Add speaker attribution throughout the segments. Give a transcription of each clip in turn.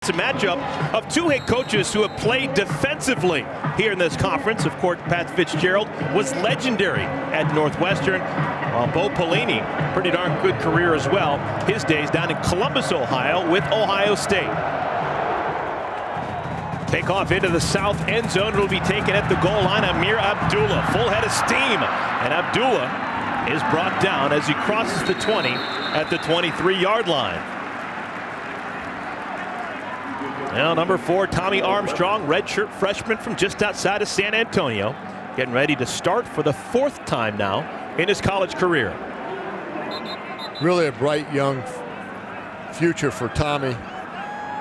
Speaker 1: It's a matchup of two head coaches who have played defensively here in this conference. Of course, Pat Fitzgerald was legendary at Northwestern, while Bo Pelini, pretty darn good career as well. His days down in Columbus, Ohio with Ohio State. Take off into the south end zone. It will be taken at the goal line. Amir Abdullah, full head of steam. And Abdullah is brought down as he crosses the 20 at the 23-yard line. Now, number 4, Tommy Armstrong, redshirt freshman from just outside of San Antonio, getting ready to start for the 4th time now in his college career.
Speaker 2: Really a bright young future for Tommy.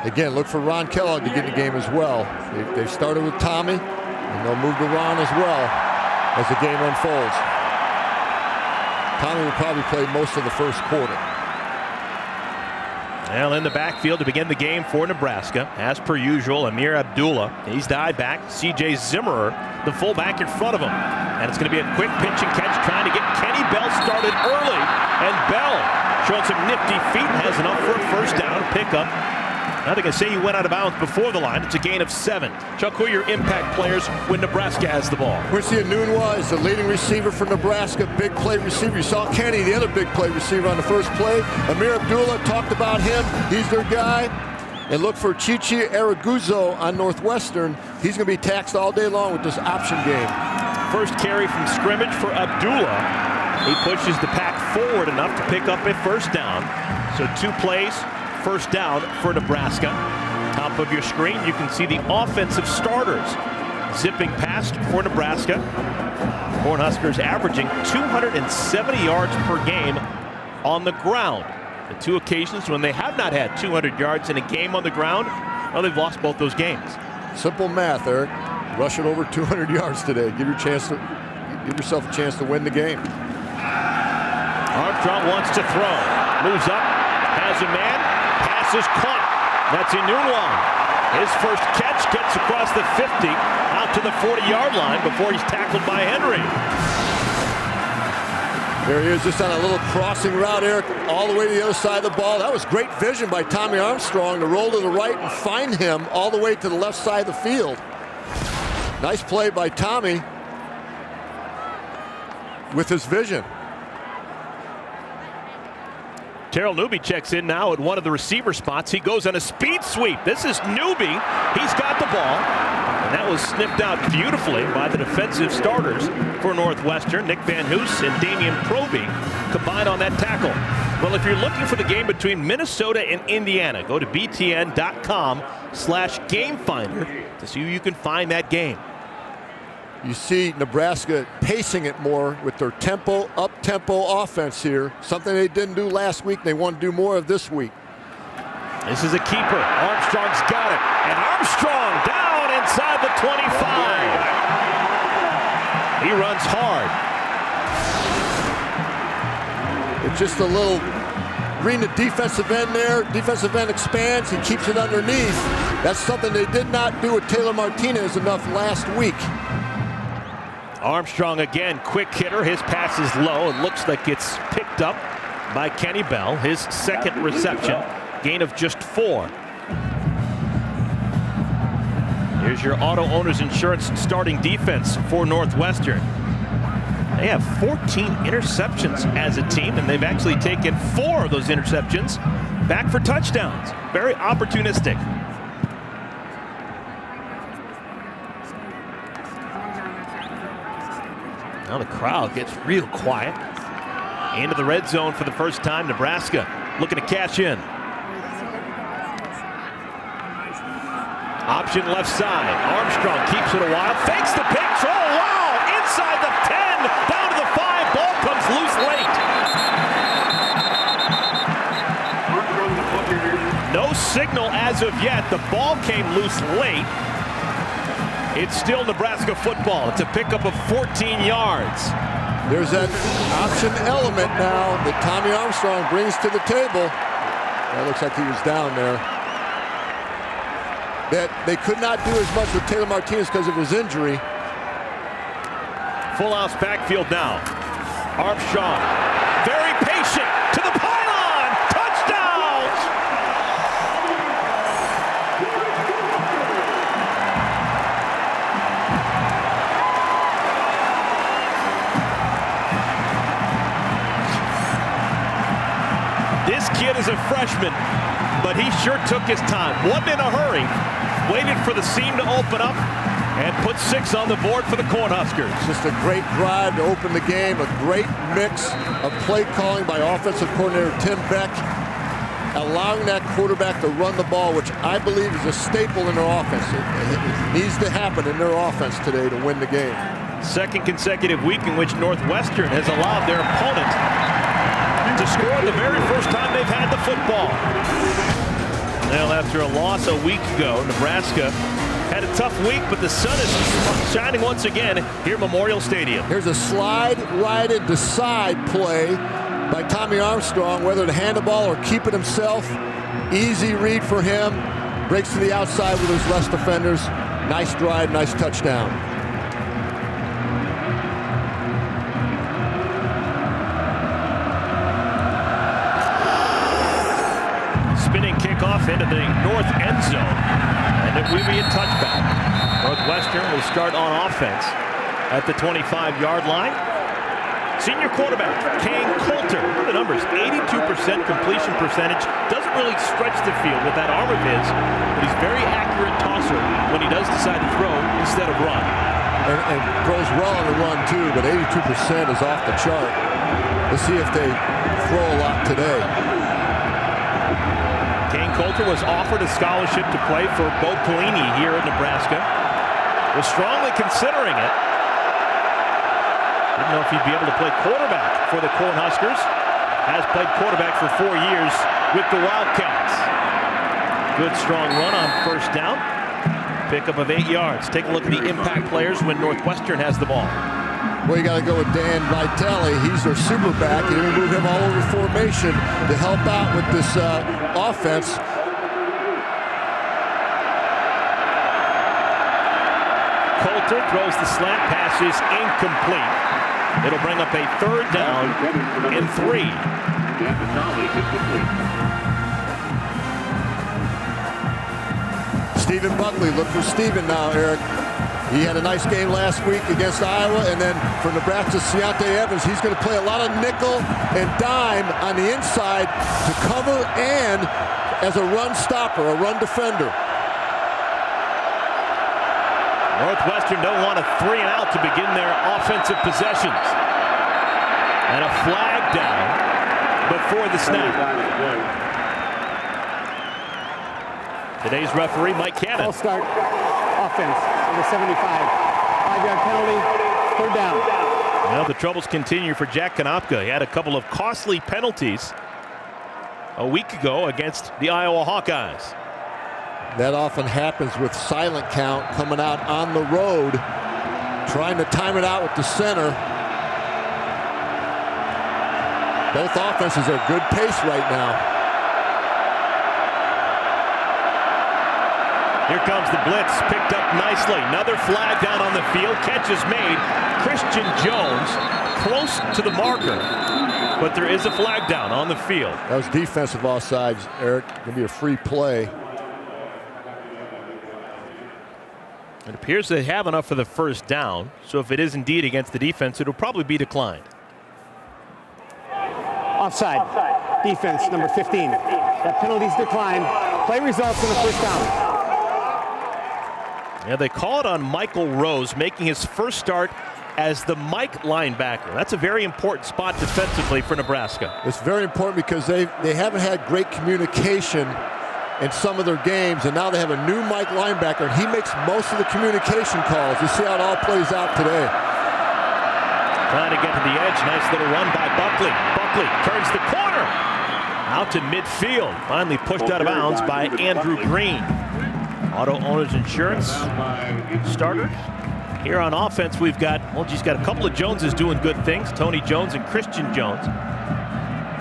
Speaker 2: Again, look for Ron Kellogg to get in the game as well. They started with Tommy, and they'll move to Ron as well as the game unfolds. Tommy will probably play most of the first quarter.
Speaker 1: Well, in the backfield to begin the game for Nebraska, as per usual, Amir Abdullah. He's the I-back. C.J. Zimmerer, the fullback in front of him. And it's going to be a quick pitch and catch trying to get Kenny Bell started early. And Bell showing some nifty feet, has enough for a first down pickup. Nothing to say he went out of bounds before the line. It's a gain of 7. Chuck, who are your impact players when Nebraska has the ball?
Speaker 2: Quincy Enunwa is the leading receiver for Nebraska, big play receiver. You saw Kenny, the other big play receiver on the first play. Amir Abdullah, talked about him. He's their guy. And look for Chichi Araguzzo on Northwestern. He's going to be taxed all day long with this option game.
Speaker 1: First carry from scrimmage for Abdullah. He pushes the pack forward enough to pick up a first down. So 2 plays. First down for Nebraska. Top of your screen, you can see the offensive starters zipping past for Nebraska. Cornhuskers averaging 270 yards per game on the ground. The 2 occasions when they have not had 200 yards in a game on the ground, well, they've lost both those games.
Speaker 2: Simple math, Eric. Rushing over 200 yards today. Give yourself a chance to win the game.
Speaker 1: Armstrong wants to throw. Moves up, has a man. Pass is caught. That's Enunwa. His first catch gets across the 50, out to the 40-yard line before he's tackled by Henry.
Speaker 2: There he is, just on a little crossing route, Eric, all the way to the other side of the ball. That was great vision by Tommy Armstrong to roll to the right and find him all the way to the left side of the field. Nice play by Tommy with his vision.
Speaker 1: Terrell Newby checks in now at one of the receiver spots. He goes on a speed sweep. This is Newby. He's got the ball. And that was snipped out beautifully by the defensive starters for Northwestern. Nick Van Hoos and Damian Proby combined on that tackle. Well, if you're looking for the game between Minnesota and Indiana, go to btn.com/gamefinder to see who you can find that game.
Speaker 2: You see Nebraska pacing it more with their up-tempo offense here. Something they didn't do last week. They want to do more of this week.
Speaker 1: This is a keeper. Armstrong's got it. And Armstrong down inside the 25. He runs hard.
Speaker 2: It's just a little reading the defensive end there. Defensive end expands. He keeps it underneath. That's something they did not do with Taylor Martinez enough last week.
Speaker 1: Armstrong again, quick hitter. His pass is low. It looks like it's picked up by Kenny Bell. His second reception, gain of just 4. Here's your Auto Owners Insurance starting defense for Northwestern. They have 14 interceptions as a team, and they've actually taken 4 of those interceptions back for touchdowns. Very opportunistic. Now the crowd gets real quiet. Into the red zone for the first time. Nebraska looking to cash in. Option left side. Armstrong keeps it a while. Fakes the pitch. Oh, wow! Inside the 10. Down to the 5. Ball comes loose late. No signal as of yet. The ball came loose late. It's still Nebraska football. It's a pickup of 14 yards.
Speaker 2: There's that option element now that Tommy Armstrong brings to the table. That looks like he was down there. That they could not do as much with Taylor Martinez because of his injury.
Speaker 1: Full house backfield now. Armstrong, very patient to the pylon. Touchdown! a freshman, but he sure took his time. Wasn't in a hurry. Waited for the seam to open up and put 6 on the board for the Cornhuskers.
Speaker 2: Just a great drive to open the game. A great mix of play calling by offensive coordinator Tim Beck, allowing that quarterback to run the ball, which I believe is a staple in their offense. It needs to happen in their offense today to win the game.
Speaker 1: Second consecutive week in which Northwestern has allowed their opponent to score the very first time they've had the football. Well, after a loss a week ago, Nebraska had a tough week, but the sun is shining once again here at Memorial Stadium.
Speaker 2: Here's a slide right into side play by Tommy Armstrong, whether to hand the ball or keep it himself. Easy read for him. Breaks to the outside with his less defenders. Nice drive, nice touchdown.
Speaker 1: Spinning kickoff into the north end zone, and it will be a touchback. Northwestern will start on offense at the 25-yard line. Senior quarterback Kane Coulter, the numbers, 82% completion percentage. Doesn't really stretch the field with that arm of his, but he's very accurate tosser when he does decide to throw instead of run.
Speaker 2: And throws well on the run too, but 82% is off the chart. Let's see if they throw a lot today.
Speaker 1: Kane Coulter was offered a scholarship to play for Bo Pelini here at Nebraska. Was strongly considering it. Didn't know if he'd be able to play quarterback for the Cornhuskers. Has played quarterback for 4 years with the Wildcats. Good strong run on first down. Pickup of 8 yards. Take a look at the impact players when Northwestern has the ball.
Speaker 2: Well, you got to go with Dan Vitale. He's their super back. You're going to move him all over formation to help out with this offense.
Speaker 1: Coulter throws the slant pass, is incomplete. It'll bring up a third down and 3.
Speaker 2: Stephen Buckley, look for Stephen now, Eric. He had a nice game last week against Iowa, and then for Nebraska's Ciante Evans, he's going to play a lot of nickel and dime on the inside to cover and as a run stopper, a run defender.
Speaker 1: Northwestern don't want a 3-and-out to begin their offensive possessions. And a flag down before the snap. Today's referee, Mike Cannon.
Speaker 3: I'll start offense on the 75. 5-yard penalty, third down.
Speaker 1: Well, the troubles continue for Jack Konopka. He had a couple of costly penalties a week ago against the Iowa Hawkeyes.
Speaker 2: That often happens with silent count coming out on the road, trying to time it out with the center. Both offenses are good pace right now.
Speaker 1: Here comes the blitz, picked up nicely. Another flag down on the field. Catch is made. Christian Jones close to the marker, but there is a flag down on the field.
Speaker 2: That was defensive offsides, Eric. Going to be a free play.
Speaker 1: It appears they have enough for the first down, so if it is indeed against the defense, it'll probably be declined.
Speaker 3: Offside. Defense, number 15. That penalty's declined. Play results in the first down.
Speaker 1: Yeah, they call it on Michael Rose, making his first start as the Mike linebacker. That's a very important spot defensively for Nebraska.
Speaker 2: It's very important because they haven't had great communication in some of their games, and now they have a new Mike linebacker, and he makes most of the communication calls. You see how it all plays out today.
Speaker 1: Trying to get to the edge. Nice little run by Buckley. Buckley turns the corner. Out to midfield. Finally pushed out of bounds by Andrew Green. Auto Owners Insurance starters. Here on offense, we've got, well, he's got a couple of Joneses doing good things. Tony Jones and Christian Jones.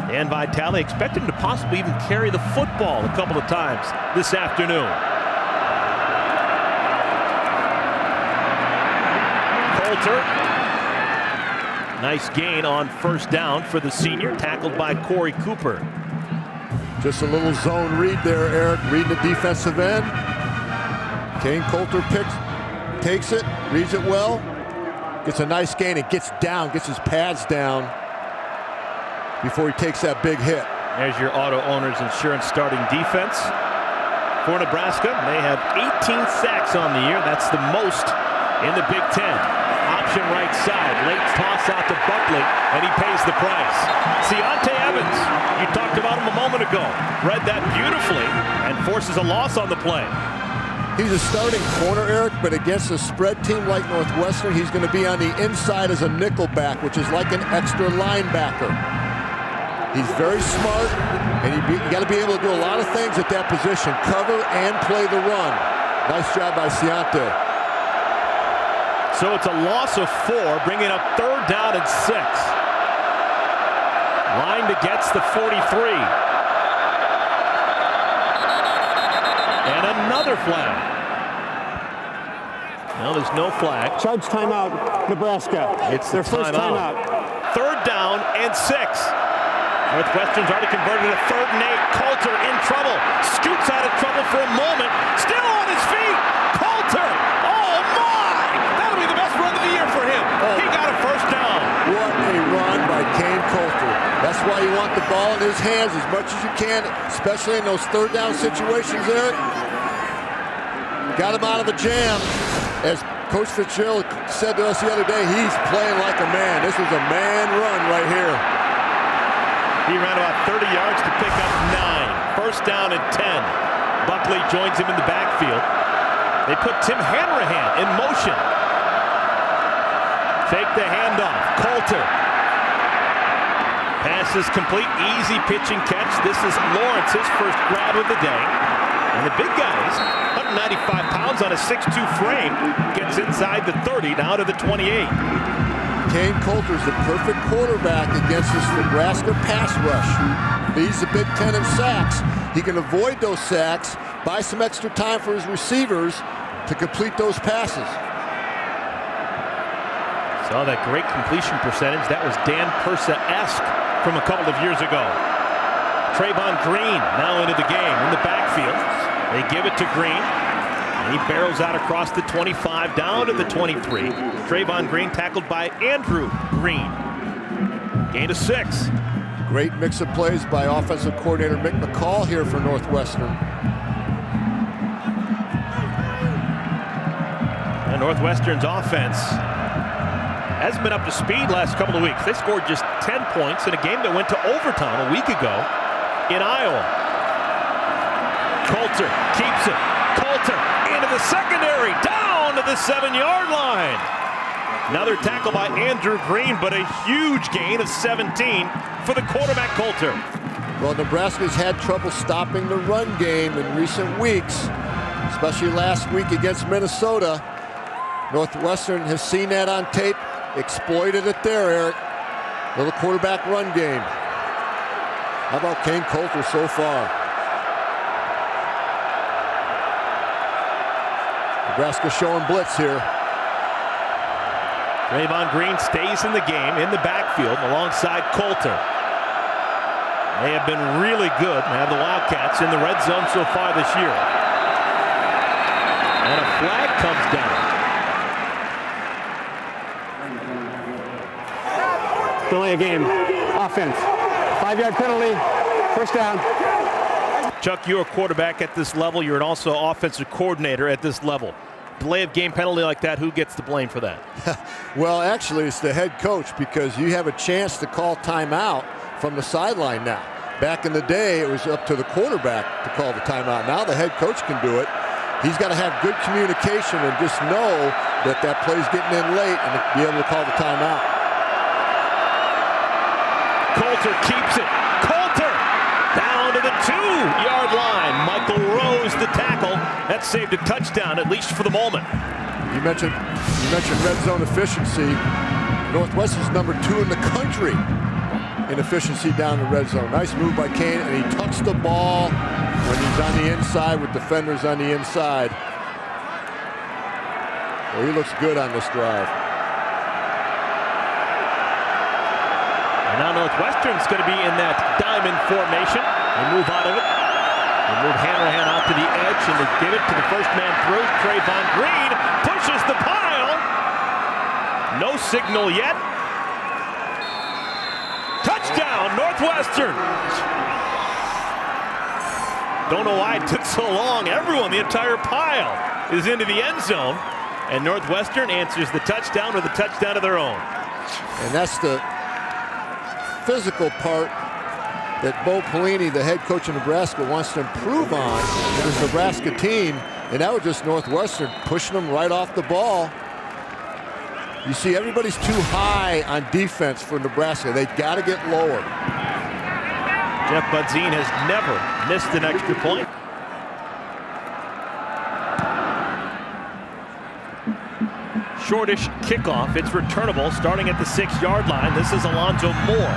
Speaker 1: Dan Vitale expect him to possibly even carry the football a couple of times this afternoon. Coulter. Nice gain on first down for the senior, tackled by Corey Cooper.
Speaker 2: Just a little zone read there, Eric, reading the defensive end. Kane Coulter takes it, reads it well, gets a nice gain, and gets down, gets his pads down before he takes that big hit.
Speaker 1: There's your auto owner's insurance starting defense for Nebraska. They have 18 sacks on the year. That's the most in the Big Ten. Option right side. Late toss out to Buckley, and he pays the price. Ciante Evans, you talked about him a moment ago. Read that beautifully and forces a loss on the play.
Speaker 2: He's a starting corner, Eric, but against a spread team like Northwestern, he's going to be on the inside as a nickel back, which is like an extra linebacker. He's very smart, and you got to be able to do a lot of things at that position. Cover and play the run. Nice job by Ciante.
Speaker 1: So it's a loss of 4, bringing up 3rd down and 6. Lined against the 43. And another flag. No, there's no flag.
Speaker 3: Charge timeout, Nebraska.
Speaker 1: It's
Speaker 3: their first timeout.
Speaker 1: 3rd down and 6. Northwestern's already converted a 3rd and 8. Coulter in trouble. Scoots out of trouble for a moment. Still on his feet. Coulter. Oh my! That'll be the best run of the year for him. He got a first down.
Speaker 2: What a run by Kane Coulter. That's why you want the ball in his hands as much as you can, especially in those 3rd down situations, Eric. Got him out of a jam. As Coach Fitzgerald said to us the other day, he's playing like a man. This was a man run right here.
Speaker 1: He ran about 30 yards to pick up 9. First down and 10. Buckley joins him in the backfield. They put Tim Hanrahan in motion. Fake the handoff. Coulter. Pass is complete. Easy pitching catch. This is Lawrence's first grab of the day. And the big guys, 195 pounds on a 6'2 frame, gets inside the 30, now to the 28.
Speaker 2: Kane Coulter's the perfect quarterback against this Nebraska pass rush. Leads the Big Ten in sacks. He can avoid those sacks, buy some extra time for his receivers to complete those passes.
Speaker 1: Saw that great completion percentage. That was Dan Persa-esque from a couple of years ago. Trayvon Green now into the game in the backfield. They give it to Green. And he barrels out across the 25 down to the 23. Trayvon Green tackled by Andrew Green. Gain of 6.
Speaker 2: Great mix of plays by offensive coordinator Mick McCall here for Northwestern.
Speaker 1: And Northwestern's offense hasn't been up to speed last couple of weeks. They scored just 10 points in a game that went to overtime a week ago in Iowa. Coulter keeps it. Coulter into the secondary, down to the 7-yard line. Another tackle by Andrew Green, but a huge gain of 17 for the quarterback Coulter.
Speaker 2: Well, Nebraska's had trouble stopping the run game in recent weeks, especially last week against Minnesota. Northwestern has seen that on tape, exploited it there, Eric. Little quarterback run game. How about Kane Coulter so far? Nebraska showing blitz here.
Speaker 1: Trayvon Green stays in the game in the backfield alongside Coulter. They have been really good and have the Wildcats in the red zone so far this year. And a flag comes down.
Speaker 3: Delay a game. Offense. 5-yard penalty. First down.
Speaker 1: Chuck, you're a quarterback at this level. You're also offensive coordinator at this level. Delay of game penalty like that, who gets the blame for that?
Speaker 2: Well, actually, it's the head coach, because you have a chance to call timeout from the sideline now. Back in the day, it was up to the quarterback to call the timeout. Now the head coach can do it. He's got to have good communication and just know that that play's getting in late and be able to call the timeout.
Speaker 1: Coulter keeps it. Coulter down to the 2-yard line. Michael Rose the tackle. That saved a touchdown, at least for the moment.
Speaker 2: You mentioned red zone efficiency. Northwestern's number 2 in the country in efficiency down the red zone. Nice move by Kane, and he tucks the ball when he's on the inside with defenders on the inside. Well, he looks good on this drive.
Speaker 1: And now Northwestern's going to be in that diamond formation. They move out of it. They move Hanrahan out to the edge, and they give it to the first man through. Trayvon Green pushes the pile. No signal yet. Touchdown, Northwestern. Don't know why it took so long. Everyone, the entire pile, is into the end zone. And Northwestern answers the touchdown with a touchdown of their own.
Speaker 2: And that's the physical part that Bo Pelini, the head coach of Nebraska, wants to improve on with his Nebraska team. And that was just Northwestern pushing them right off the ball. You see, everybody's too high on defense for Nebraska. They got to get lower.
Speaker 1: Jeff Budzine has never missed an extra point. Shortish kickoff. It's returnable starting at the 6-yard line. This is Alonzo Moore.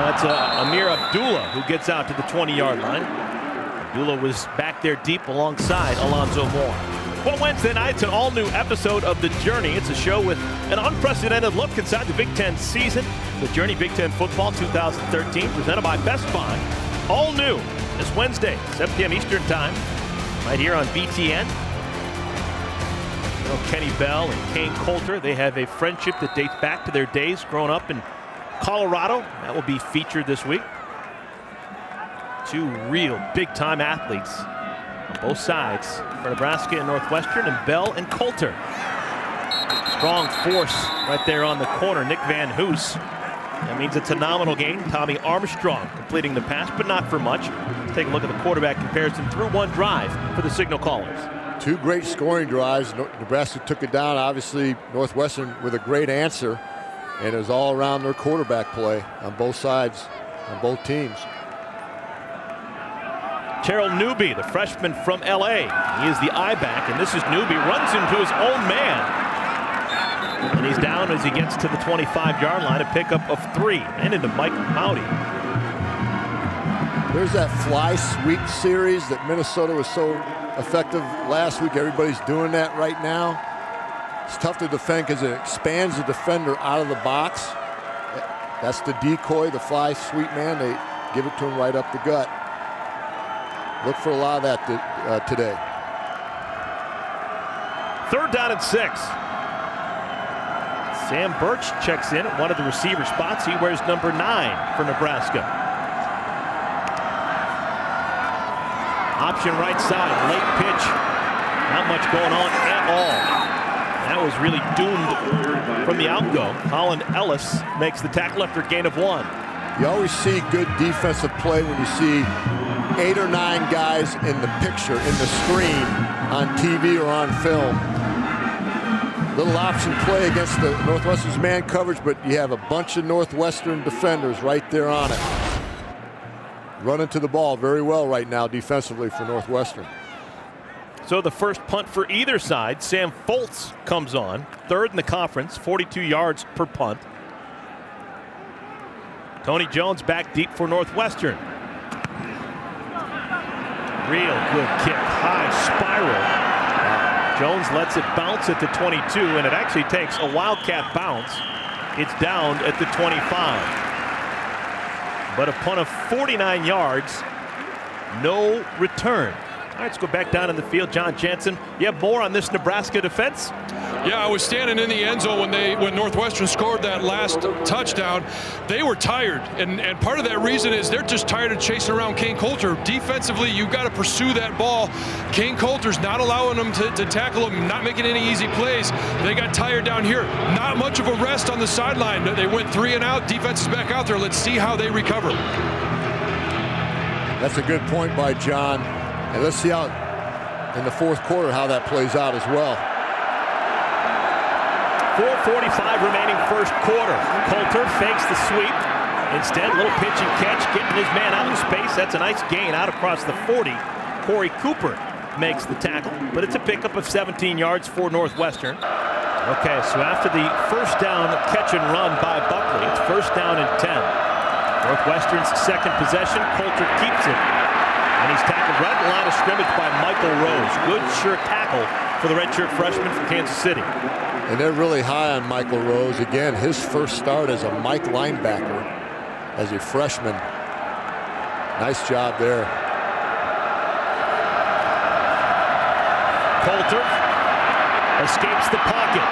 Speaker 1: That's Amir Abdullah who gets out to the 20-yard line. Abdullah was back there deep alongside Alonzo Moore. Well, Wednesday night, it's an all-new episode of The Journey. It's a show with an unprecedented look inside the Big Ten season. The Journey Big Ten Football 2013, presented by Best Buy. All new this Wednesday, 7 p.m. Eastern Time, right here on BTN. Kenny Bell and Kane Coulter, they have a friendship that dates back to their days growing up in Colorado. That will be featured this week. Two real big-time athletes on both sides for Nebraska and Northwestern, and Bell and Coulter. Strong force right there on the corner, Nick Van Hoos. That means it's a nominal gain. Tommy Armstrong completing the pass, but not for much. Let's take a look at the quarterback comparison through one drive for the signal callers.
Speaker 2: Two great scoring drives. Nebraska took it down. Obviously, Northwestern with a great answer, and it was all around their quarterback play on both sides, on both teams.
Speaker 1: Terrell Newby, the freshman from LA. He is the I-back, and this is Newby, runs into his own man. And he's down as he gets to the 25-yard line, a pickup of 3, and into Mike Mowdy.
Speaker 2: There's that fly sweep series that Minnesota was so effective last week. Everybody's doing that right now. It's tough to defend because it expands the defender out of the box. That's the decoy, the fly sweep man. They give it to him right up the gut. Look for a lot of that today.
Speaker 1: 3rd down and 6. Sam Birch checks in at one of the receiver spots. He wears number 9 for Nebraska. Option right side, late pitch. Not much going on at all. That was really doomed from the outgo. Colin Ellis makes the tackle after a gain of 1.
Speaker 2: You always see good defensive play when you see 8 or 9 guys in the picture, in the screen, on TV or on film. Little option play against the Northwestern's man coverage, but you have a bunch of Northwestern defenders right there on it. Running to the ball very well right now defensively for Northwestern.
Speaker 1: So the first punt for either side, Sam Foltz comes on. 3rd in the conference, 42 yards per punt. Tony Jones back deep for Northwestern. Real good kick, high spiral. Jones lets it bounce at the 22, and it actually takes a Wildcat bounce. It's down at the 25. But a punt of 49 yards, no return. All right, let's go back down in the field. John Jansen, you have more on this Nebraska defense?
Speaker 4: Yeah, I was standing in the end zone when Northwestern scored that last touchdown. They were tired, and part of that reason is they're just tired of chasing around Kane Coulter. Defensively, you've got to pursue that ball. Kane Coulter's not allowing them to tackle him, not making any easy plays. They got tired down here. Not much of a rest on the sideline. They went 3 and out. Defense is back out there. Let's see how they recover.
Speaker 2: That's a good point by John. And let's see how in the 4th quarter how that plays out as well.
Speaker 1: 4:45 remaining first quarter. Coulter fakes the sweep. Instead, little pitch and catch, getting his man out in space. That's a nice gain out across the 40. Corey Cooper makes the tackle, but it's a pickup of 17 yards for Northwestern. Okay, so after the first down catch and run by Buckley, it's 1st down and 10. Northwestern's second possession, Coulter keeps it. And he's tackled right in the line of scrimmage by Michael Rose. Good, sure tackle for the redshirt freshman from Kansas City.
Speaker 2: And they're really high on Michael Rose. Again, his first start as a Mike linebacker as a freshman. Nice job there.
Speaker 1: Coulter escapes the pocket.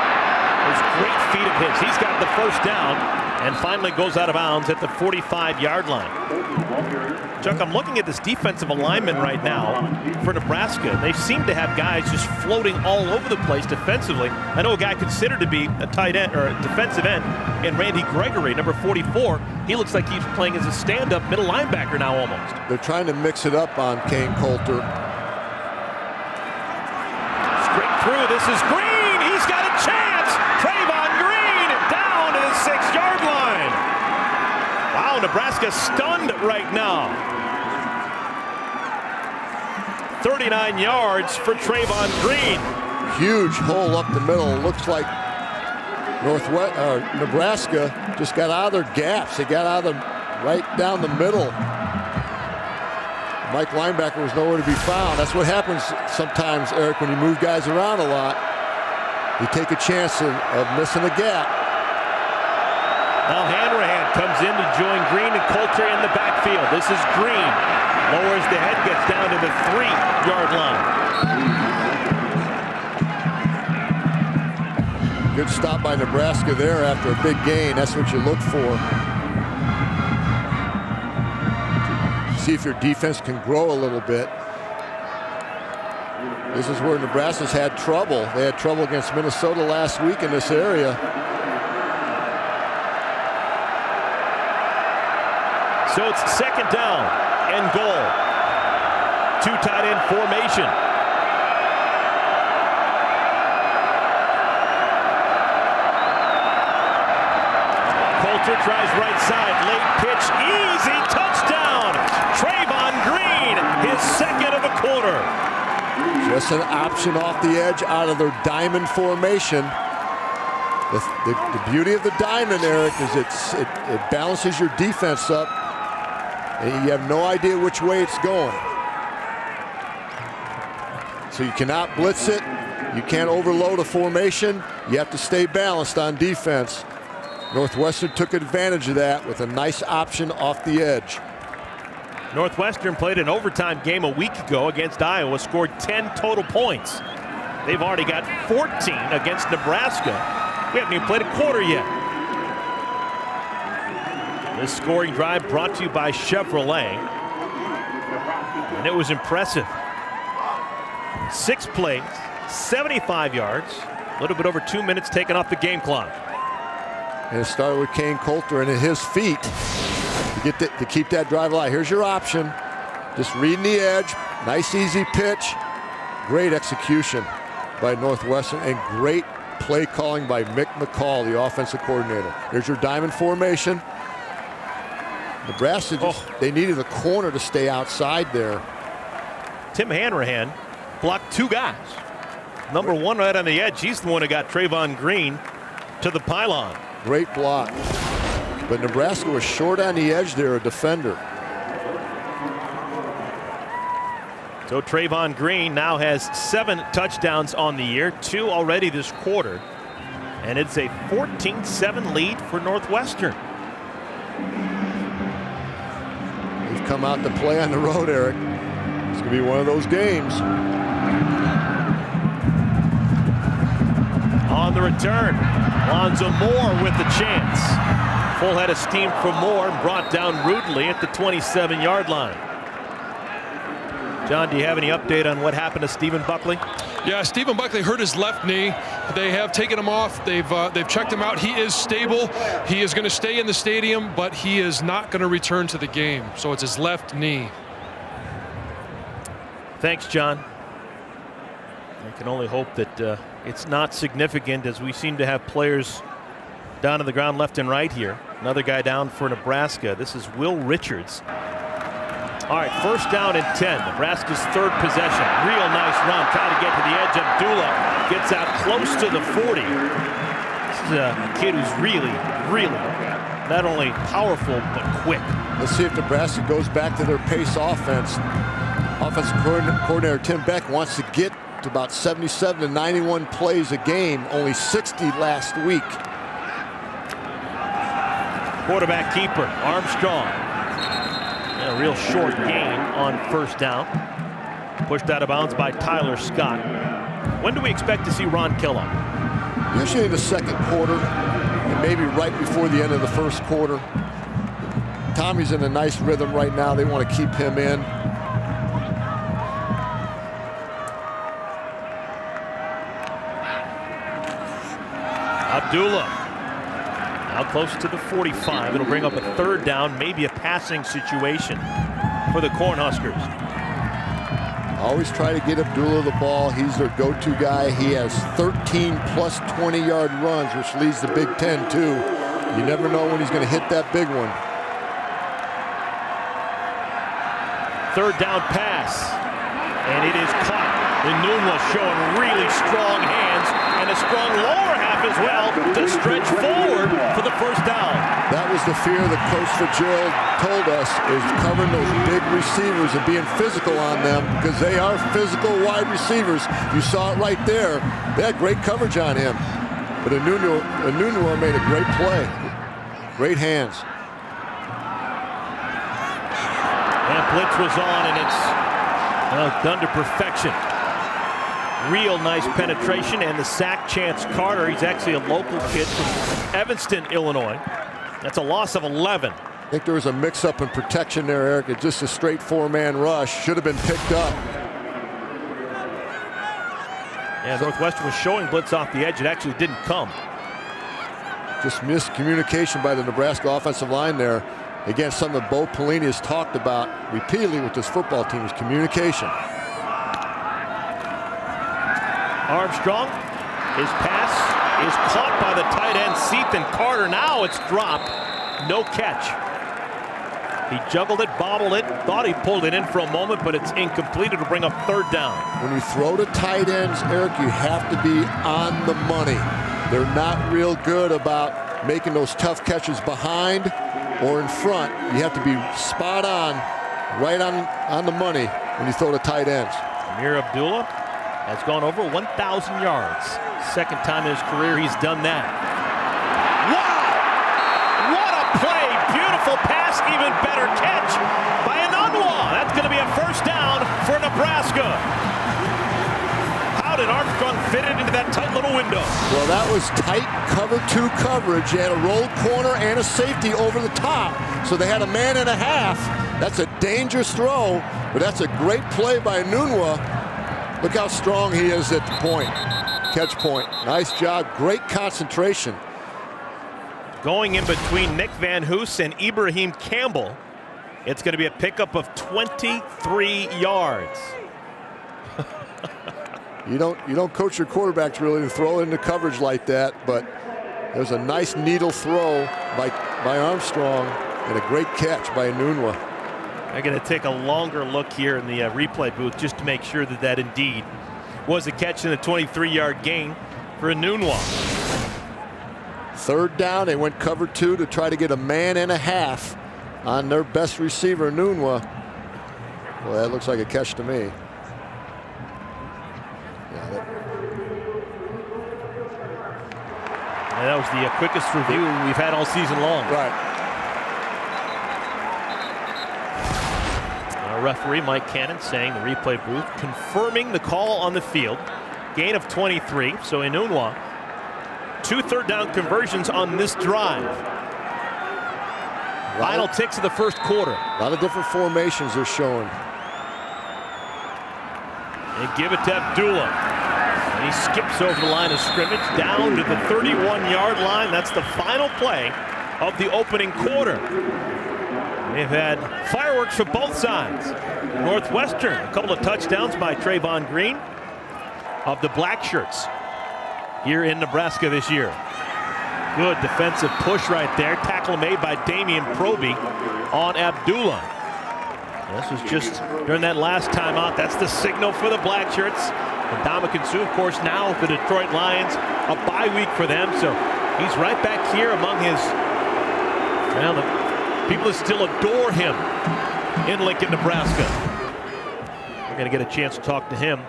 Speaker 1: Those great feet of his. He's got the first down And finally goes out of bounds at the 45-yard line. Chuck, I'm looking at this defensive alignment right now for Nebraska. They seem to have guys just floating all over the place defensively. I know a guy considered to be a tight end or a defensive end in Randy Gregory, number 44. He looks like he's playing as a stand-up middle linebacker now almost.
Speaker 2: They're trying to mix it up on Kane Coulter.
Speaker 1: Straight through. This is Green. He's got a chance. Trayvon Green down to the 6-yard line. Wow, Nebraska stunned right now. 39 yards for Trayvon Green.
Speaker 2: Huge hole up the middle. Looks like Nebraska just got out of their gaps. They got out of them right down the middle. Mike linebacker was nowhere to be found. That's what happens sometimes, Eric, when you move guys around a lot. You take a chance of missing a gap.
Speaker 1: Now Hanrahan comes in to join Green and Coulter in the backfield. This is Green. Lowers the head, gets down to the 3-yard line.
Speaker 2: Good stop by Nebraska there after a big gain. That's what you look for. See if your defense can grow a little bit. This is where Nebraska's had trouble. They had trouble against Minnesota last week in this area.
Speaker 1: So it's second down and goal. 2 tight end formation. Coulter tries right side, late pitch, easy touchdown. Trayvon Green, his second of the quarter.
Speaker 2: Just an option off the edge out of their diamond formation. The beauty of the diamond, Eric, is it balances your defense up, and you have no idea which way it's going. So you cannot blitz it. You can't overload a formation. You have to stay balanced on defense. Northwestern took advantage of that with a nice option off the edge.
Speaker 1: Northwestern played an overtime game a week ago against Iowa, scored 10 total points. They've already got 14 against Nebraska. We haven't even played a quarter yet. This scoring drive brought to you by Chevrolet. And it was impressive. 6 plays, 75 yards, a little bit over 2 minutes taken off the game clock.
Speaker 2: And it started with Kane Coulter and at his feet to keep that drive alive. Here's your option. Just reading the edge. Nice, easy pitch. Great execution by Northwestern and great play calling by Mick McCall, the offensive coordinator. Here's your diamond formation. Nebraska, they needed a corner to stay outside there.
Speaker 1: Tim Hanrahan blocked 2 guys. Number 1 right on the edge. He's the one who got Trayvon Green to the pylon.
Speaker 2: Great block. But Nebraska was short on the edge there, a defender.
Speaker 1: So Trayvon Green now has 7 touchdowns on the year, 2 already this quarter. And it's a 14-7 lead for Northwestern.
Speaker 2: They've come out to play on the road, Eric. It's going to be one of those games.
Speaker 1: On the return, Lonzo Moore with the chance. Full head of steam from Moore, brought down rudely at the 27-yard line. John, do you have any update on what happened to Stephen Buckley?
Speaker 4: Yeah, Stephen Buckley hurt his left knee. They have taken him off. They've checked him out. He is stable. He is going to stay in the stadium, but he is not going to return to the game. So it's his left knee.
Speaker 1: Thanks, John. I can only hope that it's not significant, as we seem to have players down on the ground left and right here. Another guy down for Nebraska. This is Will Richards. All right, first down and 10. Nebraska's 3rd possession. Real nice run. Trying to get to the edge. Abdullah gets out close to the 40. This is a kid who's really not only powerful, but quick.
Speaker 2: Let's see if Nebraska goes back to their pace offense. Offensive coordinator Tim Beck wants to get to about 77 to 91 plays a game, only 60 last week.
Speaker 1: Quarterback keeper, Armstrong. And a real short gain on first down. Pushed out of bounds by Tyler Scott. When do we expect to see Ron Kellogg?
Speaker 2: Usually in the second quarter. and maybe right before the end of the first quarter. Tommy's in a nice rhythm right now. They want to keep him in.
Speaker 1: Abdullah now close to the 45. It'll bring up a third down, maybe a passing situation for the Cornhuskers.
Speaker 2: Always try to get Abdullah the ball. He's their go-to guy. He has 13 plus 20-yard runs, which leads the Big Ten too. You never know when he's going to hit that big one.
Speaker 1: Third down pass, and it is caught. Enunwa showing really strong hands and a strong lower half as well to stretch forward for the first down.
Speaker 2: That was the fear that Coach Fitzgerald told us, is covering those big receivers and being physical on them, because they are physical wide receivers. You saw it right there. They had great coverage on him. But Enunwa made a great play. Great hands.
Speaker 1: And blitz was on, and it's done to perfection. Real nice penetration, and the sack, Chance Carter. He's actually a local kid from Evanston, Illinois. That's a loss of 11.
Speaker 2: I think there was a mix-up in protection there, Eric. It's just a straight four-man rush. Should have been picked up.
Speaker 1: Yeah, Northwestern was showing blitz off the edge. It actually didn't come.
Speaker 2: Just miscommunication by the Nebraska offensive line there. Again, something that Bo Pelini has talked about repeatedly with this football team is communication.
Speaker 1: Armstrong, his pass is caught by the tight end Sethan Carter. Now it's dropped, no catch. He juggled it, bobbled it, thought he pulled it in for a moment, but it's incomplete. It'll bring up third down.
Speaker 2: When you throw to tight ends, Eric, you have to be on the money. They're not real good about making those tough catches behind or in front. You have to be spot on, right on the money when you throw to tight ends.
Speaker 1: Amir Abdullah has gone over 1,000 yards. Second time in his career he's done that. Wow! What a play! Beautiful pass, even better catch by Enunwa. That's going to be a first down for Nebraska. How did Armstrong fit it into that tight little window?
Speaker 2: Well, that was tight cover two coverage. They had a rolled corner and a safety over the top. So they had a man and a half. That's a dangerous throw, but that's a great play by Enunwa. Look how strong he is at the point, catch point. Nice job, great concentration.
Speaker 1: Going in between Nick Van Hoos and Ibrahim Campbell, it's going to be a pickup of 23 yards.
Speaker 2: You don't coach your quarterbacks really to throw into coverage like that, but there's a nice needle throw by Armstrong and a great catch by Enunwa.
Speaker 1: I'm going to take a longer look here in the replay booth just to make sure that that indeed was a catch and a 23-yard gain for Enunwa.
Speaker 2: Third down, they went cover two to try to get a man and a half on their best receiver, Enunwa. Well, that looks like a catch to me.
Speaker 1: And that was the quickest review we've had all season long.
Speaker 2: Right.
Speaker 1: Referee Mike Cannon saying the replay booth confirming the call on the field. Gain of 23. So Enunwa, 2 third down conversions on this drive. Final ticks of the first quarter.
Speaker 2: A lot of different formations they're showing.
Speaker 1: And give it to Abdullah. And he skips over the line of scrimmage down to the 31-yard line. That's the final play of the opening quarter. They've had fireworks for both sides. Northwestern, a couple of touchdowns by Trayvon Green of the Black Shirts here in Nebraska this year. Good defensive push right there. Tackle made by Damian Proby on Abdullah. This was just during that last timeout. That's the signal for the Black Shirts. And Ndamukong Suh, of course, now the Detroit Lions, a bye week for them. So he's right back here among his, well, the people that still adore him in Lincoln, Nebraska. We're going to get a chance to talk to him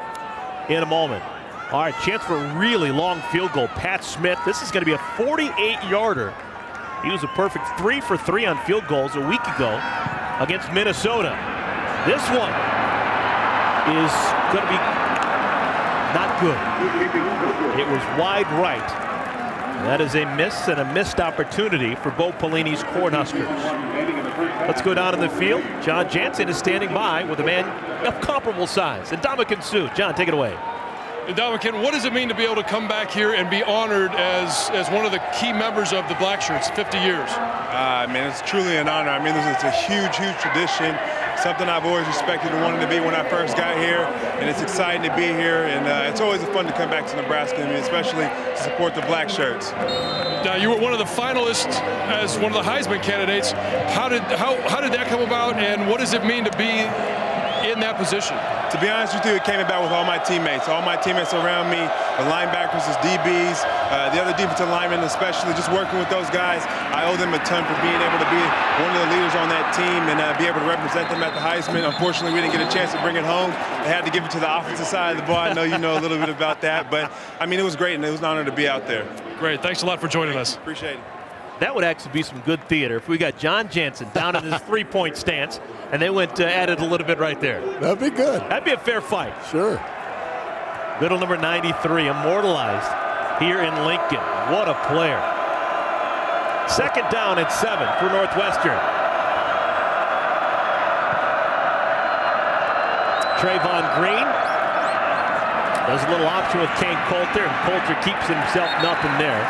Speaker 1: in a moment. All right, chance for a really long field goal. Pat Smith, this is going to be a 48-yarder. He was a perfect 3 for 3 on field goals a week ago against Minnesota. This one is going to be not good. It was wide right. That is a miss and a missed opportunity for Bo Pelini's Cornhuskers. Let's go down in the field. John Jansen is standing by with a man of comparable size. And Ndamukong Suh. John, take it away.
Speaker 4: Ndamukong, what does it mean to be able to come back here and be honored as one of the key members of the Black Shirts, 50 years?
Speaker 5: Man, it's truly an honor. I mean, it's a huge, huge tradition. Something I've always respected and wanted to be when I first got here, and it's exciting to be here, and it's always fun to come back to Nebraska, especially to support the Black Shirts.
Speaker 4: Now, you were one of the finalists as one of the Heisman candidates. How did that come about, and what does it mean to be in that position?
Speaker 5: To be honest with you, it came about with all my teammates. All my teammates around me, the linebackers, the DBs, the other defensive linemen especially, just working with those guys. I owe them a ton for being able to be one of the leaders on that team and be able to represent them at the Heisman. Unfortunately, we didn't get a chance to bring it home. They had to give it to the offensive side of the ball. I know you know a little bit about that, but I mean, it was great and it was an honor to be out there.
Speaker 4: Great, thanks a lot for joining us.
Speaker 5: Appreciate it.
Speaker 1: That would actually be some good theater if we got John Jansen down in his three-point stance and they went added a little bit right there.
Speaker 2: That'd be good.
Speaker 1: That'd be a fair fight.
Speaker 2: Sure.
Speaker 1: Little number 93, immortalized here in Lincoln. What a player. Second down and 7 for Northwestern. Trayvon Green does a little option with Kane Coulter, and Coulter keeps himself nothing there.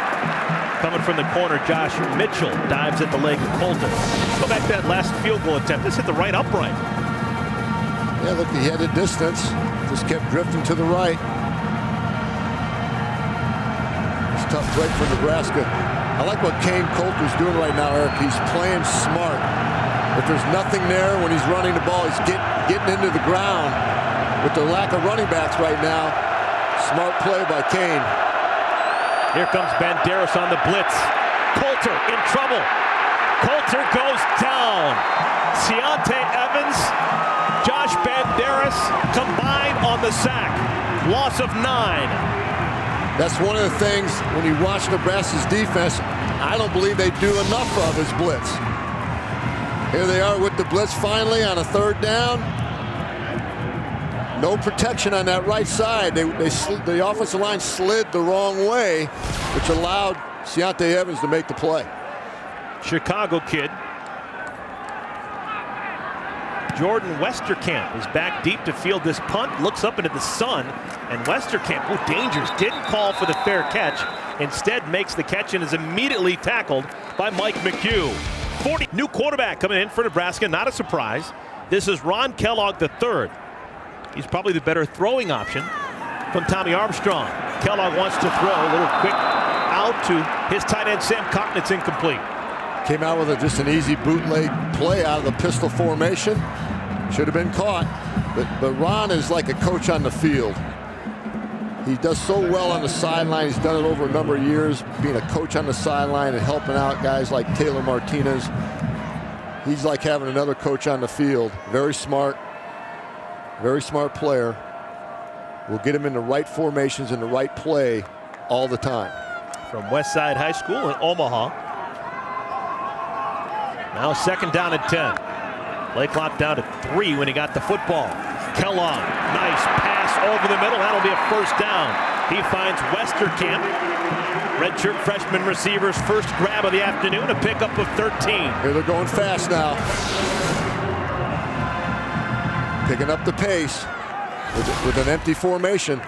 Speaker 1: Coming from the corner, Josh Mitchell dives at the leg of Coulter. Go back to that last field goal attempt. This hit the right upright.
Speaker 2: Yeah, look, he had a distance. Just kept drifting to the right. It's a tough break for Nebraska. I like what Kane Coulter's doing right now, Eric. He's playing smart. If there's nothing there when he's running the ball, he's getting into the ground. With the lack of running backs right now, smart play by Kane.
Speaker 1: Here comes Banderas on the blitz. Coulter in trouble. Coulter goes down. Ciante Evans, Josh Banderas combined on the sack. Loss of 9.
Speaker 2: That's one of the things when you watch Nebraska's defense, I don't believe they do enough of his blitz. Here they are with the blitz finally on a third down. No protection on that right side. The offensive line slid the wrong way, which allowed Ciante Evans to make the play.
Speaker 1: Chicago kid Jordan Westerkamp is back deep to field this punt. Looks up into the sun, and Westerkamp, oh, dangers, didn't call for the fair catch. Instead makes the catch and is immediately tackled by Mike McHugh. 40. New quarterback coming in for Nebraska, not a surprise. This is Ron Kellogg III. He's probably the better throwing option from Tommy Armstrong. Kellogg wants to throw a little quick out to his tight end Sam Cotton. It's incomplete.
Speaker 2: Came out with just an easy bootleg play out of the pistol formation. Should have been caught, but Ron is like a coach on the field. He does so well on the sideline. He's done it over a number of years, being a coach on the sideline and helping out guys like Taylor Martinez. He's like having another coach on the field. Very smart player. We'll get him in the right formations and the right play all the time.
Speaker 1: From Westside High School in Omaha. Now second down and 10. Play clock down to 3 when he got the football. Kellogg, nice pass over the middle. That'll be a first down. He finds Westerkamp. Redshirt freshman receiver's first grab of the afternoon, a pickup of 13.
Speaker 2: Here they're going fast now. Picking up the pace with an empty formation.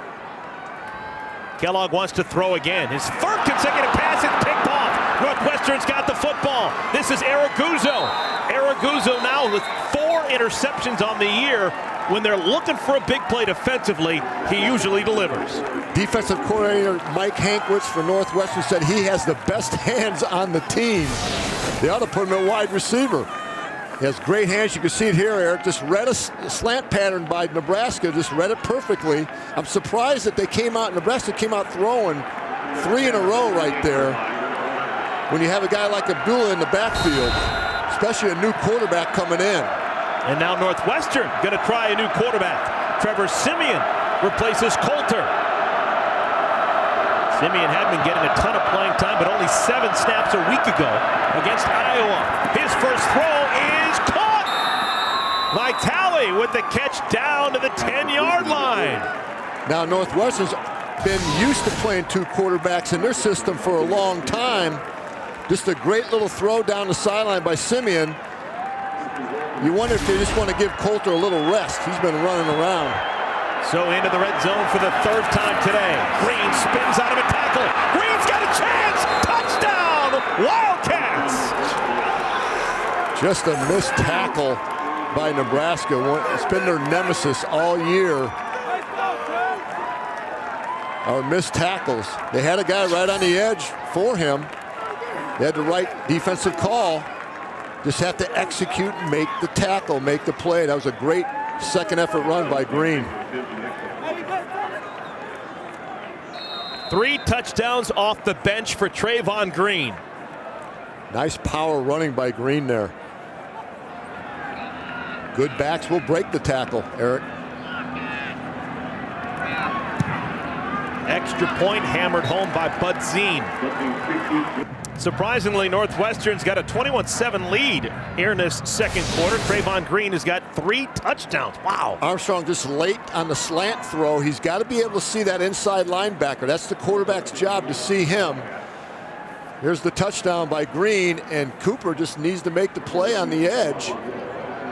Speaker 1: Kellogg wants to throw again. His third consecutive pass is picked off. Northwestern's got the football. This is Araguzzo. Araguzzo now with 4 interceptions on the year. When they're looking for a big play defensively, he usually delivers.
Speaker 2: Defensive coordinator Mike Hankwitz for Northwestern said he has the best hands on the team. They ought to put him at wide receiver. He has great hands. You can see it here, Eric. Just read a slant pattern by Nebraska. Just read it perfectly. I'm surprised that Nebraska came out throwing 3 in a row right there. When you have a guy like Abdullah in the backfield, especially a new quarterback coming in.
Speaker 1: And now Northwestern going to try a new quarterback. Trevor Siemian replaces Coulter. Siemian had been getting a ton of playing time, but only 7 snaps a week ago against Iowa. His first throw is caught. Vitale with the catch down to the 10-yard line.
Speaker 2: Now Northwestern's been used to playing two quarterbacks in their system for a long time. Just a great little throw down the sideline by Simeon. You wonder if they just want to give Coulter a little rest. He's been running around.
Speaker 1: So into the red zone for the third time today. Green spins out of a tackle. Green's got a chance. Touchdown, Wildcats.
Speaker 2: Just a missed tackle by Nebraska. It's been their nemesis all year. Our missed tackles. They had a guy right on the edge for him. They had the right defensive call. Just have to execute and make the tackle, make the play. That was a great second effort run by Green.
Speaker 1: 3 touchdowns off the bench for Trayvon Green.
Speaker 2: Nice power running by Green there. Good backs will break the tackle, Eric.
Speaker 1: Extra point hammered home by Bud Zine. Surprisingly, Northwestern's got a 21-7 lead here in this second quarter. Trayvon Green has got 3 touchdowns. Wow.
Speaker 2: Armstrong just late on the slant throw. He's got to be able to see that inside linebacker. That's the quarterback's job, to see him. Here's the touchdown by Green, and Cooper just needs to make the play on the edge.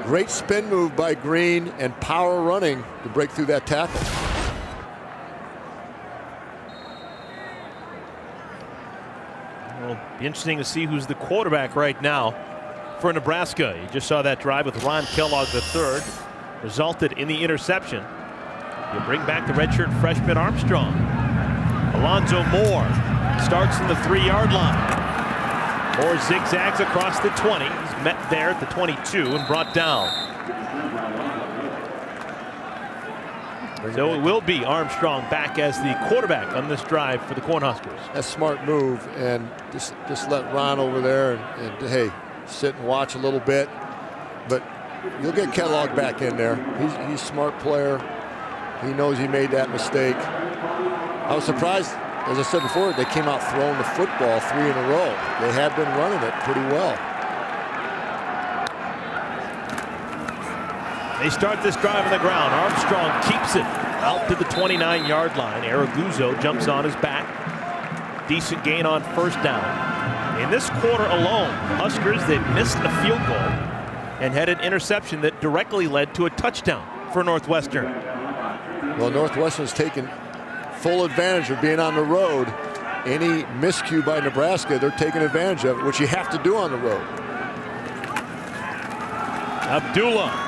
Speaker 2: Great spin move by Green and power running to break through that tackle.
Speaker 1: It'll be interesting to see who's the quarterback right now for Nebraska. You just saw that drive with Ron Kellogg III. Resulted in the interception. You bring back the redshirt freshman Armstrong. Alonzo Moore starts in the 3-yard line. Moore zigzags across the 20. He's met there at the 22 and brought down. So it will be Armstrong back as the quarterback on this drive for the Cornhuskers.
Speaker 2: That's a smart move, and just let Ron over there and hey, sit and watch a little bit. But you'll get Kellogg back in there. He's a smart player. He knows he made that mistake. I was surprised, as I said before, they came out throwing the football 3 in a row. They have been running it pretty well.
Speaker 1: They start this drive on the ground. Armstrong keeps it out to the 29-yard line. Araguzzo jumps on his back. Decent gain on first down. In this quarter alone, Huskers, they've missed a field goal and had an interception that directly led to a touchdown for Northwestern.
Speaker 2: Well, Northwestern's taken full advantage of being on the road. Any miscue by Nebraska, they're taking advantage of it, which you have to do on the road.
Speaker 1: Abdullah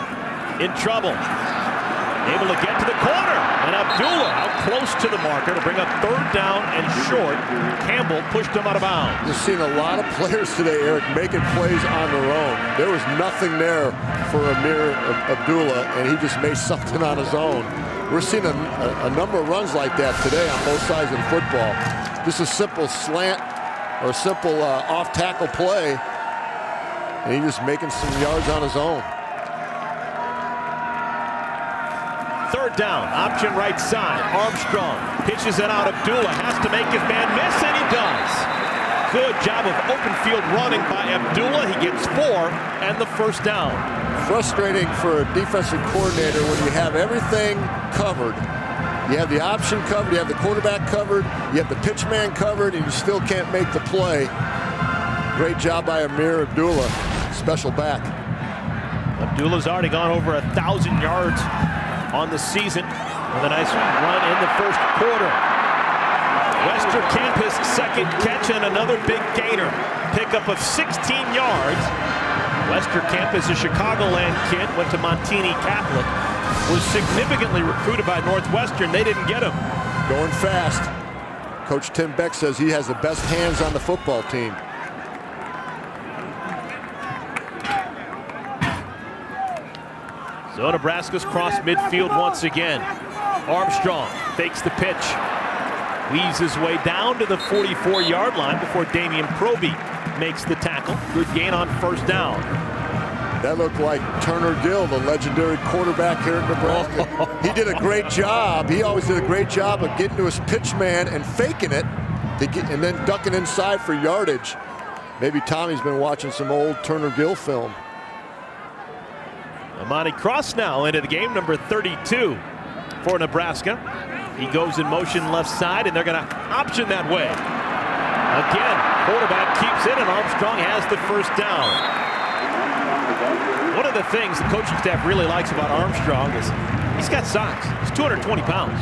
Speaker 1: in trouble. Able to get to the corner. And Abdullah out close to the marker to bring up third down and short. Campbell pushed him out of bounds.
Speaker 2: You've seen a lot of players today, Eric, making plays on their own. There was nothing there for Amir Abdullah, and he just made something on his own. We're seeing a number of runs like that today on both sides of the football. Just a simple slant or a simple off-tackle play, and he's just making some yards on his own.
Speaker 1: Third down, option right side. Armstrong pitches it out. Abdullah has to make his man miss, and he does. Good job of open field running by Abdullah. He gets 4 and the first down.
Speaker 2: Frustrating for a defensive coordinator when you have everything covered. You have the option covered, you have the quarterback covered, you have the pitch man covered, and you still can't make the play. Great job by Amir Abdullah, special back.
Speaker 1: Abdullah's already gone over 1,000 yards on the season with a nice run in the first quarter. Westerkamp his second catch and another big gainer. Pickup of 16 yards. Westerkamp is a Chicagoland kid, went to Montini Catholic, was significantly recruited by Northwestern. They didn't get him.
Speaker 2: Going fast. Coach Tim Beck says he has the best hands on the football team.
Speaker 1: So Nebraska's crossed midfield once again. Armstrong fakes the pitch. Weaves his way down to the 44-yard line before Damian Proby makes the tackle. Good gain on first down.
Speaker 2: That looked like Turner Gill, the legendary quarterback here in Nebraska. He did a great job. He always did a great job of getting to his pitch man and faking it, and then ducking inside for yardage. Maybe Tommy's been watching some old Turner Gill film.
Speaker 1: Amani Cross now into the game, number 32 for Nebraska. He goes in motion left side, and they're going to option that way. Again, quarterback keeps it, and Armstrong has the first down. One of the things the coaching staff really likes about Armstrong is he's got size. He's 220 pounds.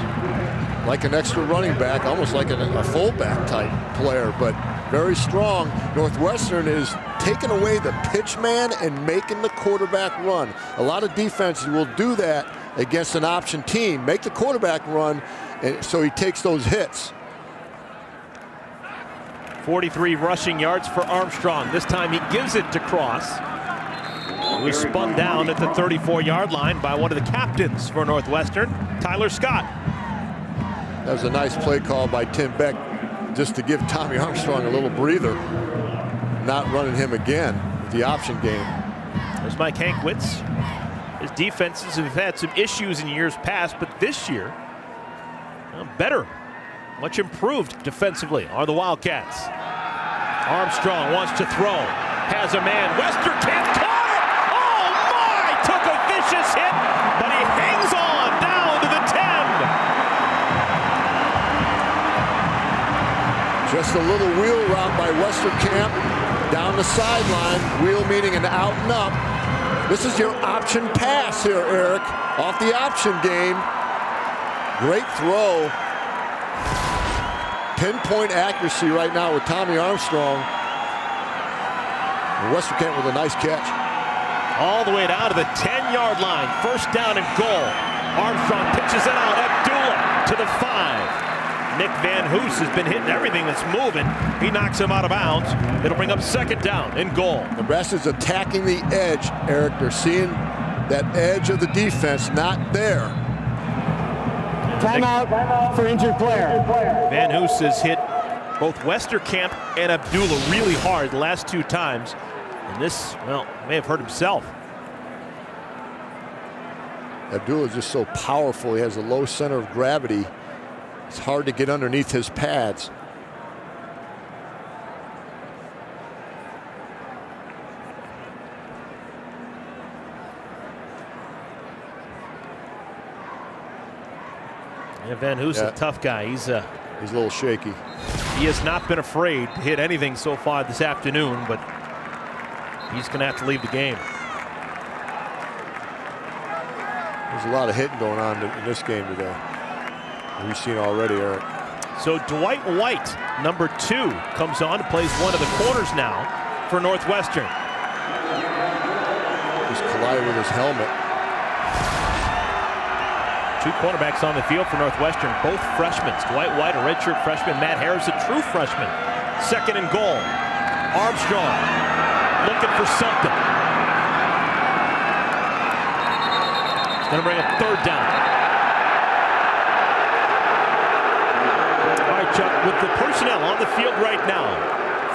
Speaker 2: Like an extra running back, almost like a fullback type player, but very strong. Northwestern is taking away the pitch man and making the quarterback run. A lot of defenses will do that against an option team. Make the quarterback run, and so he takes those hits.
Speaker 1: 43 rushing yards for Armstrong. This time he gives it to Cross. We spun down at the 34-yard line by one of the captains for Northwestern, Tyler Scott.
Speaker 2: That was a nice play call by Tim Beck, just to give Tommy Armstrong a little breather, not running him again with the option game.
Speaker 1: There's Mike Hankwitz. His defenses have had some issues in years past, but this year, better, much improved defensively are the Wildcats. Armstrong wants to throw, has a man. Westerkamp caught it! Oh my! Took a vicious hit, but he hangs on down to the 10.
Speaker 2: Just a little wheel route by Westerkamp down the sideline. Wheel meaning an out and up. This is your option pass here, Eric, off the option game. Great throw. Pinpoint accuracy right now with Tommy Armstrong. And Westerkamp with a nice catch.
Speaker 1: All the way down to the 10-yard line. First down and goal. Armstrong pitches it out. Abdullah to the 5. Nick Van Hoos has been hitting everything that's moving. He knocks him out of bounds. It'll bring up second down and goal.
Speaker 2: Nebraska's attacking the edge, Eric. They're seeing that edge of the defense not there.
Speaker 3: Timeout for injured player.
Speaker 1: Van Hoos has hit both Westerkamp and Abdullah really hard the last 2 times. And this, well, may have hurt himself.
Speaker 2: Abdullah is just so powerful. He has a low center of gravity. It's hard to get underneath his pads.
Speaker 1: Yeah, Van Hoos is a tough guy. He's a
Speaker 2: little shaky.
Speaker 1: He has not been afraid to hit anything so far this afternoon, but he's going to have to leave the game.
Speaker 2: There's a lot of hitting going on in this game today. We've seen already, Eric.
Speaker 1: So Dwight White, number 2, comes on and plays one of the corners now for Northwestern.
Speaker 2: Just collided with his helmet.
Speaker 1: 2 cornerbacks on the field for Northwestern, both freshmen. Dwight White, a redshirt freshman. Matt Harris, a true freshman. Second and goal. Armstrong looking for something. He's going to bring up third down. Chuck, with the personnel on the field right now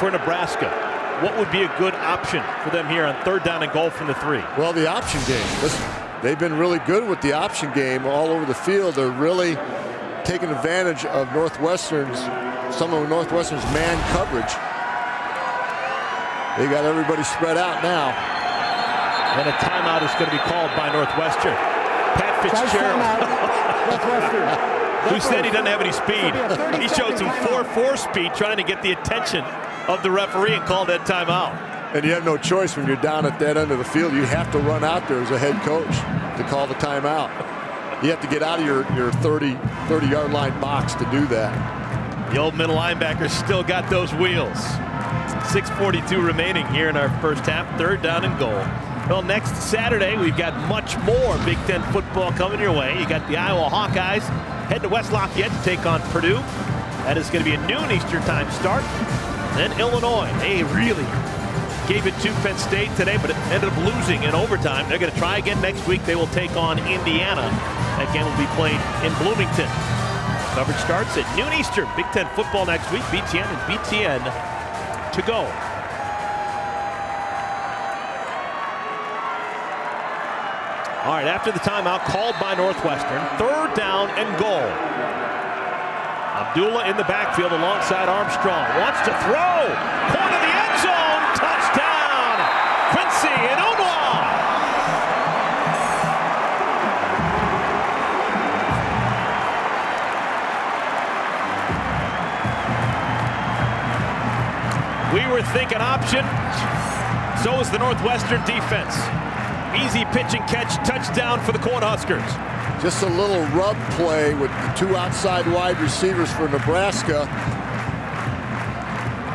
Speaker 1: for Nebraska, what would be a good option for them here on third down and goal from the 3?
Speaker 2: Well, the option game. Listen, they've been really good with the option game all over the field. They're really taking advantage of some of Northwestern's man coverage. They got everybody spread out now.
Speaker 1: And a timeout is going to be called by Northwestern. Pat Fitzgerald.
Speaker 3: Northwestern.
Speaker 1: Who said he doesn't have any speed. He showed some 4.4 speed trying to get the attention of the referee and called that timeout.
Speaker 2: And you have no choice when you're down at that end of the field. You have to run out there as a head coach to call the timeout. You have to get out of your 30-yard line box to do that.
Speaker 1: The old middle linebacker still got those wheels. 6:42 remaining here in our first half. Third down and goal. Well, next Saturday, we've got much more Big Ten football coming your way. You got the Iowa Hawkeyes head to West Lafayette to take on Purdue. That is going to be a noon Eastern time start. Then Illinois, they really gave it to Penn State today, but it ended up losing in overtime. They're going to try again next week. They will take on Indiana. That game will be played in Bloomington. Coverage starts at noon Eastern. Big Ten football next week. BTN and BTN to go. All right, after the timeout called by Northwestern, third down and goal. Abdullah in the backfield alongside Armstrong. Wants to throw. Corner of the end zone. Touchdown. Quincy Enunwa. We were thinking option. So is the Northwestern defense. Easy pitch and catch, touchdown for the Cornhuskers.
Speaker 2: Just a little rub play with the two outside wide receivers for Nebraska,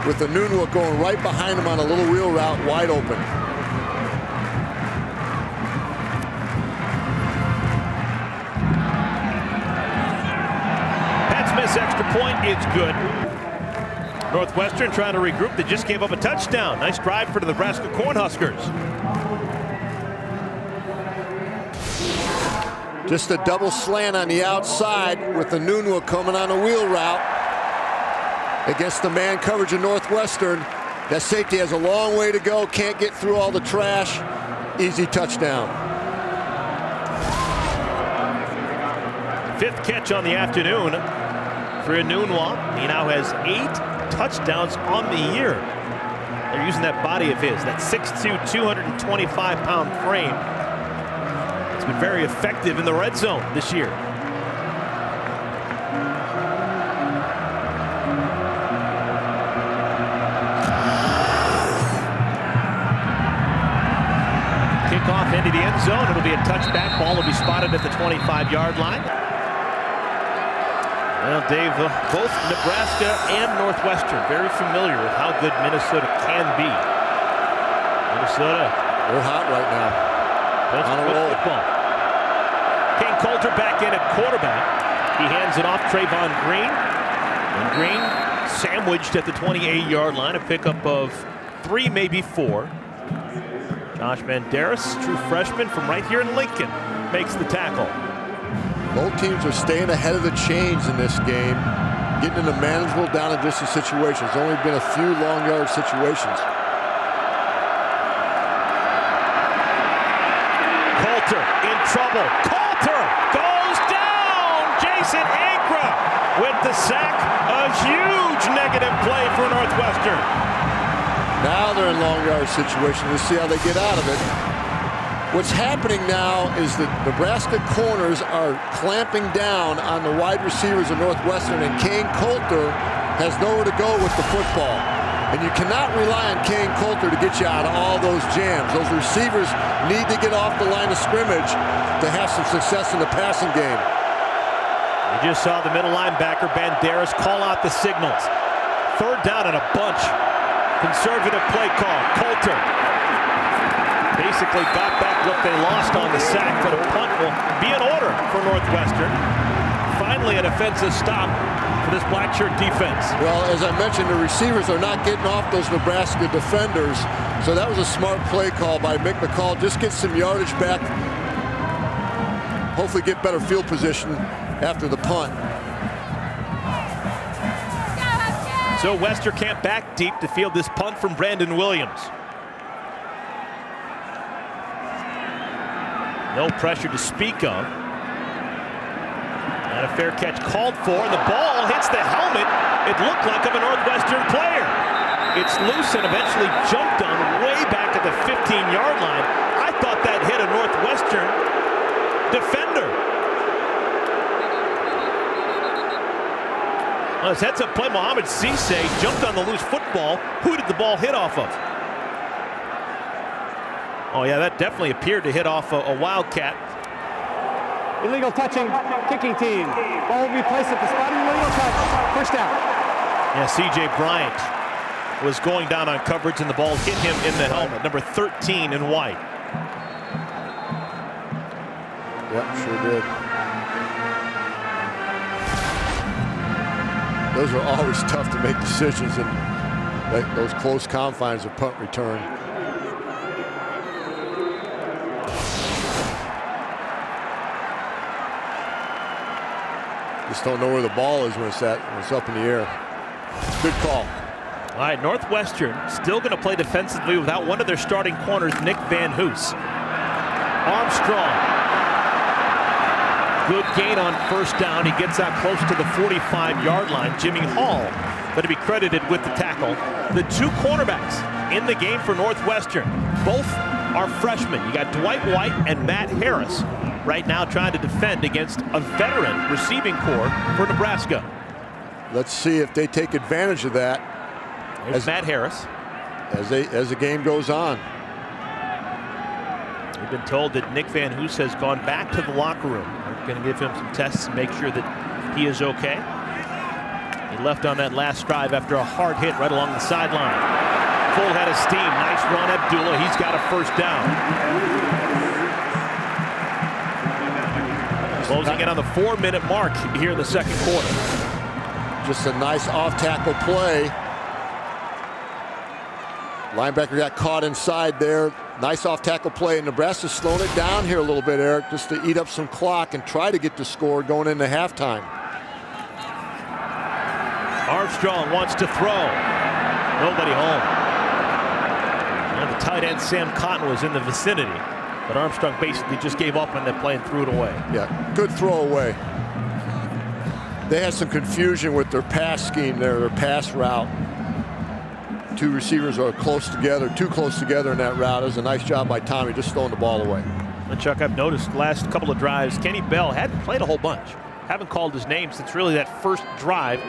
Speaker 2: with the Nunwa going right behind him on a little wheel route, wide open.
Speaker 1: Pat Smith's extra point is good. Northwestern trying to regroup. They just gave up a touchdown. Nice drive for the Nebraska Cornhuskers.
Speaker 2: Just a double slant on the outside with the Nunwa coming on a wheel route against the man coverage of Northwestern. That safety has a long way to go. Can't get through all the trash. Easy touchdown.
Speaker 1: Fifth catch on the afternoon for Nunwa. He now has 8 touchdowns on the year. They're using that body of his, that 6'2", 225-pound frame. It's been very effective in the red zone this year. Kickoff into the end zone. It'll be a touchback. Ball will be spotted at the 25-yard line. Well, Dave, both Nebraska and Northwestern very familiar with how good Minnesota can be. Minnesota,
Speaker 2: they're hot right now.
Speaker 1: that's
Speaker 2: on a
Speaker 1: good
Speaker 2: roll.
Speaker 1: football. Kane Coulter back in at quarterback. He hands it off Trayvon Green. And Green sandwiched at the 28-yard line. A pickup of 3, maybe 4. Josh Banderas, true freshman from right here in Lincoln, makes the tackle.
Speaker 2: Both teams are staying ahead of the chains in this game, getting into manageable down and distance situations. There's only been a few long yard situations.
Speaker 1: Coulter in trouble. Coulter goes down. Jason Ankra with the sack. A huge negative play for Northwestern.
Speaker 2: Now they're in long yard situations. Let's see how they get out of it. What's happening now is that Nebraska corners are clamping down on the wide receivers of Northwestern, and Kane Coulter has nowhere to go with the football. And you cannot rely on Kane Coulter to get you out of all those jams. Those receivers need to get off the line of scrimmage to have some success in the passing game.
Speaker 1: You just saw the middle linebacker Banderas call out the signals. Third down and a bunch. Conservative play call. Coulter basically got back what they lost on the sack, but a punt will be in order for Northwestern. Finally, an offensive stop for this black shirt defense.
Speaker 2: Well, as I mentioned, the receivers are not getting off those Nebraska defenders, so that was a smart play call by Mick McCall. Just get some yardage back, hopefully get better field position after the punt.
Speaker 1: So Westerkamp back deep to field this punt from Brandon Williams. No pressure to speak of. And a fair catch called for. The ball hits the helmet. It looked like of a Northwestern player. It's loose and eventually jumped on way back at the 15-yard line. I thought that hit a Northwestern defender. On his heads-up play, Mohamed Cisse jumped on the loose football. Who did the ball hit off of? Oh, yeah, that definitely appeared to hit off a Wildcat.
Speaker 3: Illegal touching, kicking team. Ball will be placed at the spot of illegal touch. First down.
Speaker 1: Yeah, C.J. Bryant was going down on coverage, and the ball hit him in the helmet. Number 13 in white.
Speaker 2: Yep, sure did. Those are always tough to make decisions in those close confines of punt return. Just don't know where the ball is when it's up in the air. Good call.
Speaker 1: All right, Northwestern still going to play defensively without one of their starting corners, Nick Van Hoos. Armstrong. Good gain on first down. He gets out close to the 45-yard line. Jimmy Hall going to be credited with the tackle. The two cornerbacks in the game for Northwestern, both are freshmen. You got Dwight White and Matt Harris right now trying to defend against a veteran receiving corps for Nebraska.
Speaker 2: Let's see if they take advantage of that.
Speaker 1: There's Matt Harris.
Speaker 2: As the game goes on.
Speaker 1: We've been told that Nick Van Hoos has gone back to the locker room. We're going to give him some tests and make sure that he is okay. He left on that last drive after a hard hit right along the sideline. Full head of steam. Nice run, Abdullah. He's got a first down. Closing in on the 4-minute mark here in the second quarter.
Speaker 2: Just a nice off-tackle play. Linebacker got caught inside there. Nice off-tackle play. And Nebraska's slowing it down here a little bit, Eric, just to eat up some clock and try to get the score going into halftime.
Speaker 1: Armstrong wants to throw. Nobody home. And the tight end, Sam Cotton, was in the vicinity. But Armstrong basically just gave up on that play and threw it away.
Speaker 2: Yeah, good throw away. They had some confusion with their pass scheme there, their pass route. Two receivers are close together, too close together in that route. It was a nice job by Tommy just throwing the ball away.
Speaker 1: And Chuck, I've noticed the last couple of drives, Kenny Bell hadn't played a whole bunch. Haven't called his name since really that first drive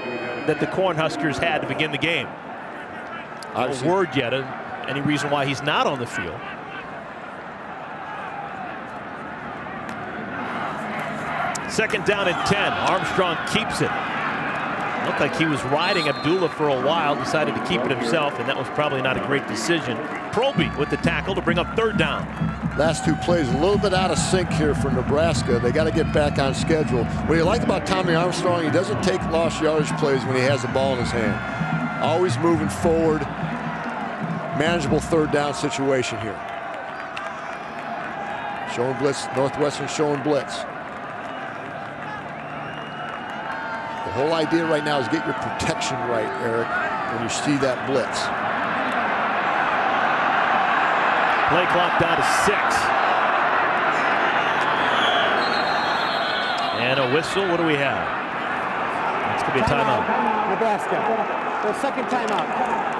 Speaker 1: that the Cornhuskers had to begin the game. No word yet of any reason why he's not on the field. Second down and 10. Armstrong keeps it. Looked like he was riding Abdullah for a while, decided to keep it himself, and that was probably not a great decision. Proby with the tackle to bring up third down.
Speaker 2: Last two plays a little bit out of sync here for Nebraska. They got to get back on schedule. What you like about Tommy Armstrong, he doesn't take lost yardage plays when he has the ball in his hand. Always moving forward. Manageable third down situation here. Showing blitz, Northwestern showing blitz. The whole idea right now is get your protection right, Eric, when you see that blitz.
Speaker 1: Play clock down to 6. And a whistle. What do we have? It's going to be a timeout.
Speaker 3: Nebraska, their second timeout.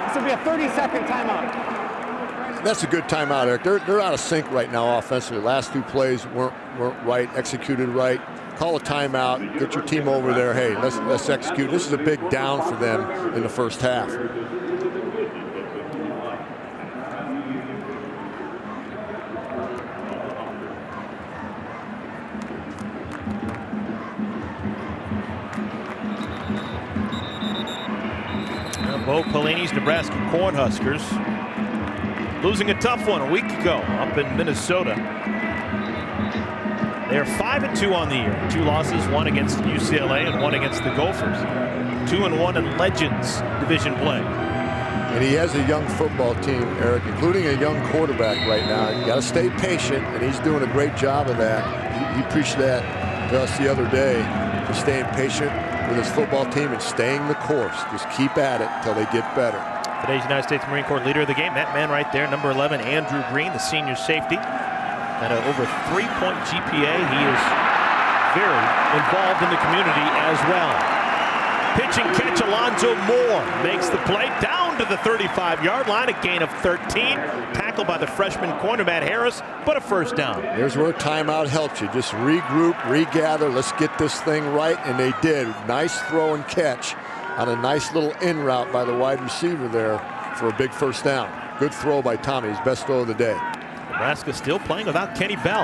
Speaker 3: This will be a 30-second timeout.
Speaker 2: That's a good timeout, Eric. They're out of sync right now offensively. Last two plays weren't right, executed right. Call a timeout, get your team over there. Hey, let's execute. This is a big down for them in the first half.
Speaker 1: Bo Pelini's Nebraska Cornhuskers losing a tough one a week ago up in Minnesota. They are 5-2 on the year. 2 losses, 1 against UCLA and 1 against the Gophers. 2-1 in Legends division play.
Speaker 2: And he has a young football team, Eric, including a young quarterback right now. You got to stay patient, and he's doing a great job of that. He preached that to us the other day, for staying patient with his football team and staying the course. Just keep at it until they get better.
Speaker 1: Today's United States Marine Corps leader of the game, that man right there, number 11, Andrew Green, the senior safety. At an over 3-point GPA, he is very involved in the community as well. Pitch and catch, Alonzo Moore makes the play down to the 35-yard line, a gain of 13. Tackled by the freshman corner, Matt Harris, but a first down.
Speaker 2: Here's where timeout helps you. Just regroup, regather, let's get this thing right, and they did. Nice throw and catch on a nice little in route by the wide receiver there for a big first down. Good throw by Tommy, his best throw of the day.
Speaker 1: Nebraska still playing without Kenny Bell.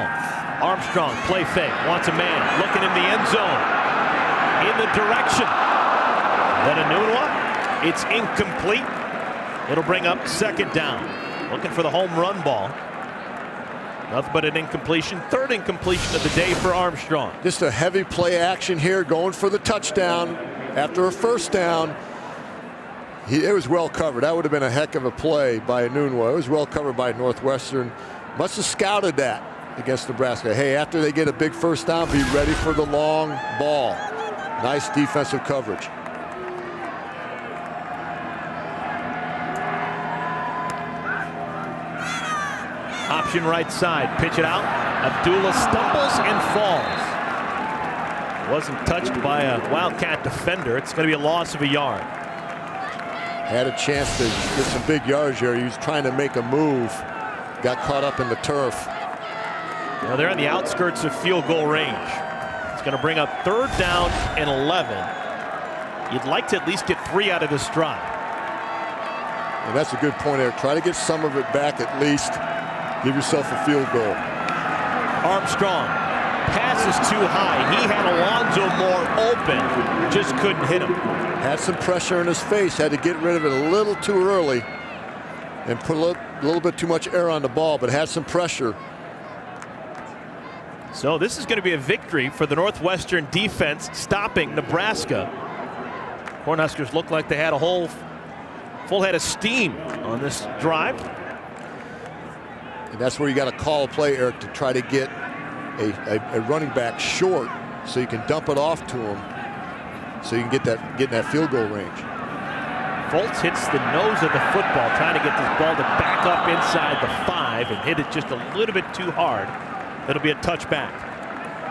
Speaker 1: Armstrong, play fake, wants a man, looking in the end zone. In the direction. Then Enunwa, it's incomplete. It'll bring up second down. Looking for the home run ball. Nothing but an incompletion. Third incompletion of the day for Armstrong.
Speaker 2: Just a heavy play action here, going for the touchdown after a first down. It was well covered. That would have been a heck of a play by Enunwa. It was well covered by Northwestern. Must have scouted that against Nebraska. Hey, after they get a big first down, be ready for the long ball. Nice defensive coverage.
Speaker 1: Option right side, pitch it out. Abdullah stumbles and falls. Wasn't touched by a Wildcat defender. It's going to be a loss of a yard.
Speaker 2: Had a chance to get some big yards here. He was trying to make a move. Got caught up in the turf.
Speaker 1: Now they're on the outskirts of field goal range. It's going to bring up third down and 11. You'd like to at least get 3 out of this drive.
Speaker 2: And that's a good point, Eric. Try to get some of it back at least. Give yourself a field goal.
Speaker 1: Armstrong. Pass is too high. He had Alonzo Moore open. Just couldn't hit him.
Speaker 2: Had some pressure in his face. Had to get rid of it a little too early. And put a little bit too much air on the ball, but had some pressure.
Speaker 1: So this is going to be a victory for the Northwestern defense, stopping Nebraska. Cornhuskers looked like they had a whole full head of steam on this drive.
Speaker 2: And that's where you got to call a play, Eric, to try to get a running back short so you can dump it off to him so you can get in that field goal range.
Speaker 1: Fultz hits the nose of the football, trying to get this ball to back up inside the 5 and hit it just a little bit too hard. It'll be a touchback.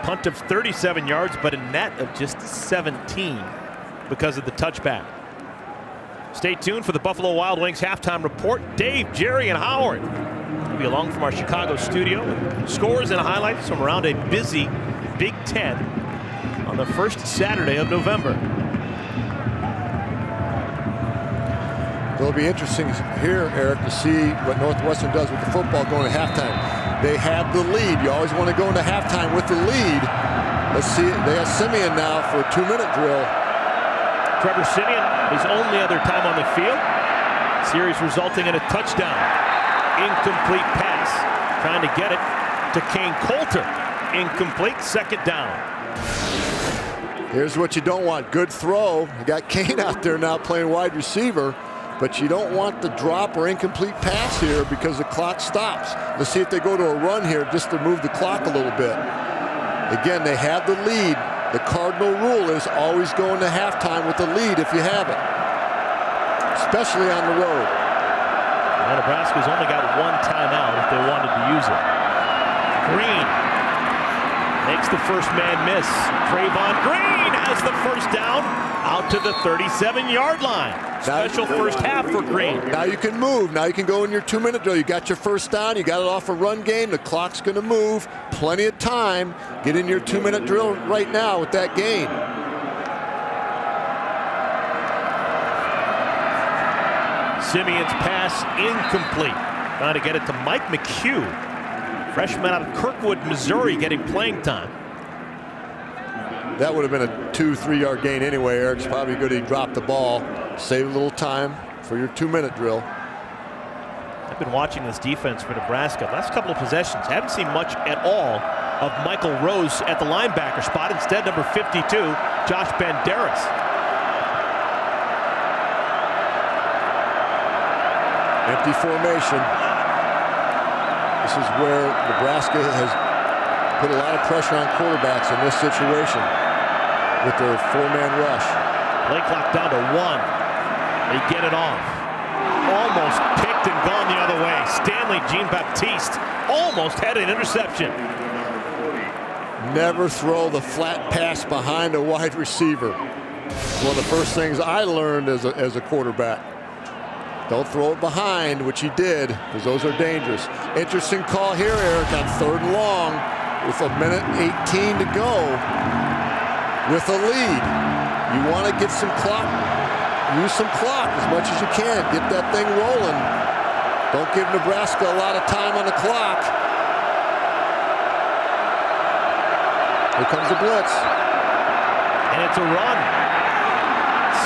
Speaker 1: Punt of 37 yards, but a net of just 17 because of the touchback. Stay tuned for the Buffalo Wild Wings halftime report. Dave, Jerry, and Howard will be along from our Chicago studio with scores and highlights from around a busy Big Ten on the first Saturday of November.
Speaker 2: It'll be interesting here, Eric, to see what Northwestern does with the football going to halftime. They have the lead. You always want to go into halftime with the lead. Let's see. They have Simeon now for a 2-minute drill.
Speaker 1: Trevor Simeon, his only other time on the field. Series resulting in a touchdown. Incomplete pass. Trying to get it to Kane Coulter. Incomplete. Second down.
Speaker 2: Here's what you don't want. Good throw. You got Kane out there now playing wide receiver. But you don't want the drop or incomplete pass here because the clock stops. Let's see if they go to a run here just to move the clock a little bit. Again, they have the lead. The cardinal rule is always go into halftime with the lead if you have it, especially on the road.
Speaker 1: Well, Nebraska's only got one timeout if they wanted to use it. Green makes the first man miss. Trayvon Green has the first down out to the 37-yard line. Special first half for Green.
Speaker 2: Now you can move. Now you can go in your 2-minute drill. You got your first down. You got it off a run game. The clock's going to move. Plenty of time. Get in your 2-minute drill right now with that gain.
Speaker 1: Simeon's pass incomplete. Trying to get it to Mike McHugh. Freshman out of Kirkwood, Missouri, getting playing time.
Speaker 2: That would have been a 2-3 yard gain anyway. Eric's probably good he dropped the ball. Save a little time for your 2-minute drill.
Speaker 1: I've been watching this defense for Nebraska. Last couple of possessions, haven't seen much at all of Michael Rose at the linebacker spot. Instead, number 52, Josh Banderas.
Speaker 2: Empty formation. This is where Nebraska has put a lot of pressure on quarterbacks in this situation with their 4-man rush.
Speaker 1: Play clock down to 1. They get it off. Almost picked and gone the other way. Stanley Jean-Baptiste almost had an interception.
Speaker 2: Never throw the flat pass behind a wide receiver. It's one of the first things I learned as a quarterback. Don't throw it behind, which he did, because those are dangerous. Interesting call here, Eric, on 3rd and long with 1:18 to go with a lead. You want to get some clock, use some clock as much as you can. Get that thing rolling. Don't give Nebraska a lot of time on the clock. Here comes the blitz.
Speaker 1: And it's a run.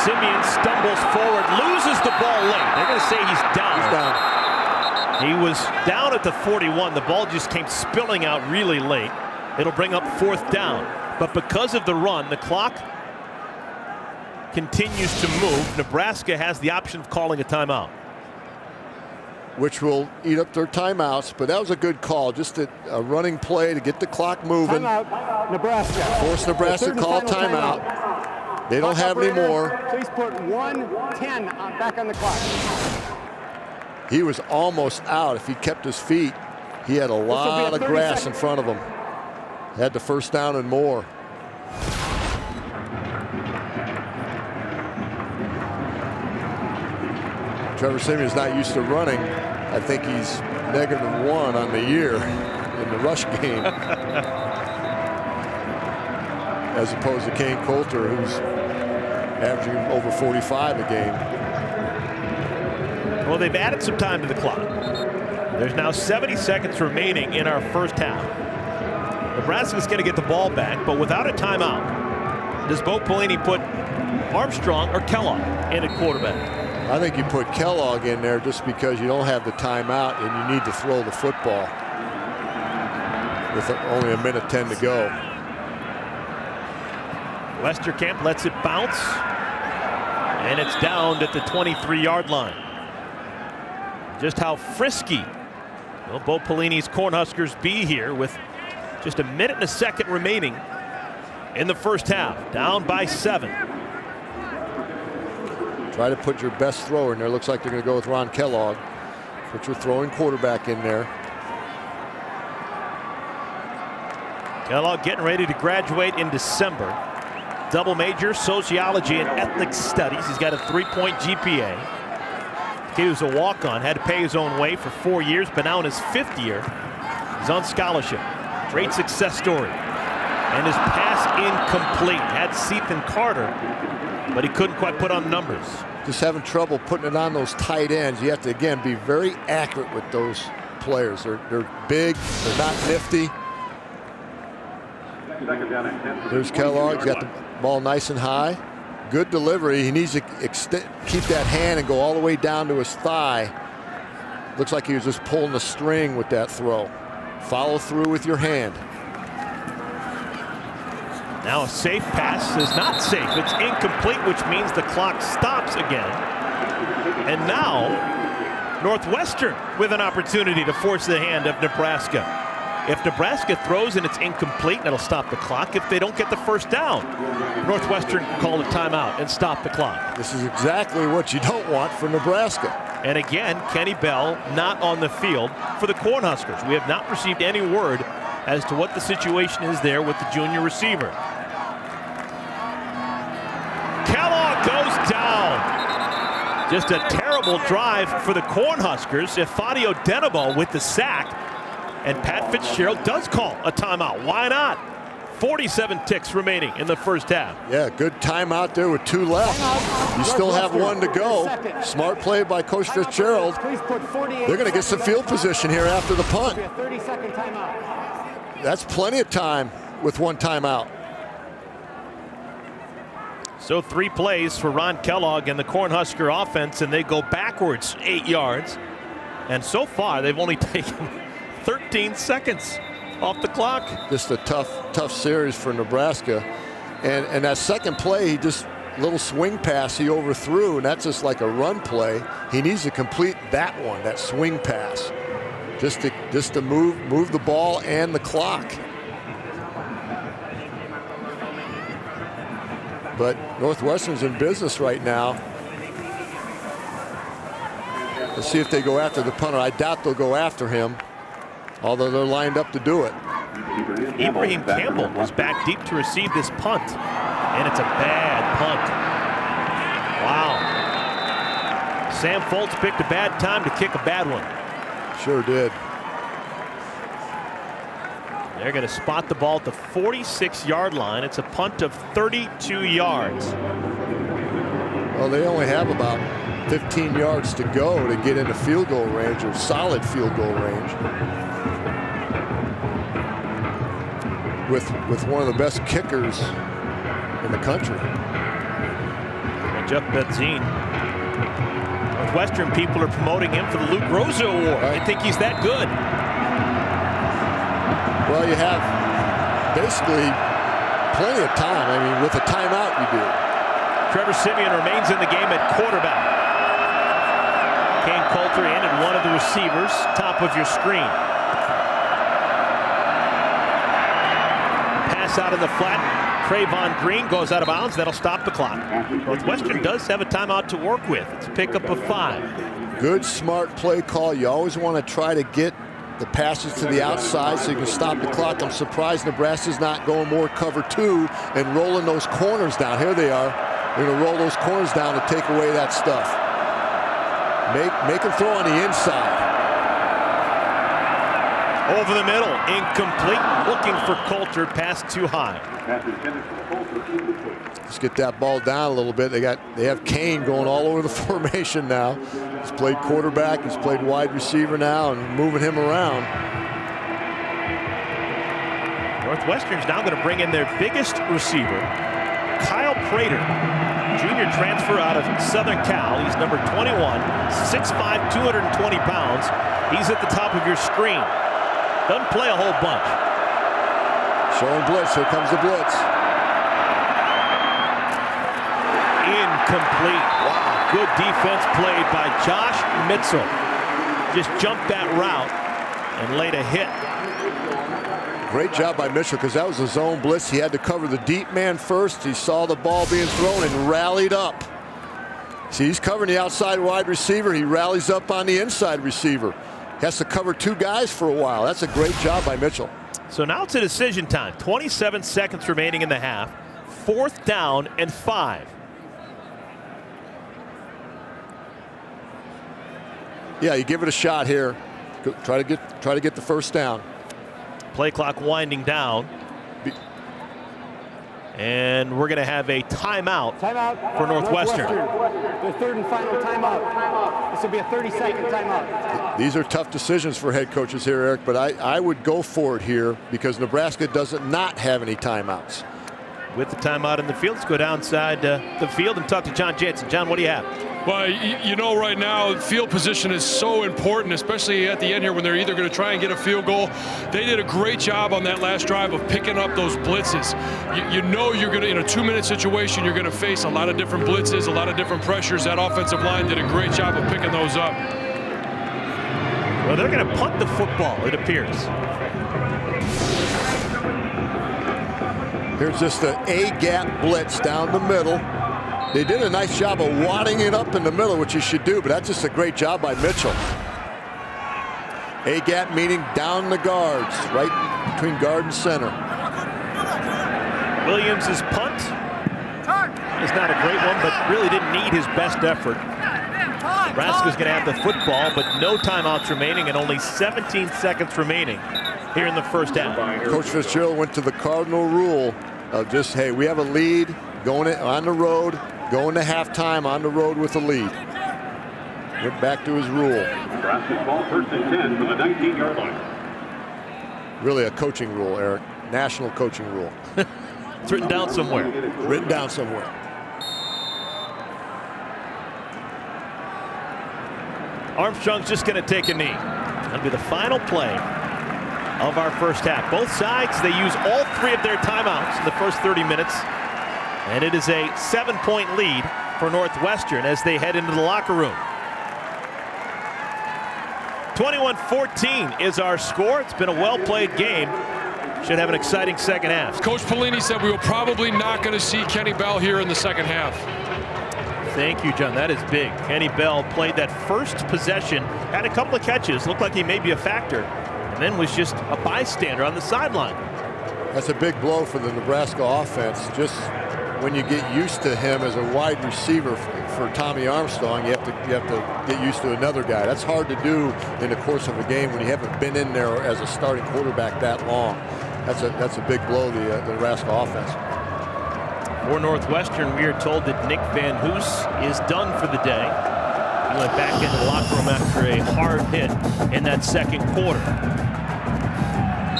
Speaker 1: Simeon stumbles forward, loses the ball late. They're going to say he's down.
Speaker 2: He's down.
Speaker 1: He was down at the 41. The ball just came spilling out really late. It'll bring up 4th down. But because of the run, the clock continues to move. Nebraska has the option of calling a timeout,
Speaker 2: which will eat up their timeouts. But that was a good call. Just a running play to get the clock moving.
Speaker 3: Timeout, Nebraska.
Speaker 2: Force Nebraska to call timeout. They don't have any more.
Speaker 3: Please put 1:10 back on the clock.
Speaker 2: He was almost out. If he kept his feet, he had a lot of grass in front of him. Had the first down and more. Trevor Simeon's not used to running. I think he's -1 on the year in the rush game. As opposed to Kane Coulter, who's averaging over 45 a game.
Speaker 1: Well, they've added some time to the clock. There's now 70 seconds remaining in our first half. Nebraska's going to get the ball back, but without a timeout. Does Bo Pelini put Armstrong or Kellogg in at quarterback?
Speaker 2: I think you put Kellogg in there just because you don't have the timeout and you need to throw the football with only 1:10 to go.
Speaker 1: Westerkamp lets it bounce, and it's down at the 23-yard line. Just how frisky will Bo Pelini's Cornhuskers be here with just 1 minute and a second remaining in the first half, down by 7.
Speaker 2: Try to put your best thrower in there. Looks like they're going to go with Ron Kellogg. Put your throwing quarterback in there.
Speaker 1: Kellogg getting ready to graduate in December. Double major, sociology and ethnic studies. He's got a 3-point GPA. He was a walk-on, had to pay his own way for 4 years, but now in his 5th year, he's on scholarship. Great success story. And his pass incomplete. Had Sethan Carter, but he couldn't quite put on numbers.
Speaker 2: Just having trouble putting it on those tight ends. You have to, again, be very accurate with those players. They're big, they're not nifty. There's Kellogg, he's got the ball nice and high. Good delivery. He needs to keep that hand and go all the way down to his thigh. Looks like he was just pulling the string with that throw. Follow through with your hand.
Speaker 1: Now a safe pass is not safe. It's incomplete, which means the clock stops again. And now Northwestern with an opportunity to force the hand of Nebraska. If Nebraska throws and it's incomplete, that'll stop the clock. If they don't get the first down, Northwestern call a timeout and stop the clock.
Speaker 2: This is exactly what you don't want for Nebraska.
Speaker 1: And again, Kenny Bell not on the field for the Cornhuskers. We have not received any word as to what the situation is there with the junior receiver. Kellogg goes down. Just a terrible drive for the Cornhuskers. Efadio Denabo with the sack. And Pat Fitzgerald does call a timeout. Why not? 47 ticks remaining in the first half.
Speaker 2: Yeah, good timeout there with 2 left. You still have 1 to go. Smart play by Coach Fitzgerald. They're going to get some field position here after the punt. That's plenty of time with 1 timeout.
Speaker 1: So 3 plays for Ron Kellogg and the Cornhusker offense, and they go backwards 8 yards. And so far, they've only taken 13 seconds off the clock.
Speaker 2: Just a tough series for Nebraska. And that second play, he just little swing pass he overthrew, and that's just like a run play. He needs to complete that one, that swing pass, just to move the ball and the clock. But Northwestern's in business right now. Let's see if they go after the punter. I doubt they'll go after him, although they're lined up to do it.
Speaker 1: Ibrahim Campbell was back deep to receive this punt, and it's a bad punt. Wow. Sam Foltz picked a bad time to kick a bad one.
Speaker 2: Sure did.
Speaker 1: They're going to spot the ball at the 46-yard line. It's a punt of 32 yards.
Speaker 2: Well, they only have about 15 yards to go to get into field goal range, or solid field goal range. With one of the best kickers in the country.
Speaker 1: Jeff Benzine. Northwestern people are promoting him for the Luke Rosa Award. Right. They think he's that good.
Speaker 2: Well, you have basically plenty of time. I mean, with a timeout, you do.
Speaker 1: Trevor Simeon remains in the game at quarterback. Kane Coulter in and one of the receivers, top of your screen. Pass out of the flat. Trayvon Green goes out of bounds. That'll stop the clock. Northwestern does have a timeout to work with. It's a pickup of 5.
Speaker 2: Good, smart play call. You always want to try to get the passes to the outside so you can stop the clock. I'm surprised Nebraska's not going more cover 2 and rolling those corners down. Here they are. They're going to roll those corners down to take away that stuff. Make them throw on the inside.
Speaker 1: Over the middle, incomplete. Looking for Coulter, pass too high.
Speaker 2: Let's get that ball down a little bit. They have Kane going all over the formation now. He's played quarterback, he's played wide receiver now, and moving him around.
Speaker 1: Northwestern's now going to bring in their biggest receiver, Kyle Prater, junior transfer out of Southern Cal. He's number 21, 6'5", 220 pounds. He's at the top of your screen. Doesn't play a whole bunch.
Speaker 2: Showing blitz. Here comes the blitz.
Speaker 1: Incomplete. Wow. Good defense played by Josh Mitchell. Just jumped that route and laid a hit.
Speaker 2: Great job by Mitchell, because that was a zone blitz. He had to cover the deep man first. He saw the ball being thrown and rallied up. See, he's covering the outside wide receiver. He rallies up on the inside receiver. He has to cover two guys for a while. That's a great job by Mitchell.
Speaker 1: So now it's a decision time. 27 seconds remaining in the half. 4th down and 5.
Speaker 2: Yeah, you give it a shot here. Try to get the first down.
Speaker 1: Play clock winding down. And we're going to have a timeout for Northwestern.
Speaker 3: The 3rd and final timeout. This will be a 30-second timeout.
Speaker 2: These are tough decisions for head coaches here, Eric, but I would go for it here because Nebraska doesn't not have any timeouts.
Speaker 1: With the timeout in the field, let's go downside the field and talk to John Jansen. John, what do you have?
Speaker 4: Well, you know, right now, field position is so important, especially at the end here when they're either going to try and get a field goal. They did a great job on that last drive of picking up those blitzes. You know you're going to, in a 2-minute situation, you're going to face a lot of different blitzes, a lot of different pressures. That offensive line did a great job of picking those up.
Speaker 1: Well, they're going to punt the football, it appears.
Speaker 2: Here's just the A-gap blitz down the middle. They did a nice job of wadding it up in the middle, which you should do, but that's just a great job by Mitchell. A-gap meaning down the guards, right between guard and center.
Speaker 1: Williams' punt is not a great one, but really didn't need his best effort. Nebraska's going to have the football, but no timeouts remaining and only 17 seconds remaining here in the first half.
Speaker 2: Coach Fitzgerald went to the cardinal rule of just, hey, we have a lead, going on the road, going to halftime on the road with a lead. Went back to his rule.
Speaker 6: Nebraska's ball, 1st and 10 from the 19-yard line.
Speaker 2: Really a coaching rule, Eric. National coaching rule.
Speaker 1: It's written down somewhere.
Speaker 2: Written down somewhere.
Speaker 1: Armstrong's just going to take a knee. That'll be the final play of our first half. Both sides, they use all 3 of their timeouts in the first 30 minutes. And it is a 7-point lead for Northwestern as they head into the locker room. 21-14 is our score. It's been a well-played game. Should have an exciting second half.
Speaker 4: Coach Pelini said we will probably not going to see Kenny Bell here in the second half.
Speaker 1: Thank you, John. That is big. Kenny Bell played that first possession, had a couple of catches, looked like he may be a factor, and then was just a bystander on the sideline.
Speaker 2: That's a big blow for the Nebraska offense. Just when you get used to him as a wide receiver for Tommy Armstrong, you have to get used to another guy. That's hard to do in the course of a game when you haven't been in there as a starting quarterback that long. That's a big blow to the Nebraska offense.
Speaker 1: For Northwestern, we are told that Nick Van Hoos is done for the day. He went back into the locker room after a hard hit in that second quarter.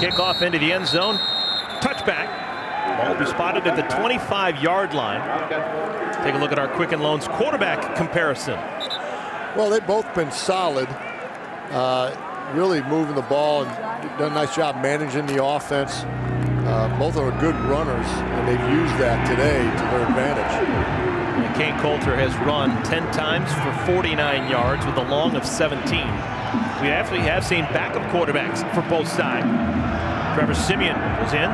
Speaker 1: Kickoff into the end zone. Touchback. Ball will be spotted at the 25-yard line. Take a look at our Quicken Loans quarterback comparison.
Speaker 2: Well, they've both been solid, really moving the ball and done a nice job managing the offense. Both are good runners, and they've used that today to their advantage.
Speaker 1: And Kane Coulter has run 10 times for 49 yards with a long of 17. We actually have seen backup quarterbacks for both sides. Trevor Simeon was in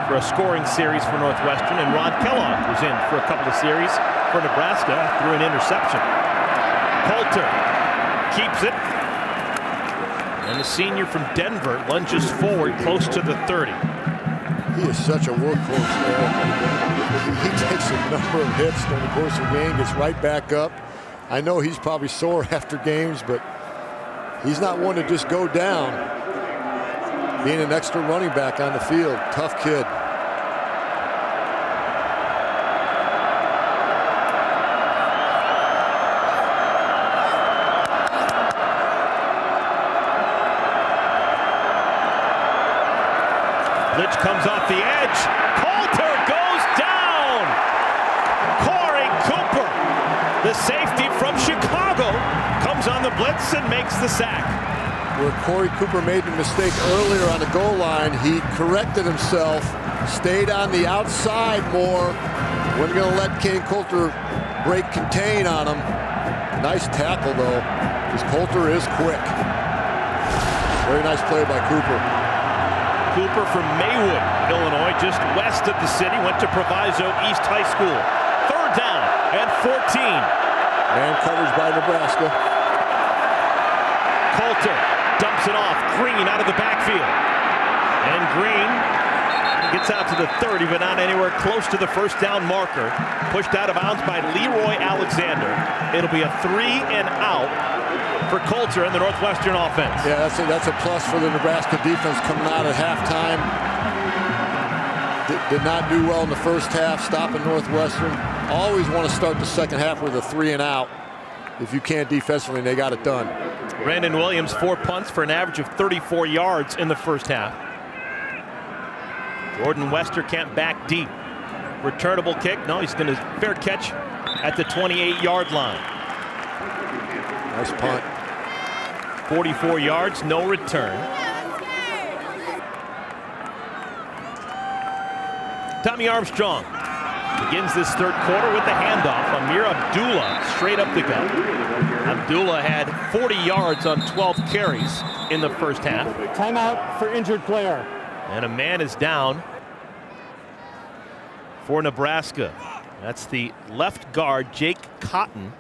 Speaker 1: for a scoring series for Northwestern, and Ron Kellogg was in for a couple of series for Nebraska through an interception. Coulter keeps it, and the senior from Denver lunges forward close to the 30.
Speaker 2: He is such a workhorse there. He takes a number of hits during the course of the game, gets right back up. I know he's probably sore after games, but he's not one to just go down. being an extra running back on the field. Tough kid.
Speaker 1: Blitz comes off the edge. Coulter goes down. Corey Cooper, the safety from Chicago, comes on the blitz and makes the sack.
Speaker 2: Where Corey Cooper made the mistake earlier on the goal line, he corrected himself, stayed on the outside more. Wasn't going to let Kane Coulter break contain on him. Nice tackle, though, because Coulter is quick. Very nice play by Cooper.
Speaker 1: Cooper from Maywood, Illinois, just west of the city, went to Proviso East High School. Third down and 14.
Speaker 2: Man coverage by Nebraska.
Speaker 1: Coulter dumps it off. Green out of the backfield. And Green gets out to the 30, but not anywhere close to the first down marker. Pushed out of bounds by Leroy Alexander. It'll be a 3 and out for Coulter and the Northwestern offense.
Speaker 2: Yeah, that's a plus for the Nebraska defense coming out at halftime. Did not do well in the first half, stopping Northwestern. Always want to start the second half with a 3 and out. If you can't defensively, and they got it done.
Speaker 1: Brandon Williams, 4 punts for an average of 34 yards in the first half. Jordan Westerkamp back deep. Returnable kick. No, he's going to fair catch at the 28-yard line.
Speaker 2: Nice punt.
Speaker 1: 44 yards, no return. Tommy Armstrong begins this third quarter with the handoff. Amir Abdullah straight up the gut. Abdullah had 40 yards on 12 carries in the first half.
Speaker 3: Timeout for injured player.
Speaker 1: And a man is down for Nebraska. That's the left guard, Jake Cotton.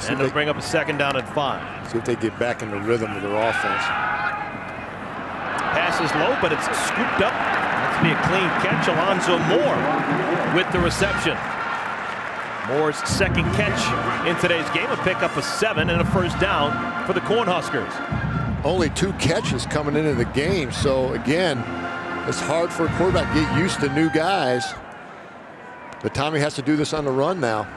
Speaker 1: And they'll bring up a second down and 5.
Speaker 2: See if they get back in the rhythm of their offense.
Speaker 1: Pass is low, but it's scooped up. That's be a clean catch. Alonzo Moore with the reception. Moore's second catch in today's game, a pickup of 7 and a first down for the Cornhuskers.
Speaker 2: Only 2 catches coming into the game, so again, it's hard for a quarterback to get used to new guys. But Tommy has to do this on the run now.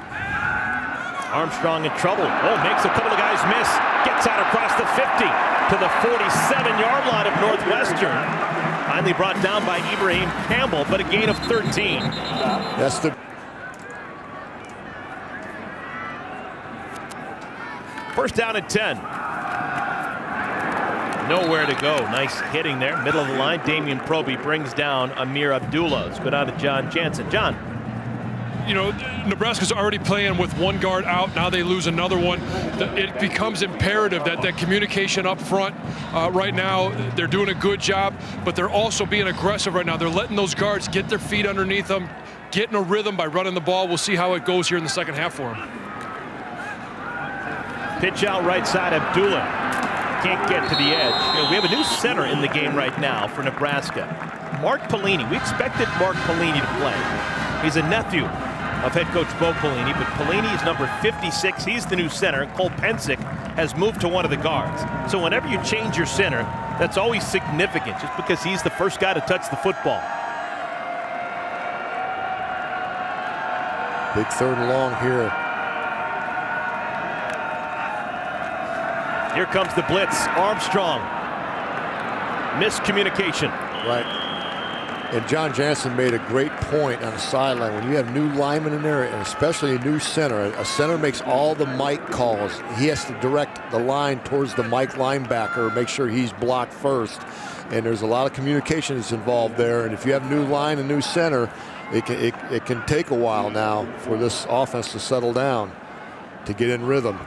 Speaker 1: Armstrong in trouble. Oh, makes a couple of guys miss. Gets out across the 50 to the 47-yard line of Northwestern. Finally brought down by Ibrahim Campbell, but a gain of 13.
Speaker 2: That's the
Speaker 1: first down and 10. Nowhere to go. Nice hitting there. Middle of the line. Damian Proby brings down Amir Abdullah. Let's go down to John Jansen. John.
Speaker 4: You know, Nebraska's already playing with 1 guard out. Now they lose another one. It becomes imperative that communication up front right now, they're doing a good job, but they're also being aggressive right now. They're letting those guards get their feet underneath them, get in a rhythm by running the ball. We'll see how it goes here in the second half for them.
Speaker 1: Pitch out right side, Abdullah. Can't get to the edge. You know, we have a new center in the game right now for Nebraska. Mark Pelini. We expected Mark Pelini to play. He's a nephew of head coach Bo Pelini, but Pelini is number 56. He's the new center. Cole Pensick has moved to one of the guards. So whenever you change your center, that's always significant, just because he's the first guy to touch the football.
Speaker 2: big 3rd and long here.
Speaker 1: Here comes the blitz. Armstrong. Miscommunication.
Speaker 2: Right. And John Jansen made a great point on the sideline. When you have new linemen in there, and especially a new center, a center makes all the Mike calls. He has to direct the line towards the Mike linebacker, make sure he's blocked first. And there's a lot of communication that's involved there. And if you have new line and new center, it can take a while now for this offense to settle down, to get in rhythm.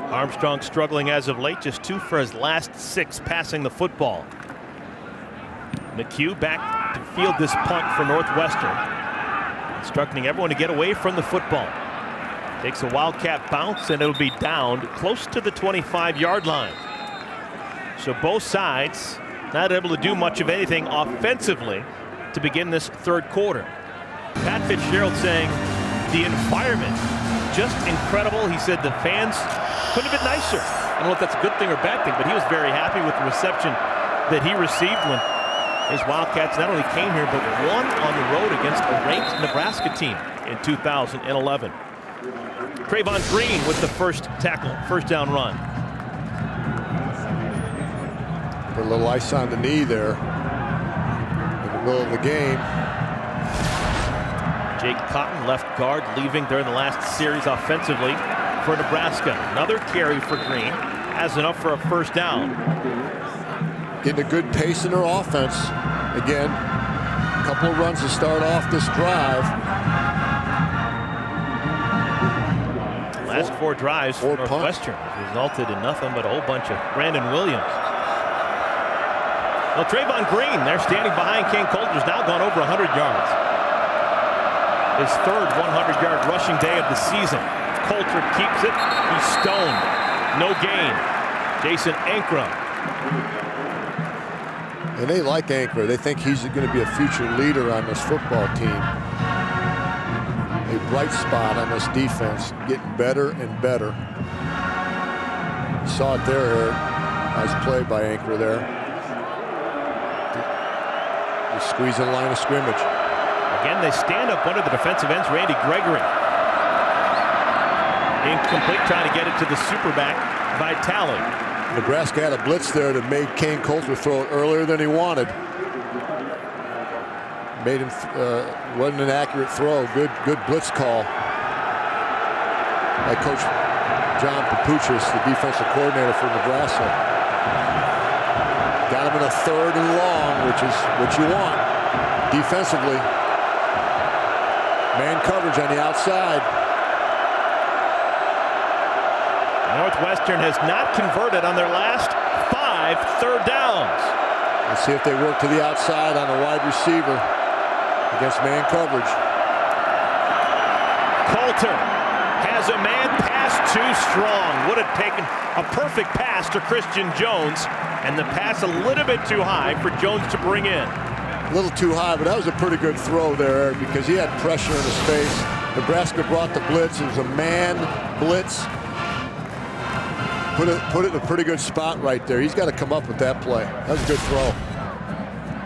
Speaker 1: Armstrong struggling as of late, just 2 for his last 6 passing the football. McHugh back to field this punt for Northwestern, instructing everyone to get away from the football. Takes a Wildcat bounce, and it'll be down close to the 25-yard line. So both sides not able to do much of anything offensively to begin this 3rd quarter. Pat Fitzgerald saying the environment just incredible. He said the fans couldn't have been nicer. I don't know if that's a good thing or bad thing, but he was very happy with the reception that he received when his Wildcats not only came here, but won on the road against a ranked Nebraska team in 2011. Trayvon Green with the first tackle, first down run.
Speaker 2: Put a little ice on the knee there in the middle of the game.
Speaker 1: Jake Cotton, left guard, leaving during the last series offensively for Nebraska. Another carry for Green, has enough for a first down.
Speaker 2: Getting a good pace in their offense. Again, a couple of runs to start off this drive.
Speaker 1: Last four drives for Northwestern resulted in nothing but a whole bunch of Brandon Williams. Well, Trayvon Green, they're standing behind Kane Coulter's now gone over 100 yards. His third 100-yard rushing day of the season. Coulter keeps it. He's stoned. No gain. Jason Ankrum.
Speaker 2: And they like Ankrum. They think he's going to be a future leader on this football team. A bright spot on this defense, getting better and better. You saw it there, Eric. Nice play by Ankrum there. Just squeezing the line of scrimmage.
Speaker 1: Again, they stand up under the defensive ends, Randy Gregory. Incomplete, trying to get it to the superback, Vitale.
Speaker 2: Nebraska had a blitz there that made Kane Coulter throw it earlier than he wanted. Made him, wasn't an accurate throw. Good blitz call by Coach John Papuchis, the defensive coordinator for Nebraska. Got him in a 3rd and long, which is what you want defensively. Man coverage on the outside.
Speaker 1: Northwestern has not converted on their last 5 third downs.
Speaker 2: Let's see if they work to the outside on a wide receiver against man coverage.
Speaker 1: Coulter has a man pass too strong. Would have taken a perfect pass to Christian Jones, and the pass a little bit too high for Jones to bring in.
Speaker 2: A little too high, but that was a pretty good throw there, Eric, because he had pressure in his face. Nebraska brought the blitz. It was a man blitz. Put it in a pretty good spot right there. He's got to come up with that play. That was a good throw.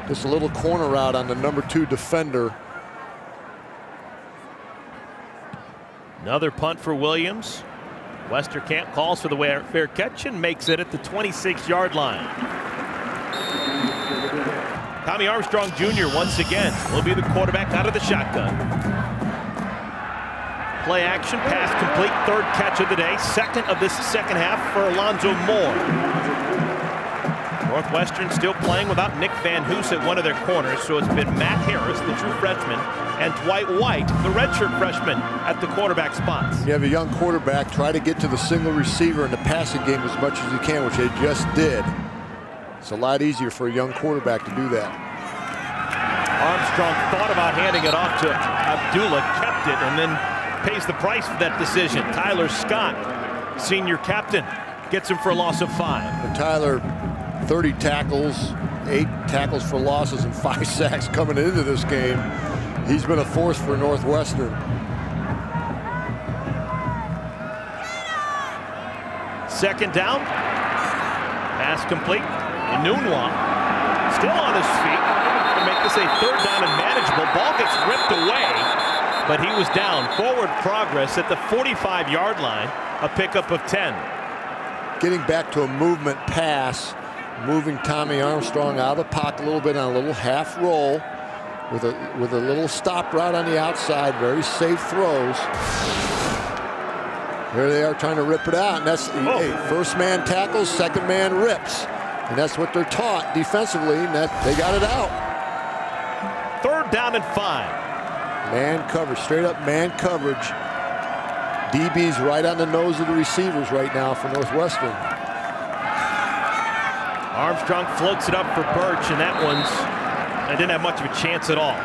Speaker 2: Just a little corner route on the number 2 defender.
Speaker 1: Another punt for Williams. Westerkamp calls for the fair catch and makes it at the 26-yard line. Tommy Armstrong Jr. once again will be the quarterback out of the shotgun. Play action, pass complete, 3rd catch of the day, 2nd of this second half for Alonzo Moore. Northwestern still playing without Nick Van Hoos at one of their corners, so it's been Matt Harris, the true freshman, and Dwight White, the redshirt freshman, at the quarterback spots.
Speaker 2: You have a young quarterback, try to get to the single receiver in the passing game as much as you can, which they just did. It's a lot easier for a young quarterback to do that.
Speaker 1: Armstrong thought about handing it off to Abdullah, kept it, and then pays the price for that decision. Tyler Scott, senior captain, gets him for a loss of 5.
Speaker 2: And Tyler, 30 tackles, 8 tackles for losses, and 5 sacks coming into this game. He's been a force for Northwestern.
Speaker 1: Second down. Pass complete. Enunwa still on his feet to make this a 3rd down and manageable. Ball gets ripped away, but he was down. Forward progress at the 45-yard line. A pickup of 10.
Speaker 2: Getting back to a movement pass, moving Tommy Armstrong out of the pocket a little bit on a little half roll with a little stop route on the outside. Very safe throws. Here they are trying to rip it out, and that's hey, first man tackles, second man rips. And that's what they're taught defensively, and that they got it out.
Speaker 1: 3rd down and 5.
Speaker 2: Man coverage, straight up man coverage. DB's right on the nose of the receivers right now for Northwestern.
Speaker 1: Armstrong floats it up for Birch, and that I didn't have much of a chance at all.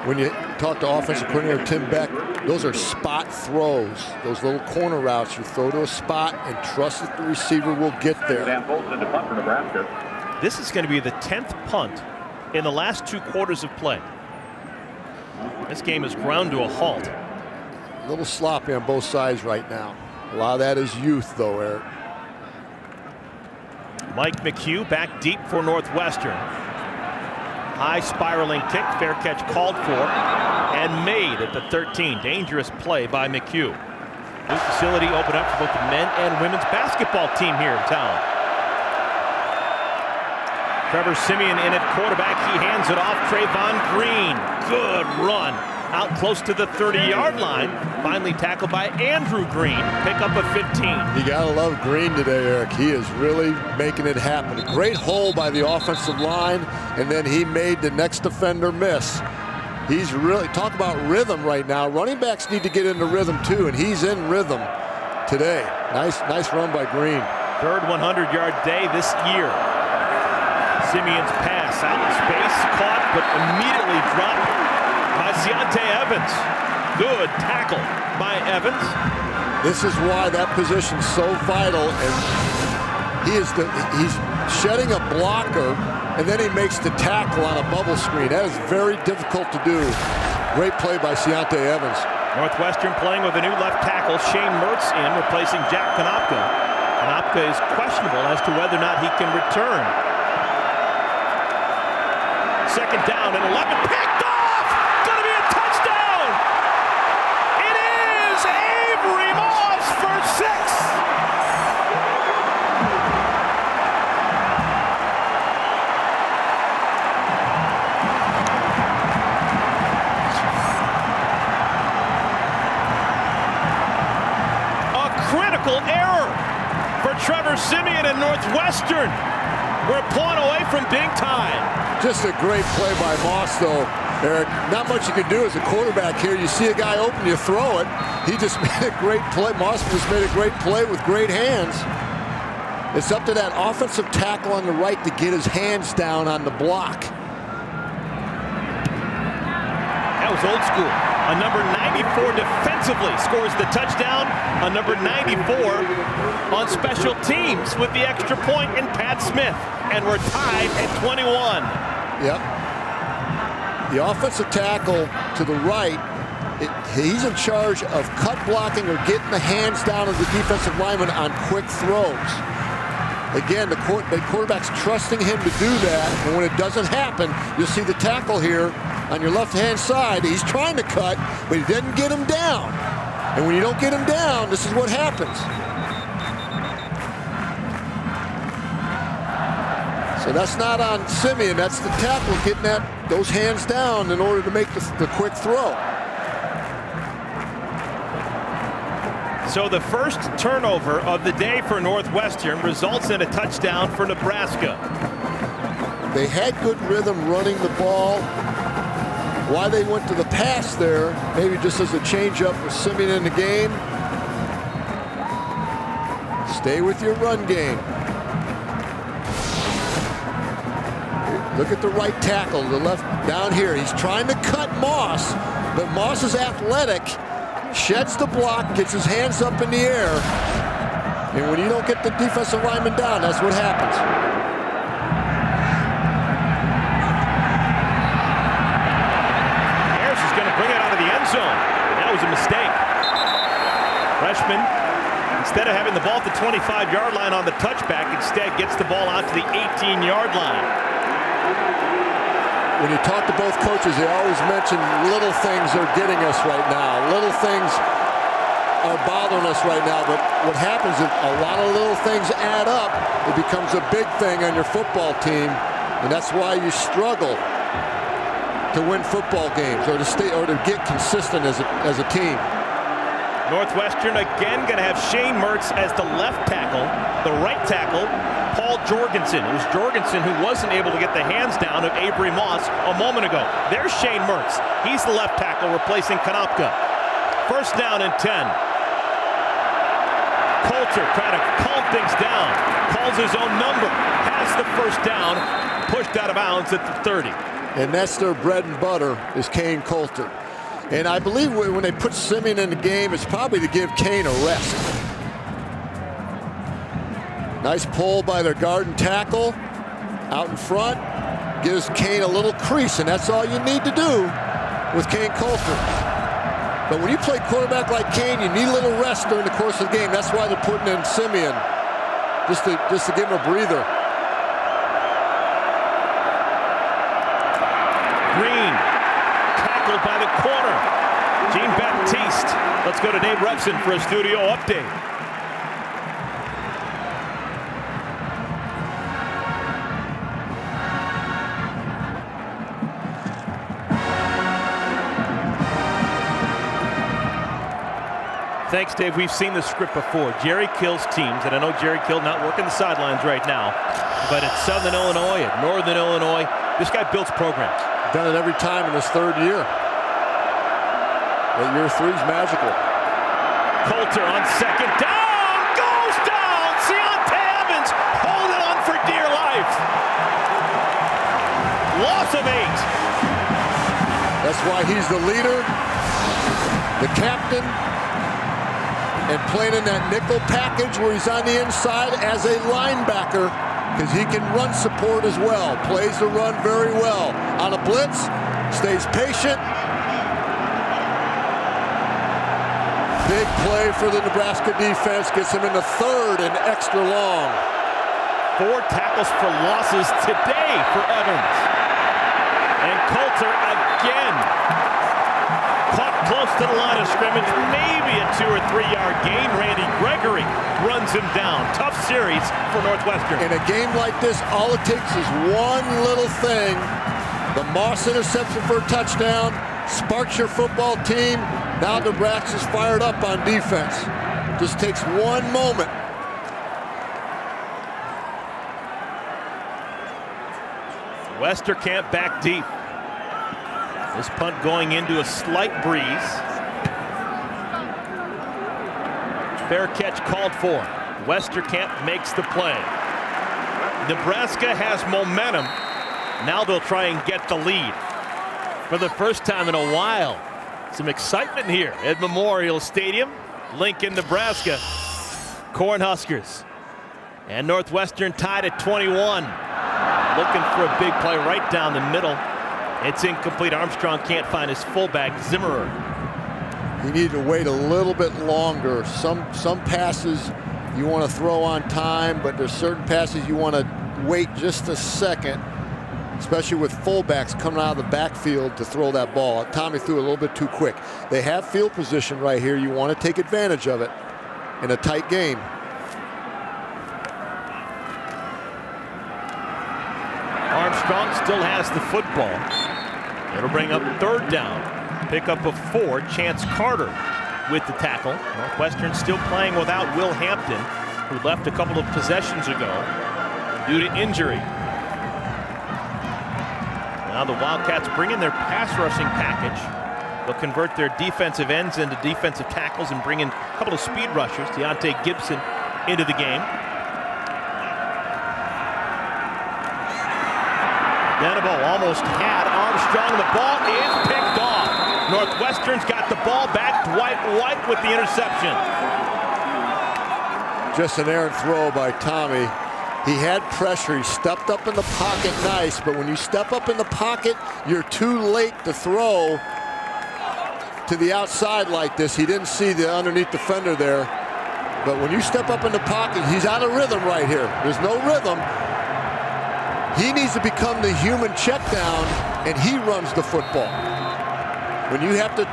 Speaker 2: When you talk to offensive coordinator Tim Beck, those are spot throws. Those little corner routes you throw to a spot and trust that the receiver will get there.
Speaker 1: This is going to be the 10th punt in the last 2 quarters of play. This game is ground to a halt.
Speaker 2: A little sloppy on both sides right now. A lot of that is youth, though, Eric.
Speaker 1: Mike McHugh back deep for Northwestern. High spiraling kick, fair catch called for and made at the 13. Dangerous play by McHugh. New facility opened up for both the men and women's basketball team here in town. Trevor Simeon in at quarterback. He hands it off. Trayvon Green. Good run. Out close to the 30-yard line. Finally tackled by Andrew Green. Pick up a 15.
Speaker 2: You gotta love Green today, Eric. He is really making it happen. A great hole by the offensive line, and then he made the next defender miss. He's really, talk about rhythm right now. Running backs need to get into rhythm too, and he's in rhythm today. Nice run by Green.
Speaker 1: Third 100-yard day this year. Simeon's pass out in space, caught, but immediately dropped by Deontay Evans. Good tackle by Evans.
Speaker 2: This is why that position's so vital, and he's shedding a blocker, and then he makes the tackle on a bubble screen. That is very difficult to do. Great play by Deontay Evans.
Speaker 1: Northwestern playing with a new left tackle, Shane Mertz in, replacing Jack Konopka. Konopka is questionable as to whether or not he can return. Second down and 11, picked off! Gonna be a touchdown! It is Avery Moss for 6! A critical error for Trevor Simeon and Northwestern. We're a point away from being tied.
Speaker 2: Just a great play by Moss, though, Eric. Not much you can do as a quarterback here. You see a guy open, you throw it. He just made a great play. Moss just made a great play with great hands. It's up to that offensive tackle on the right to get his hands down on the block.
Speaker 1: That was old school. A number 94 defensively scores the touchdown. A number 94 on special teams with the extra point in Pat Smith. And we're tied at 21.
Speaker 2: Yep. The offensive tackle to the right, he's in charge of cut blocking or getting the hands down of the defensive lineman on quick throws. Again, the quarterback's trusting him to do that, and when it doesn't happen, you'll see the tackle here on your left-hand side. He's trying to cut, but he didn't get him down. And when you don't get him down, this is what happens. So that's not on Simeon. That's the tackle getting those hands down in order to make the quick throw.
Speaker 1: So the first turnover of the day for Northwestern results in a touchdown for Nebraska.
Speaker 2: They had good rhythm running the ball. Why they went to the pass there, maybe just as a change-up with Simeon in the game. Stay with your run game. Look at the right tackle, the left down here. He's trying to cut Moss, but Moss is athletic, sheds the block, gets his hands up in the air, and when you don't get the defensive lineman down, that's what happens.
Speaker 1: Harris is going to bring it out of the end zone. That was a mistake. Freshman, instead of having the ball at the 25-yard line on the touchback, instead gets the ball out to the 18-yard line.
Speaker 2: When you talk to both coaches, they always mention little things are getting us right now. Little things are bothering us right now. But what happens is a lot of little things add up. It becomes a big thing on your football team. And that's why you struggle to win football games or to get consistent as a team.
Speaker 1: Northwestern again going to have Shane Mertz as the left tackle. The right tackle, Paul Jorgensen. It was Jorgensen who wasn't able to get the hands down of Avery Moss a moment ago. There's Shane Mertz. He's the left tackle replacing Konopka. First down and 10. Coulter trying to calm things down. Calls his own number. Has the first down. Pushed out of bounds at the 30.
Speaker 2: And that's their bread and butter is Kane Coulter. And I believe when they put Simeon in the game, it's probably to give Kane a rest. Nice pull by their guard and tackle out in front. Gives Kane a little crease, and that's all you need to do with Kane Coulter. But when you play quarterback like Kane, you need a little rest during the course of the game. That's why they're putting in Simeon, just to give him a breather.
Speaker 1: Green, tackled by the corner. Jean-Baptiste. Let's go to Dave Revson for a studio update. Thanks, Dave. We've seen this script before. Jerry Kill's teams, and I know Jerry Kill not working the sidelines right now, but at Southern Illinois, at Northern Illinois, this guy builds programs.
Speaker 2: Done it every time in his third year. That year 3 is magical.
Speaker 1: Coulter on second down, goes down. Deontay Evans holding on for dear life. Loss of 8.
Speaker 2: That's why he's the leader, the captain, and playing in that nickel package where he's on the inside as a linebacker, because he can run support as well. Plays the run very well. On a blitz, stays patient. Big play for the Nebraska defense. Gets him in the 3rd and extra long.
Speaker 1: 4 tackles for losses today for Evans. And Coulter again. Caught close to the line of scrimmage. Maybe a 2 or 3 yard gain. Randy Gregory runs him down. Tough series for Northwestern.
Speaker 2: In a game like this, all it takes is one little thing. The Moss interception for a touchdown. Sparks your football team. Now Nebraska's fired up on defense. Just takes one moment.
Speaker 1: Westerkamp back deep. This punt going into a slight breeze. Fair catch called for. Westerkamp makes the play. Nebraska has momentum. Now they'll try and get the lead. For the first time in a while, some excitement here at Memorial Stadium, Lincoln, Nebraska. Cornhuskers and Northwestern tied at 21. Looking for a big play right down the middle. It's incomplete. Armstrong can't find his fullback, Zimmerer.
Speaker 2: You need to wait a little bit longer. Some passes you want to throw on time, but there's certain passes you want to wait just a second, especially with fullbacks coming out of the backfield to throw that ball. Tommy threw a little bit too quick. They have field position right here. You want to take advantage of it in a tight game.
Speaker 1: Armstrong still has the football. It'll bring up 3rd down. Pickup of 4. Chance Carter with the tackle. Northwestern still playing without Will Hampton, who left a couple of possessions ago due to injury. Now the Wildcats bring in their pass rushing package. They'll convert their defensive ends into defensive tackles and bring in a couple of speed rushers. Deontay Gibson into the game. Denebo almost had Armstrong. The ball is picked off. Northwestern's got the ball back. Dwight White with the interception.
Speaker 2: Just an errant throw by Tommy. He had pressure. He stepped up in the pocket nice, but when you step up in the pocket, you're too late to throw to the outside like this. He didn't see the underneath defender there. But when you step up in the pocket, he's out of rhythm right here. There's no rhythm. He needs to become the human check down, and he runs the football. When you have to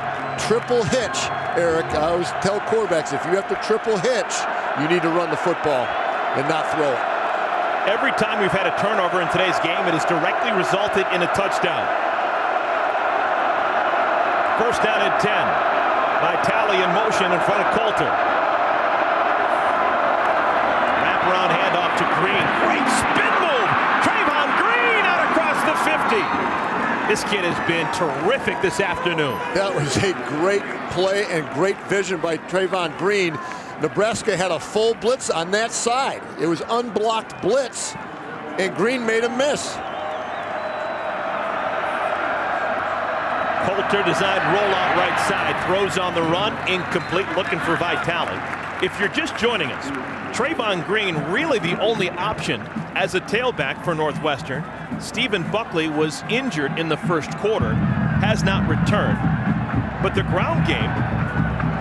Speaker 2: triple hitch, Eric, I always tell quarterbacks, if you have to triple hitch, you need to run the football and not throw it.
Speaker 1: Every time we've had a turnover in today's game, it has directly resulted in a touchdown. 1st down and 10. Vitale in motion in front of Coulter. Wraparound handoff to Green. Great spin move. Trayvon Green out across the 50. This kid has been terrific this afternoon.
Speaker 2: That was a great play and great vision by Trayvon Green. Nebraska had a full blitz on that side. It was unblocked blitz, and Green made a miss.
Speaker 1: Coulter designed rollout right side, throws on the run, incomplete, looking for Vitale. If you're just joining us, Trayvon Green really the only option as a tailback for Northwestern. Stephen Buckley was injured in the 1st quarter, has not returned. but the ground game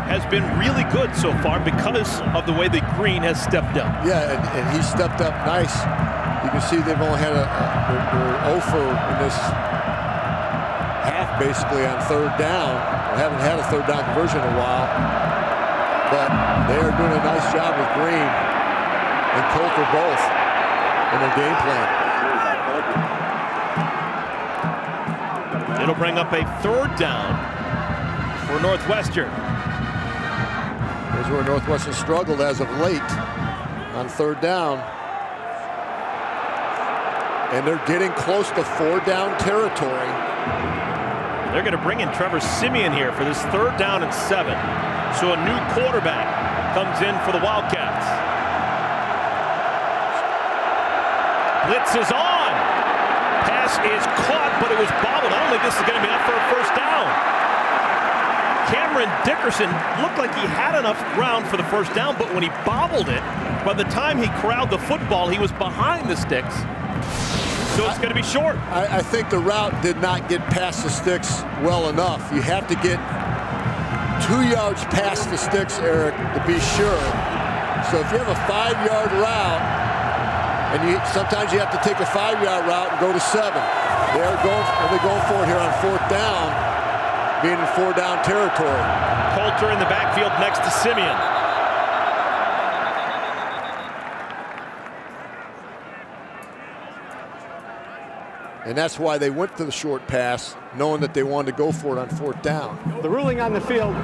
Speaker 1: has been really good so far because of the way that Green has stepped up.
Speaker 2: Yeah, and he stepped up nice. You can see they've only had they're 0 for in this half basically on third down. They haven't had a third down conversion in a while, but they are doing a nice job with Green and Coulter both in their game plan.
Speaker 1: It'll bring up a third down for Northwestern.
Speaker 2: Here's where Northwestern struggled as of late on third down. And they're getting close to 4-down territory.
Speaker 1: They're going to bring in Trevor Siemian here for this 3rd down and 7. So a new quarterback comes in for the Wildcats. Blitz is on. Pass is caught, but it was bobbled. I don't think this is going to be enough for a 1st down. Cameron Dickerson looked like he had enough ground for the 1st down, but when he bobbled it, by the time he corralled the football, he was behind the sticks. So it's going to be short.
Speaker 2: I think the route did not get past the sticks well enough. You have to get 2 yards past the sticks, Eric, to be sure. So if you have a 5-yard route, and sometimes you have to take a 5-yard route and go to 7. They're going for it here on 4th down, being in 4-down territory.
Speaker 1: Coulter in the backfield next to Siemian.
Speaker 2: And that's why they went to the short pass, knowing that they wanted to go for it on 4th down.
Speaker 3: The ruling on the field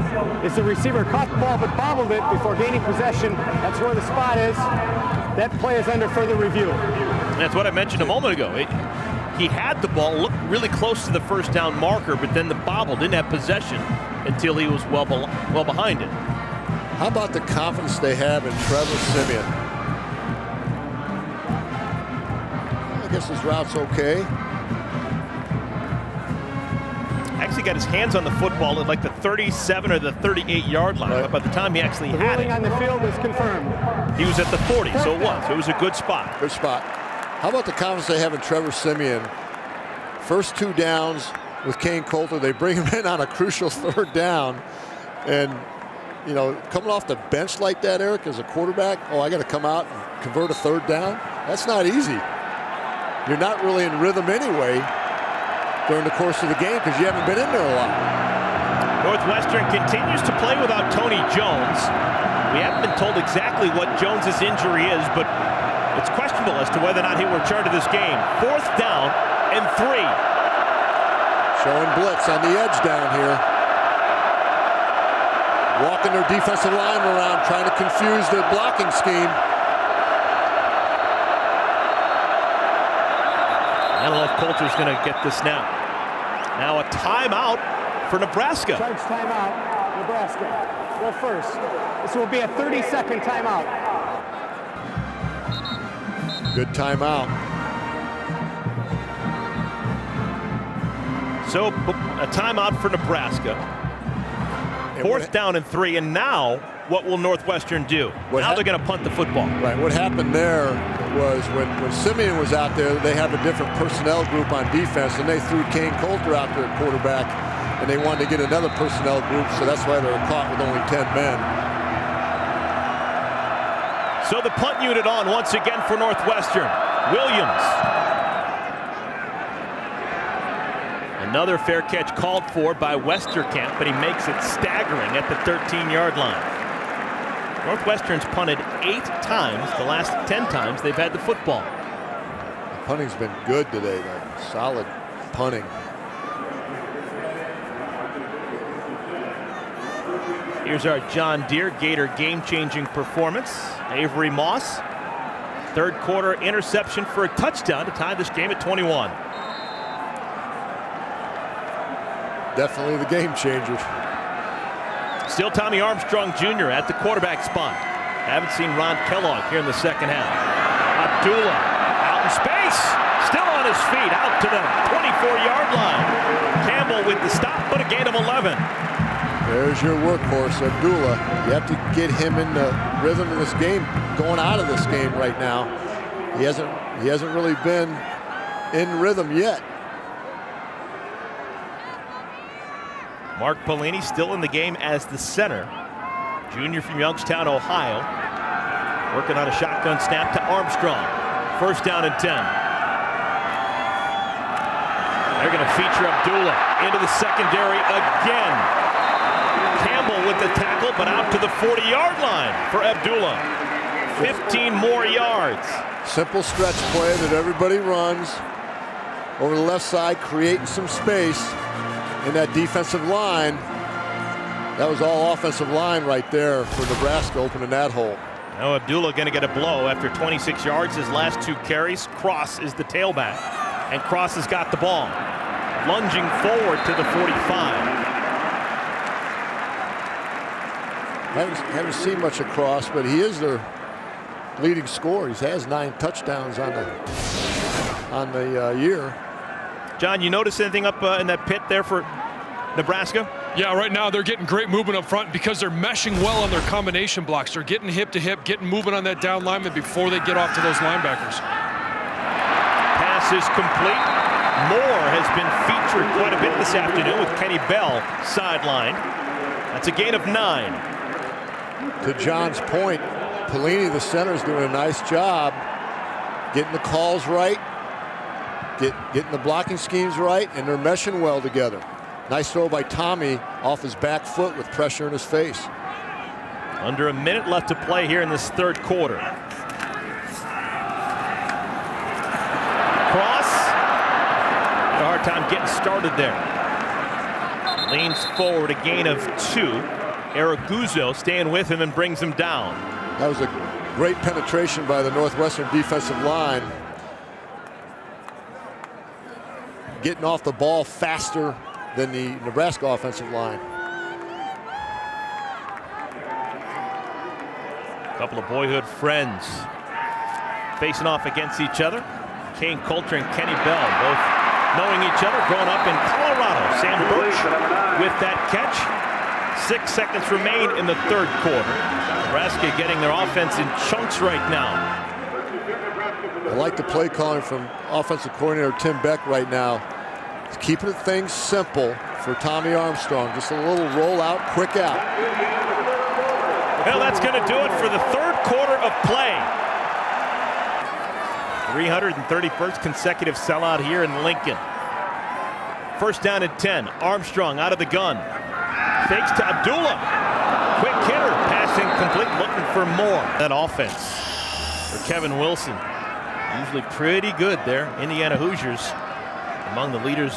Speaker 3: is the receiver caught the ball but bobbled it before gaining possession. That's where the spot is. That play is under further review.
Speaker 1: That's what I mentioned a moment ago. He had the ball, looked really close to the 1st down marker, but then the bobble didn't have possession until he was well behind it.
Speaker 2: How about the confidence they have in Trevor Siemian? I guess his route's okay.
Speaker 1: Actually got his hands on the football at like the 37 or the 38-yard line.
Speaker 2: Right.
Speaker 1: But by the time he actually
Speaker 3: The
Speaker 1: had
Speaker 3: ruling on
Speaker 1: it,
Speaker 3: the field is confirmed.
Speaker 1: he was at the 40, so it was a good spot.
Speaker 2: Good spot. How about the confidence they have in Trevor Siemian? First 2 downs with Kane Coulter. They bring him in on a crucial 3rd down. And, you know, coming off the bench like that, Eric, as a quarterback, I got to come out and convert a 3rd down? That's not easy. You're not really in rhythm anyway during the course of the game because you haven't been in there a lot.
Speaker 1: Northwestern continues to play without Tony Jones. We haven't been told exactly what Jones's injury is, but it's questionable as to whether or not he will return to this game. 4th down and 3.
Speaker 2: Showing blitz on the edge down here. Walking their defensive line around, trying to confuse the blocking scheme.
Speaker 1: I don't know if Coulter's going to get this snap. Now a timeout for Nebraska.
Speaker 3: Charge timeout, Nebraska. Go first. This will be a 30-second timeout.
Speaker 2: Good timeout.
Speaker 1: So a timeout for Nebraska. 4th down and 3, and now what will Northwestern do? Now they're going to punt the football.
Speaker 2: Right, what happened there was when Siemian was out there, they have a different personnel group on defense, and they threw Kane Coulter out there at quarterback, and they wanted to get another personnel group, so that's why they were caught with only 10 men.
Speaker 1: So the punt unit on once again for Northwestern. Williams. Another fair catch called for by Westerkamp, but he makes it staggering at the 13-yard line. Northwestern's punted 8 times. The last 10 times they've had the football.
Speaker 2: The punting's been good today, though. Solid punting.
Speaker 1: Here's our John Deere Gator game-changing performance. Avery Moss, 3rd quarter interception for a touchdown to tie this game at 21.
Speaker 2: Definitely the game changer.
Speaker 1: Still Tommy Armstrong Jr. at the quarterback spot. Haven't seen Ron Kellogg here in the 2nd half. Abdullah out in space. Still on his feet out to the 24-yard line. Campbell with the stop, but a gain of 11.
Speaker 2: There's your workhorse, Abdullah. You have to get him in the rhythm of this game, going out of this game right now. He hasn't really been in rhythm yet.
Speaker 1: Mark Pelini still in the game as the center. Junior from Youngstown, Ohio. Working on a shotgun snap to Armstrong. First down and 10. They're going to feature Abdullah into the secondary again. Campbell with the tackle, but out to the 40-yard line for Abdullah. 15 more yards.
Speaker 2: Simple stretch play that everybody runs over the left side, creating some space in that defensive line. That was all offensive line right there for Nebraska, opening that hole.
Speaker 1: Now Abdullah going to get a blow after 26 yards his last 2 carries. Cross is the tailback, and Cross has got the ball. Lunging forward to the 45.
Speaker 2: Haven't seen much of Cross, but he is their leading scorer. He has 9 touchdowns on the year.
Speaker 1: John, you notice anything up in that pit there for Nebraska?
Speaker 4: Yeah, right now they're getting great movement up front because they're meshing well on their combination blocks. They're getting hip to hip, getting moving on that down lineman before they get off to those linebackers.
Speaker 1: Pass is complete. Moore has been featured quite a bit this afternoon with Kenny Bell sidelined. That's a gain of 9.
Speaker 2: To John's point, Pelini, the center, is doing a nice job getting the calls right, getting the blocking schemes right, and they're meshing well together. Nice throw by Tommy off his back foot with pressure in his face.
Speaker 1: Under a minute left to play here in this third quarter. Cross. Had a hard time getting started there. Leans forward, a gain of 2. Araguzzo staying with him and brings him down.
Speaker 2: That was a great penetration by the Northwestern defensive line. Getting off the ball faster than the Nebraska offensive line.
Speaker 1: A couple of boyhood friends facing off against each other. Kane Coulter and Kenny Bell, both knowing each other, growing up in Colorado. Sam Birch with that catch. 6 seconds remain in the third quarter. Nebraska getting their offense in chunks right now.
Speaker 2: I like the play calling from offensive coordinator Tim Beck right now. He's keeping things simple for Tommy Armstrong. Just a little roll out, quick out.
Speaker 1: Well, that's going to do it for the third quarter of play. 331st consecutive sellout here in Lincoln. First down and 10. Armstrong out of the gun. Fakes to Abdullah. Quick hitter. Passing complete. Looking for more. That offense for Kevin Wilson. Usually pretty good there. Indiana Hoosiers among the leaders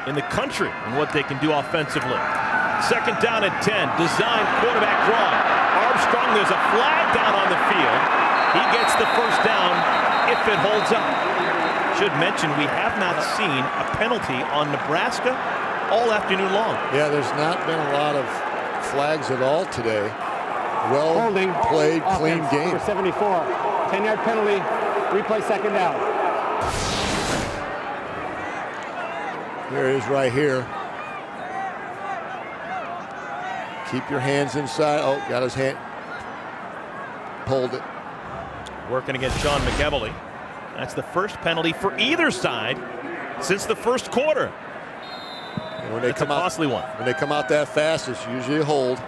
Speaker 1: in the country and what they can do offensively. Second down and 10. Design quarterback draw. Armstrong, there's a flag down on the field. He gets the first down if it holds up. Should mention we have not seen a penalty on Nebraska all afternoon long.
Speaker 2: Yeah, there's not been a lot of flags at all today. Well
Speaker 3: Holding.
Speaker 2: played, clean
Speaker 3: Offense,
Speaker 2: game.
Speaker 3: Number 74. 10-yard penalty. Replay second down.
Speaker 2: Here it is right here. Keep your hands inside. Oh, got his hand. Pulled it.
Speaker 1: Working against Sean McEvely. That's the first penalty for either side since the first quarter.
Speaker 2: And when they
Speaker 1: It's a
Speaker 2: come out,
Speaker 1: costly one.
Speaker 2: when they come out that fast, it's usually a hold.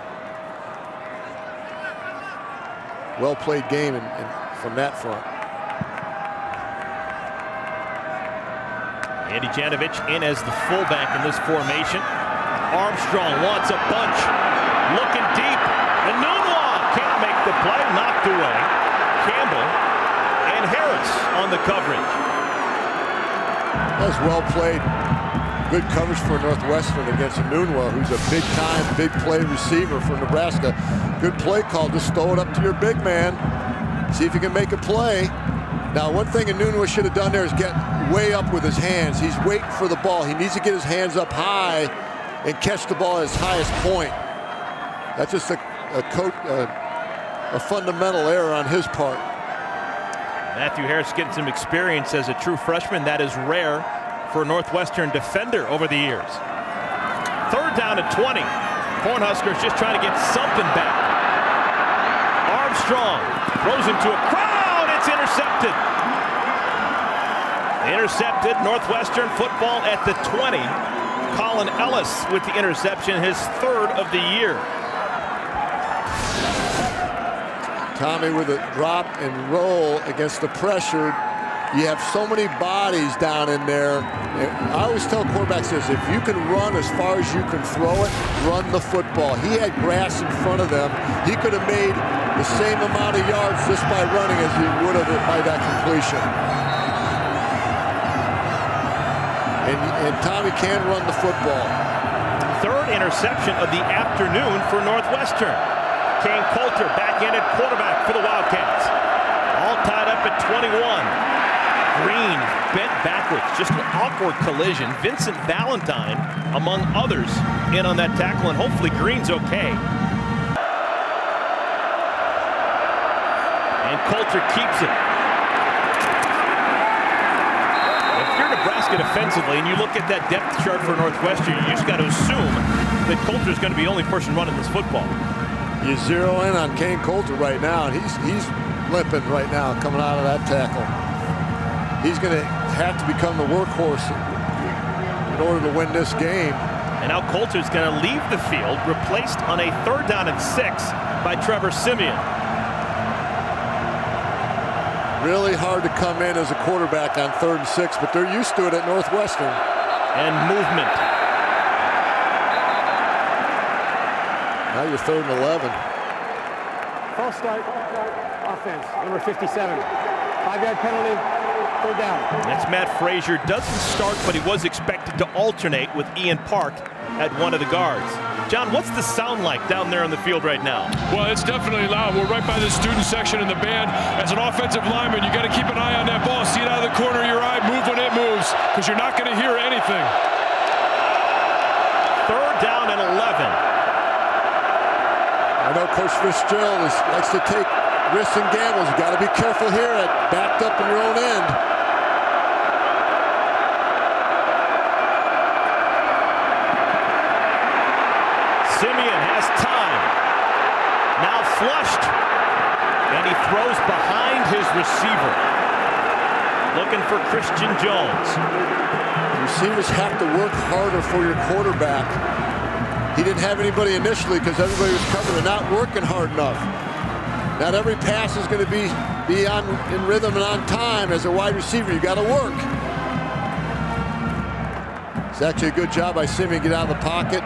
Speaker 2: Well played game from that front.
Speaker 1: Andy Janovich in as the fullback in this formation. Armstrong wants a bunch. Looking deep. And Nunwa can't make the play. Knocked away. Campbell and Harris on the coverage.
Speaker 2: That was well played. Good coverage for Northwestern against Nunwa, who's a big-time, big play receiver for Nebraska. Good play call. Just throw it up to your big man. See if you can make a play. Now, one thing Nunwa should have done there is get way up with his hands. He's waiting for the ball. He needs to get his hands up high and catch the ball at his highest point. That's just a fundamental error on his part.
Speaker 1: Matthew Harris getting some experience as a true freshman. That is rare for a Northwestern defender over the years. Third down at 20. Cornhuskers just trying to get something back. Armstrong throws into a crowd. It's intercepted. Intercepted. Northwestern football at the 20. Colin Ellis with the interception, his 3rd of the year.
Speaker 2: Tommy with a drop and roll against the pressure. You have so many bodies down in there. I always tell quarterbacks this: if you can run as far as you can throw it, run the football. He had grass in front of them. He could have made the same amount of yards just by running as he would have by that completion. And Tommy can run the football.
Speaker 1: 3rd interception of the afternoon for Northwestern. Kane Coulter back in at quarterback for the Wildcats. All tied up at 21. Green bent backwards, just an awkward collision. Vincent Valentine, among others, in on that tackle, and hopefully Green's okay. And Coulter keeps it. If you're Nebraska defensively and you look at that depth chart for Northwestern, you just got to assume that Coulter's going to be the only person running this football.
Speaker 2: You zero in on Kane Coulter right now, and he's limping right now coming out of that tackle. He's going to have to become the workhorse in order to win this game.
Speaker 1: And now Coulter's going to leave the field, replaced on a 3rd down and 6 by Trevor Simeon.
Speaker 2: Really hard to come in as a quarterback on 3rd and 6, but they're used to it at Northwestern.
Speaker 1: And movement.
Speaker 2: Now you're 3rd and 11.
Speaker 3: False start, offense, number 57. 5-yard penalty, 3rd down.
Speaker 1: That's Matt Frazier. Doesn't start, but he was expected to alternate with Ian Park at one of the guards. John, what's the sound like down there on the field right now?
Speaker 4: Well, it's definitely loud. We're right by the student section in the band. As an offensive lineman, you got to keep an eye on that ball. See it out of the corner of your eye. Move when it moves, because you're not going to hear anything.
Speaker 1: 3rd down and 11.
Speaker 2: I know Coach Fitzgerald likes to take risks and gambles. You got to be careful here at backed up in your own end.
Speaker 1: Simeon has time. Now flushed. And he throws behind his receiver. Looking for Christian Jones.
Speaker 2: Receivers have to work harder for your quarterback. He didn't have anybody initially because everybody was covering. They're not working hard enough. Not every pass is going to be in rhythm and on time. As a wide receiver, you got to work. It's actually a good job by Simeon to get out of the pocket.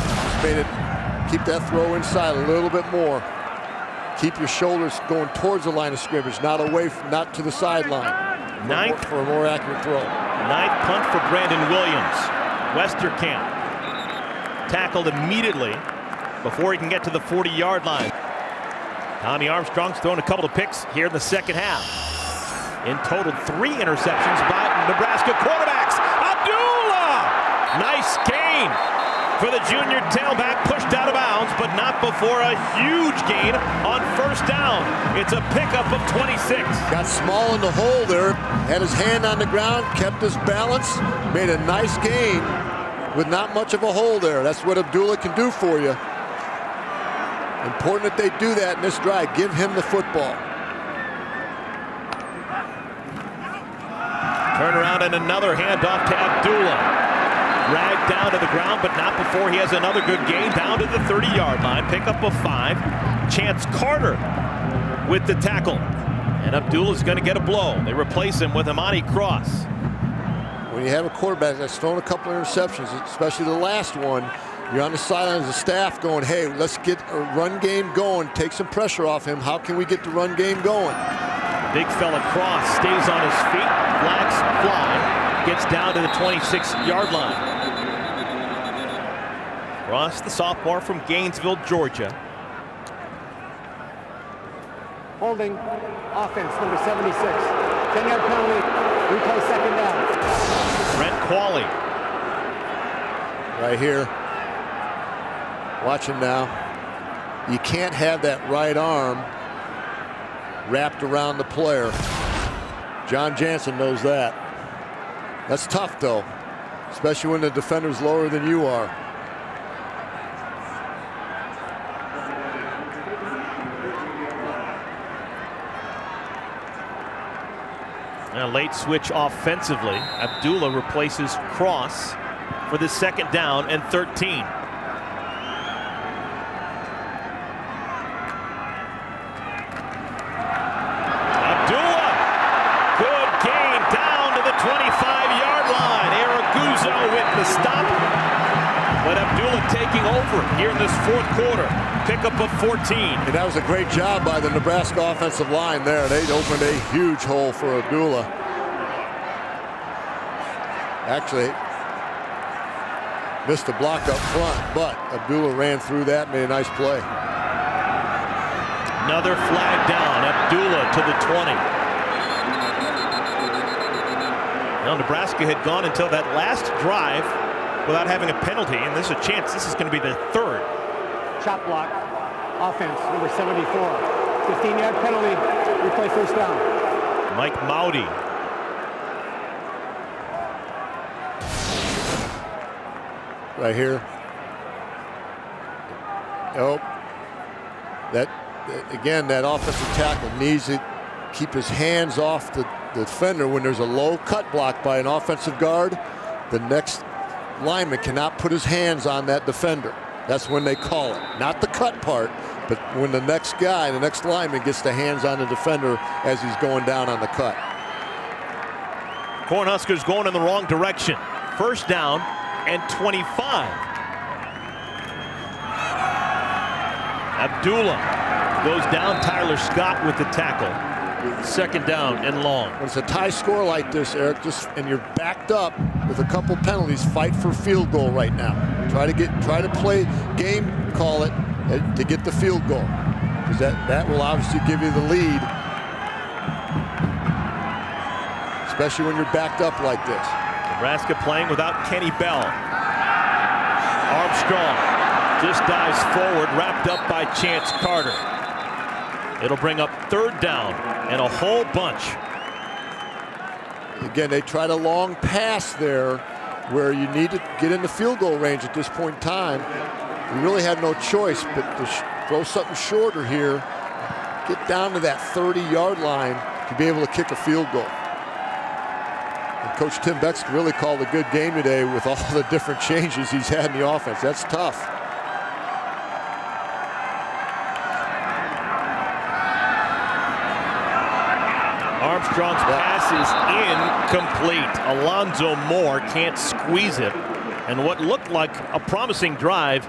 Speaker 2: Just made it keep that throw inside a little bit more. Keep your shoulders going towards the line of scrimmage, not away from, not to the sideline. For a more accurate throw.
Speaker 1: 9th punt for Brandon Williams. Westerkamp tackled immediately before he can get to the 40-yard line. Tommy Armstrong's thrown a couple of picks here in the 2nd half. In total, 3 interceptions by Nebraska quarterbacks. Abdullah! Nice gain for the junior tailback, pushed out of bounds, but not before a huge gain on 1st down. It's a pickup of 26.
Speaker 2: Got small in the hole there, had his hand on the ground, kept his balance, made a nice gain with not much of a hole there. That's what Abdullah can do for you. Important that they do that in this drive. Give him the football.
Speaker 1: Turn around and another handoff to Abdullah. Dragged down to the ground, but not before he has another good gain down to the 30-yard line. Pickup of 5. Chance Carter with the tackle. And Abdullah's going to get a blow. They replace him with Amani Cross.
Speaker 2: When you have a quarterback that's thrown a couple of interceptions, especially the last one, you're on the sideline as a staff going, hey, let's get a run game going, take some pressure off him. How can we get the run game going?
Speaker 1: Big fella Cross stays on his feet, flags fly, gets down to the 26-yard line. Cross, the sophomore from Gainesville, Georgia.
Speaker 3: Holding, offense, number 76. 10-yard penalty, replay 2nd down.
Speaker 1: Brent Qualley.
Speaker 2: Right here. Watch him now. You can't have that right arm wrapped around the player. John Jansen knows that. That's tough, though, especially when the defender's lower than you are.
Speaker 1: A late switch offensively. Abdullah replaces Cross for the 2nd down and 13. Abdullah, good gain down to the 25-yard line. Araguzo with the stop, but Abdullah taking over here in this 4th quarter. Pickup of 14.
Speaker 2: And that was a great job by the Nebraska offensive line there. They opened a huge hole for Abdullah. Actually, missed a block up front, but Abdullah ran through that, made a nice play.
Speaker 1: Another flag down. Abdullah to the 20. Now Nebraska had gone until that last drive without having a penalty, and there's a chance this is going to be their 3rd.
Speaker 3: Chop block, offense, number 74. 15-yard penalty, replay 1st down.
Speaker 1: Mike Maudy.
Speaker 2: Right here. Oh, again, that offensive tackle needs to keep his hands off the defender when there's a low cut block by an offensive guard. The next lineman cannot put his hands on that defender. That's when they call it. Not the cut part, but when the next guy, the next lineman gets the hands on the defender as he's going down on the cut.
Speaker 1: Cornhuskers going in the wrong direction. 1st down and 25. Abdullah goes down. Tyler Scott with the tackle. 2nd down and long.
Speaker 2: When it's a tie score like this, Eric, and you're backed up with a couple penalties, fight for field goal right now. Try to play game, call it to get the field goal, because that will obviously give you the lead, especially when you're backed up like this.
Speaker 1: Nebraska playing without Kenny Bell. Armstrong just dives forward, wrapped up by Chance Carter. It'll bring up 3rd down and a whole bunch.
Speaker 2: Again, they tried a long pass there where you need to get in the field goal range at this point in time. You really had no choice but to throw something shorter here, get down to that 30-yard line to be able to kick a field goal. And Coach Tim Beck's really called a good game today with all the different changes he's had in the offense. That's tough.
Speaker 1: Armstrong's pass is incomplete. Alonzo Moore can't squeeze it. And what looked like a promising drive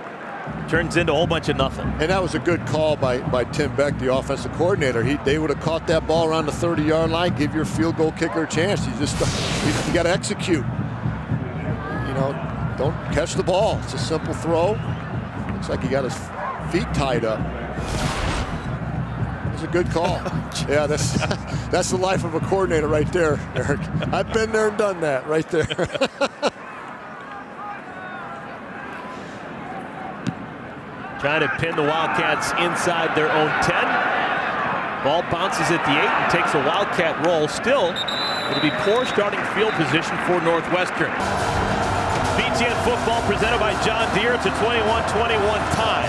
Speaker 1: turns into a whole bunch of nothing.
Speaker 2: And that was a good call by Tim Beck, the offensive coordinator. They would have caught that ball around the 30-yard line, give your field goal kicker a chance. You got to execute. You know, don't catch the ball. It's a simple throw. Looks like he got his feet tied up. It's a good call. Yeah, that's the life of a coordinator right there, Eric. I've been there and done that right there.
Speaker 1: Trying to pin the Wildcats inside their own 10. Ball bounces at the 8 and takes a Wildcat roll. Still, it'll be poor starting field position for Northwestern. BTN football presented by John Deere. It's a 21-21 tie.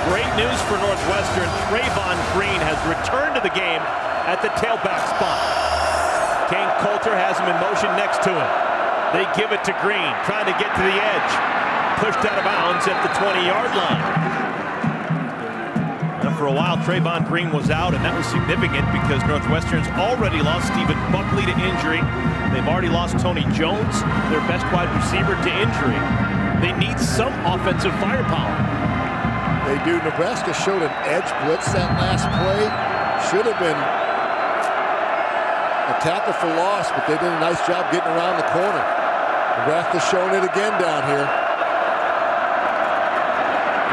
Speaker 1: Great news for Northwestern. Trayvon Green has returned to the game at the tailback spot. Kane Coulter has him in motion next to him. They give it to Green, trying to get to the edge. Pushed out of bounds at the 20-yard line. Now for a while, Trayvon Green was out, and that was significant because Northwestern's already lost Stephen Buckley to injury. They've already lost Tony Jones, their best wide receiver, to injury. They need some offensive firepower.
Speaker 2: They do. Nebraska showed an edge blitz that last play. Should have been a tackle for loss, but they did a nice job getting around the corner. Nebraska's showing it again down here.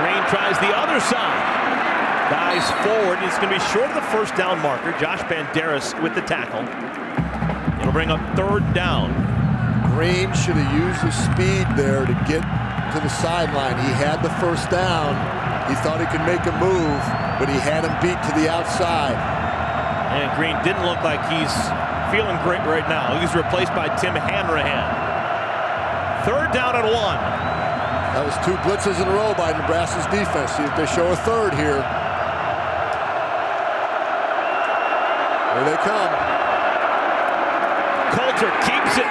Speaker 1: Green tries the other side. Dives forward. It's going to be short of the 1st down marker. Josh Banderas with the tackle. It'll bring up 3rd down.
Speaker 2: Green should have used his speed there to get to the sideline. He had the 1st down. He thought he could make a move, but he had him beat to the outside.
Speaker 1: And Green didn't look like he's feeling great right now. He's replaced by Tim Hanrahan. 3rd down and 1.
Speaker 2: That was 2 blitzes in a row by Nebraska's defense. See if they show a 3rd here. Here they come.
Speaker 1: Coulter keeps it.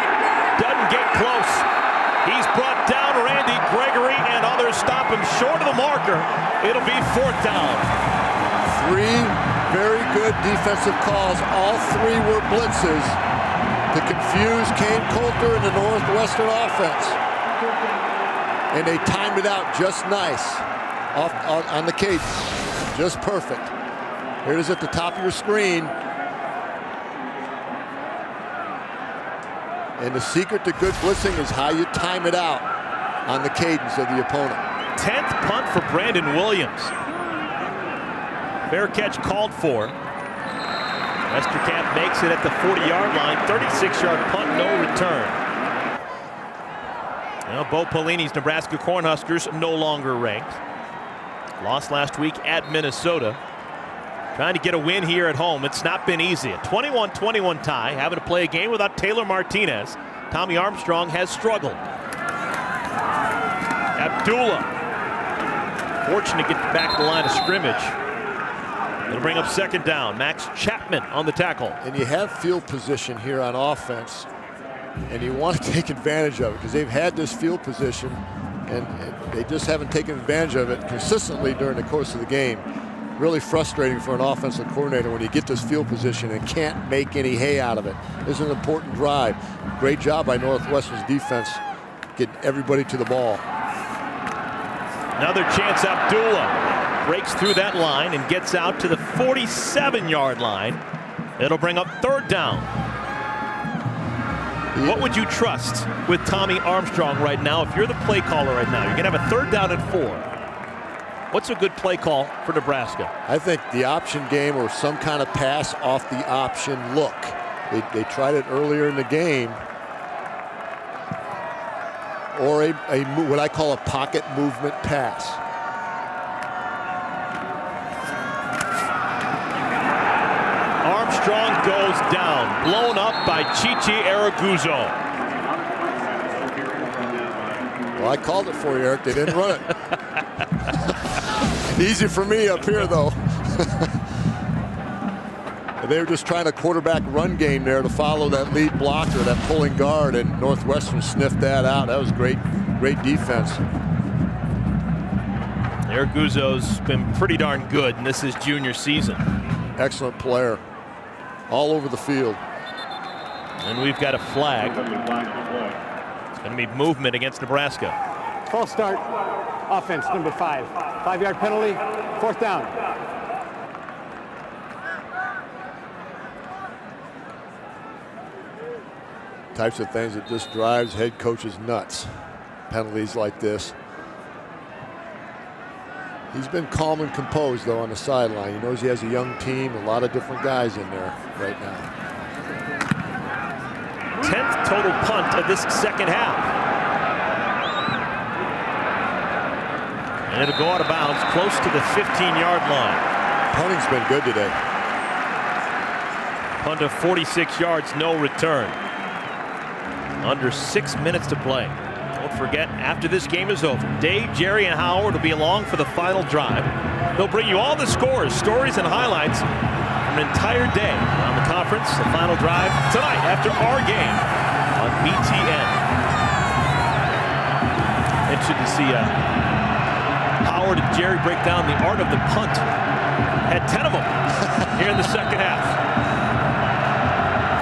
Speaker 1: Doesn't get close. He's brought down Husker. It'll be 4th down.
Speaker 2: 3 very good defensive calls. All 3 were blitzes to confuse Kane Coulter and the Northwestern offense. And they timed it out just nice on the cadence. Just perfect. Here it is at the top of your screen. And the secret to good blitzing is how you time it out on the cadence of the opponent.
Speaker 1: 10th punt for Brandon Williams. Fair catch called for. Westerkamp makes it at the 40-yard line. 36-yard punt, no return. Now, Bo Pelini's Nebraska Cornhuskers no longer ranked. Lost last week at Minnesota. Trying to get a win here at home. It's not been easy. A 21-21 tie. Having to play a game without Taylor Martinez. Tommy Armstrong has struggled. Abdullah. Fortunate to get back to the line of scrimmage. It'll bring up 2nd down. Max Chapman on the tackle.
Speaker 2: And you have field position here on offense. And you want to take advantage of it because they've had this field position and they just haven't taken advantage of it consistently during the course of the game. Really frustrating for an offensive coordinator when you get this field position and can't make any hay out of it. This is an important drive. Great job by Northwestern's defense getting everybody to the ball.
Speaker 1: Another chance. Abdullah breaks through that line and gets out to the 47-yard line. It'll bring up 3rd down. What would you trust with Tommy Armstrong right now if you're the play caller right now? You're going to have a 3rd down and 4. What's a good play call for Nebraska?
Speaker 2: I think the option game or some kind of pass off the option look. They tried it earlier in the game. Or what I call a pocket movement pass.
Speaker 1: Armstrong goes down, blown up by Chichi Araguzzo.
Speaker 2: Well, I called it for you, Eric. They didn't run it. Easy for me up here, though. They were just trying to quarterback run game there to follow that lead blocker, that pulling guard, and Northwestern sniffed that out. That was great defense.
Speaker 1: Araguzzo's been pretty darn good, and this is junior season.
Speaker 2: Excellent player. All over the field.
Speaker 1: And we've got a flag. It's going to be movement against Nebraska.
Speaker 3: False start. Offense, number 5. 5-yard penalty. 4th down.
Speaker 2: Types of things that just drives head coaches nuts. Penalties like this. He's been calm and composed, though, on the sideline. He knows he has a young team, a lot of different guys in there right now.
Speaker 1: 10th total punt of this 2nd half. And it'll go out of bounds close to the 15-yard line.
Speaker 2: Punting's been good today.
Speaker 1: Punt of 46 yards, no return. Under 6 minutes to play. Don't forget, after this game is over, Dave, Jerry, and Howard will be along for the final drive. They'll bring you all the scores, stories, and highlights from an entire day around the conference. The final drive tonight after our game on BTN. Interested to see Howard and Jerry break down the art of the punt. Had 10 of them here in the 2nd half.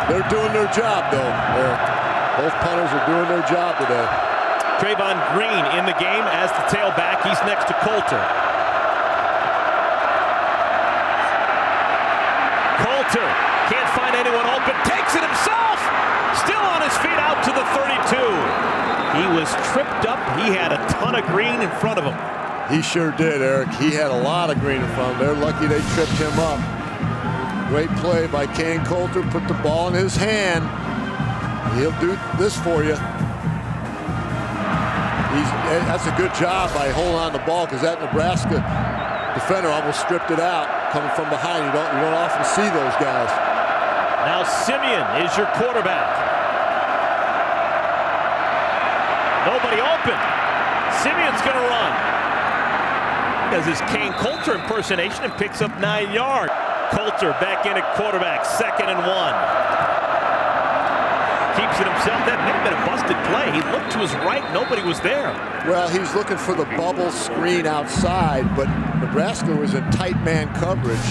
Speaker 2: They're doing their job, though. Both punters are doing their job today.
Speaker 1: Trayvon Green in the game as the tailback. He's next to Coulter. Coulter can't find anyone open. Takes it himself. Still on his feet out to the 32. He was tripped up. He had a ton of green in front of him.
Speaker 2: He sure did, Eric. He had a lot of green in front of him. They're lucky they tripped him up. Great play by Kane Coulter. Put the ball in his hand. He'll do this for you. That's a good job by holding on to the ball because that Nebraska defender almost stripped it out coming from behind. You don't often see those guys.
Speaker 1: Now Simeon is your quarterback. Nobody open. Simeon's going to run. Does his Kane Coulter impersonation and picks up 9 yards. Coulter back in at quarterback, 2nd and 1. keeps it himself. That may have been a busted play. He looked to his right. Nobody was there.
Speaker 2: Well, he's looking for the bubble screen outside, but Nebraska was in tight man coverage.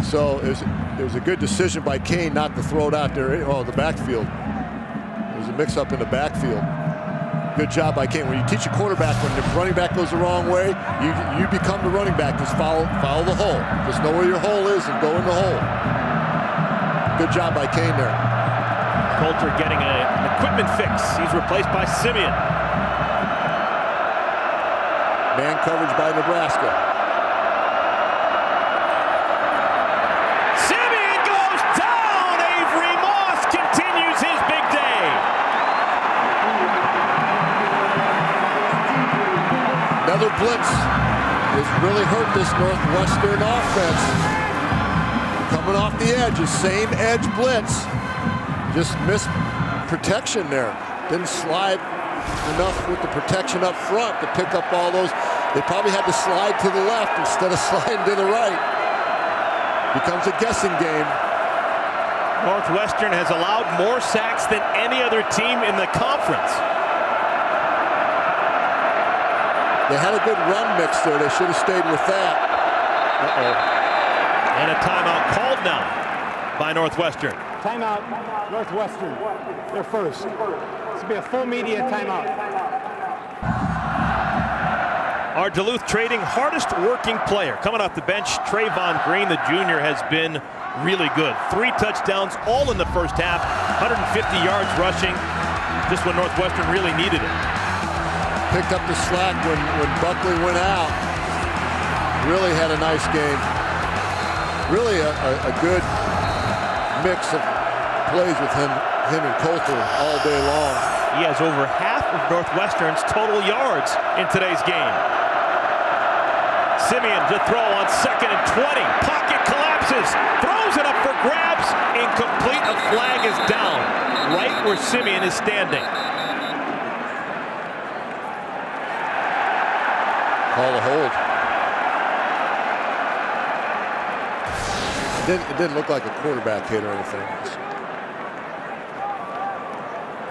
Speaker 2: So it was a good decision by Kane not to throw it out there. Oh, the backfield. It was a mix-up in the backfield. Good job by Kane. When you teach a quarterback, when the running back goes the wrong way, you become the running back. Just follow the hole. Just know where your hole is and go in the hole. Good job by Kane there.
Speaker 1: Coulter getting an equipment fix. He's replaced by Simeon.
Speaker 2: Man coverage by Nebraska.
Speaker 1: Simeon goes down. Avery Moss continues his big day.
Speaker 2: Another blitz has really hurt this Northwestern offense. Coming off the edge, the same edge blitz. Just missed protection there. Didn't slide enough with the protection up front to pick up all those. They probably had to slide to the left instead of sliding to the right. Becomes a guessing game.
Speaker 1: Northwestern has allowed more sacks than any other team in the conference.
Speaker 2: They had a good run mix there. They should have stayed with that.
Speaker 1: And a timeout called now by Northwestern.
Speaker 3: Timeout, Northwestern. They're first. This will be a full media timeout.
Speaker 1: Our Duluth trading hardest working player. Coming off the bench, Trayvon Green, the junior, has been really good. 3 touchdowns, all in the first half. 150 yards rushing, just when Northwestern really needed it.
Speaker 2: Picked up the slack when Buckley went out. Really had a nice game. Really a good mix of plays with him and Coulter all day long.
Speaker 1: He has over half of Northwestern's total yards in today's game. Simeon to throw on 2nd and 20. Pocket collapses. Throws it up for grabs. Incomplete. A flag is down right where Simeon is standing.
Speaker 2: Call a hold. It didn't look like a quarterback hit or anything.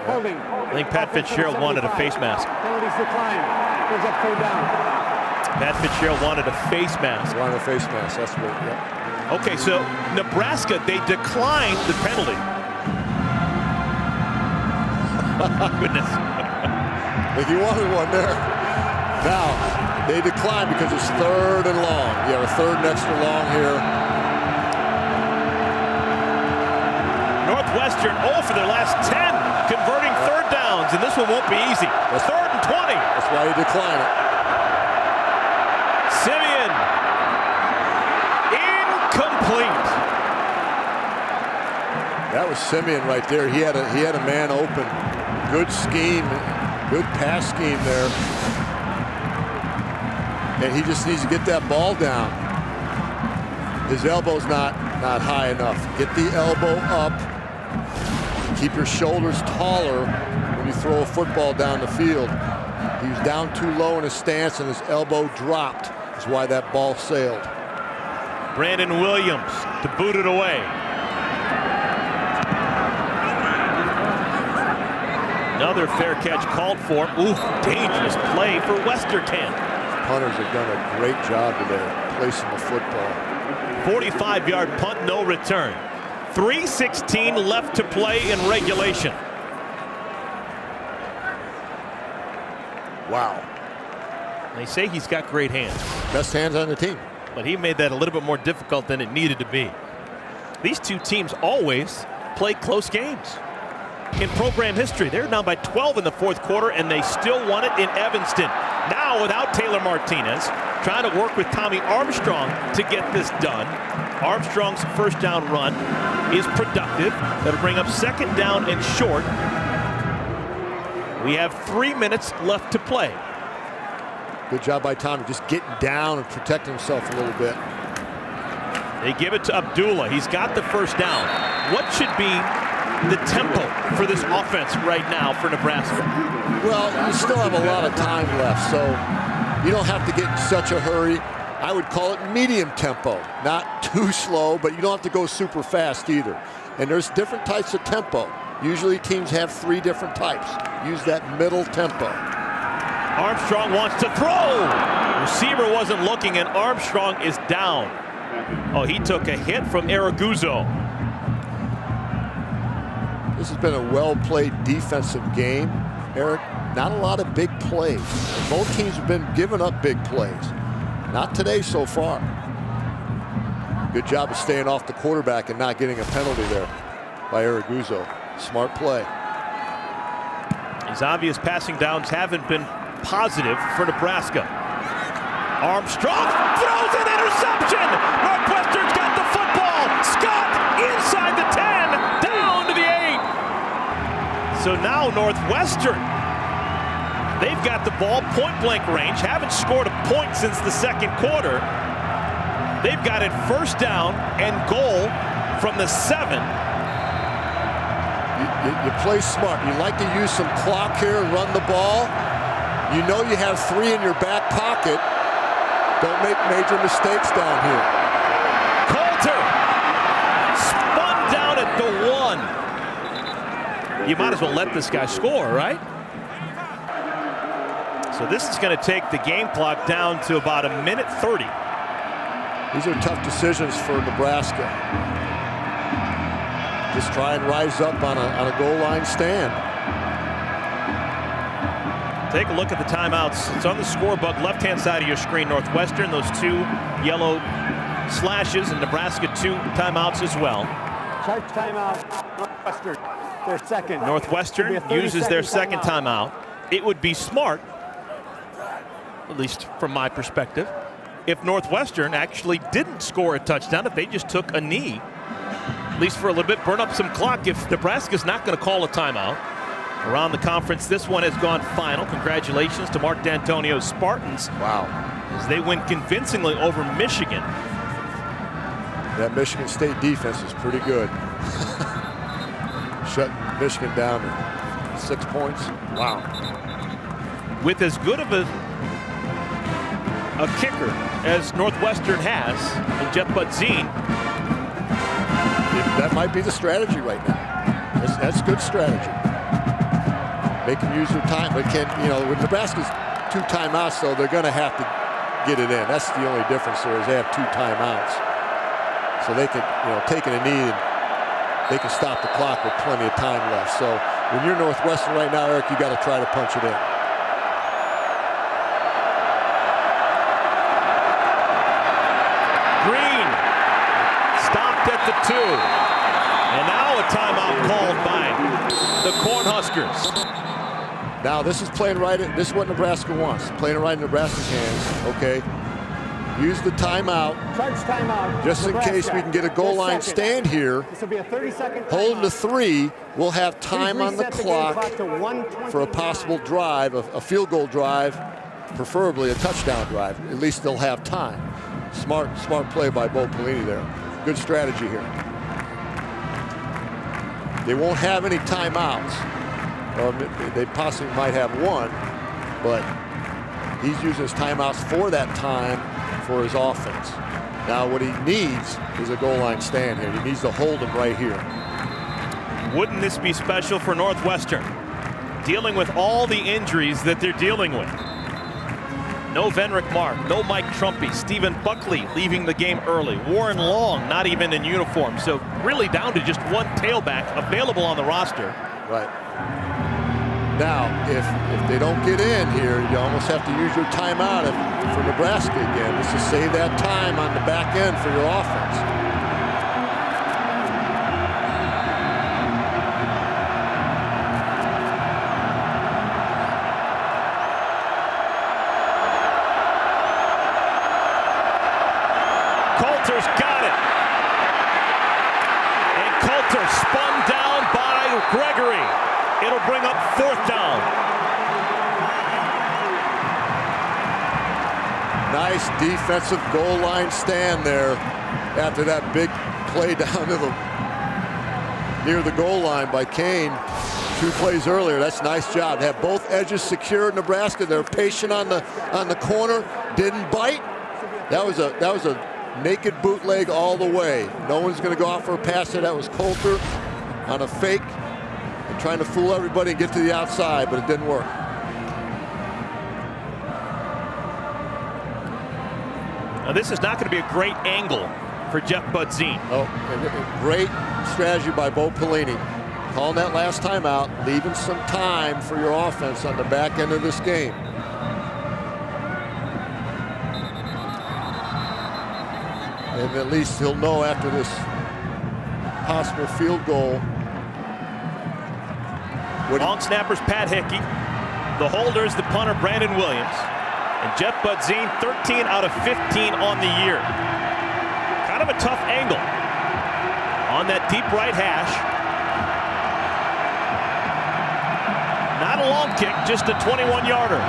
Speaker 3: Holding.
Speaker 1: I think Pat Fitzgerald wanted a face mask.
Speaker 3: Penalties decline. Goes up, third down.
Speaker 1: Pat Fitzgerald wanted a face mask.
Speaker 2: Wanted a face mask, that's what, yeah.
Speaker 1: Okay, so Nebraska, they declined the penalty. Goodness.
Speaker 2: I think he wanted one there. Now, they declined because it's 3rd and long. You have a 3rd and extra long here.
Speaker 1: Northwestern 0 for their last 10, converting 3rd downs, and this one won't be easy. 3rd and 20.
Speaker 2: That's why you decline it.
Speaker 1: Simeon. Incomplete.
Speaker 2: That was Simeon right there. He had a man open. Good scheme, good pass scheme there. And he just needs to get that ball down. His elbow's not high enough. Get the elbow up. Keep your shoulders taller when you throw a football down the field. He was down too low in his stance and his elbow dropped. That's why that ball sailed.
Speaker 1: Brandon Williams to boot it away. Another fair catch called for. Ooh, dangerous play for Westerkamp.
Speaker 2: Punters have done a great job today placing the football.
Speaker 1: 45-yard punt, no return. 3:16 left to play in regulation.
Speaker 2: Wow.
Speaker 1: They say he's got great hands.
Speaker 2: Best hands on the team.
Speaker 1: But he made that a little bit more difficult than it needed to be. These two teams always play close games. In program history, they're down by 12 in the 4th quarter, and they still won it in Evanston. Now without Taylor Martinez, trying to work with Tommy Armstrong to get this done. Armstrong's first down run is productive. That'll bring up 2nd down and short. We have 3 minutes left to play.
Speaker 2: Good job by Tommy, just getting down and protecting himself a little bit.
Speaker 1: They give it to Abdullah. He's got the first down. What should be the tempo for this offense right now for Nebraska?
Speaker 2: Well, you still have a lot of time left, so you don't have to get in such a hurry. I would call it medium tempo, not too slow, but you don't have to go super fast either. And there's different types of tempo. Usually teams have 3 different types. Use that middle tempo.
Speaker 1: Armstrong wants to throw. Receiver wasn't looking, and Armstrong is down. Oh, he took a hit from Araguzzo.
Speaker 2: This has been a well-played defensive game, Eric. Not a lot of big plays. Both teams have been giving up big plays. Not today so far. Good job of staying off the quarterback and not getting a penalty there by Araguzzo. Smart play.
Speaker 1: His obvious passing downs haven't been positive for Nebraska. Armstrong throws an interception. Northwestern's got the football. Scott inside the 10, down to the 8. So now Northwestern, they've got the ball point blank range, haven't scored a point since the second quarter. They've got it first down and goal from the 7.
Speaker 2: You play smart. You like to use some clock here and run the ball. You know you have 3 in your back pocket. Don't make major mistakes down here.
Speaker 1: Coulter spun down at the 1. You might as well let this guy score, right? So this is going to take the game clock down to about 1:30.
Speaker 2: These are tough decisions for Nebraska. Just try and rise up on a goal line stand.
Speaker 1: Take a look at the timeouts. It's on the scorebook, left-hand side of your screen. Northwestern, those 2 yellow slashes, and Nebraska 2 timeouts as well.
Speaker 3: Charge timeout. Northwestern, their second.
Speaker 1: Northwestern uses their second timeout. It would be smart, at least from my perspective, if Northwestern actually didn't score a touchdown, if they just took a knee, at least for a little bit, burn up some clock. If Nebraska's not going to call a timeout. Around the conference, this one has gone final. Congratulations to Mark D'Antonio's Spartans.
Speaker 2: Wow.
Speaker 1: As they win convincingly over Michigan.
Speaker 2: That Michigan State defense is pretty good. Shut Michigan down to 6 points. Wow.
Speaker 1: With as good of a kicker as Northwestern has in Jeff Budzine.
Speaker 2: That might be the strategy right now. That's good strategy. Make them use their time, but with Nebraska's 2 timeouts, though, they're going to have to get it in. That's the only difference there is they have 2 timeouts. So they can, taking a knee, and they can stop the clock with plenty of time left. So when you're Northwestern right now, Eric, you got to try to punch it in.
Speaker 1: Green stopped at the 2. And now a timeout called by the Cornhuskers.
Speaker 2: Now this is playing right. This is what Nebraska wants. Playing it right in Nebraska's hands. Okay. Use the timeout.
Speaker 3: Charge timeout.
Speaker 2: Just
Speaker 3: Nebraska.
Speaker 2: in case we can get a goal line stand here.
Speaker 3: This will be a 30-second timeout.
Speaker 2: Hold to 3. We'll have time on the clock for a possible drive, a field goal drive, preferably a touchdown drive. At least they'll have time. Smart play by Bo Pelini there. Good strategy here. They won't have any timeouts. Or they possibly might have 1, but he's using his timeouts for that time for his offense. Now what he needs is a goal line stand here. He needs to hold him right here.
Speaker 1: Wouldn't this be special for Northwestern? Dealing with all the injuries that they're dealing with. No Venrick Mark, no Mike Trumpy, Stephen Buckley leaving the game early, Warren Long not even in uniform, so really down to just 1 tailback available on the roster.
Speaker 2: Right. Now, if they don't get in here, you almost have to use your timeout for Nebraska again, just to save that time on the back end for your offense.
Speaker 1: Coulter's got it. And Coulter spun down by Gregory. It'll bring up 4th down.
Speaker 2: Nice defensive goal line stand there after that big play down to near the goal line by Kane 2 plays earlier. That's a nice job. They have both edges secured. Nebraska, they're patient on the corner, didn't bite. That was a naked bootleg all the way. No one's going to go out for a pass there. That was Coulter on a fake. trying to fool everybody and get to the outside, but it didn't work.
Speaker 1: Now this is not going to be a great angle for Jeff Budzine.
Speaker 2: Oh, great strategy by Bo Pelini. Calling that last timeout, leaving some time for your offense on the back end of this game. And at least he'll know after this possible field goal.
Speaker 1: Long snapper's Pat Hickey. The holder is the punter Brandon Williams. And Jeff Budzine, 13 out of 15 on the year. Kind of a tough angle on that deep right hash. Not a long kick, just a 21-yarder.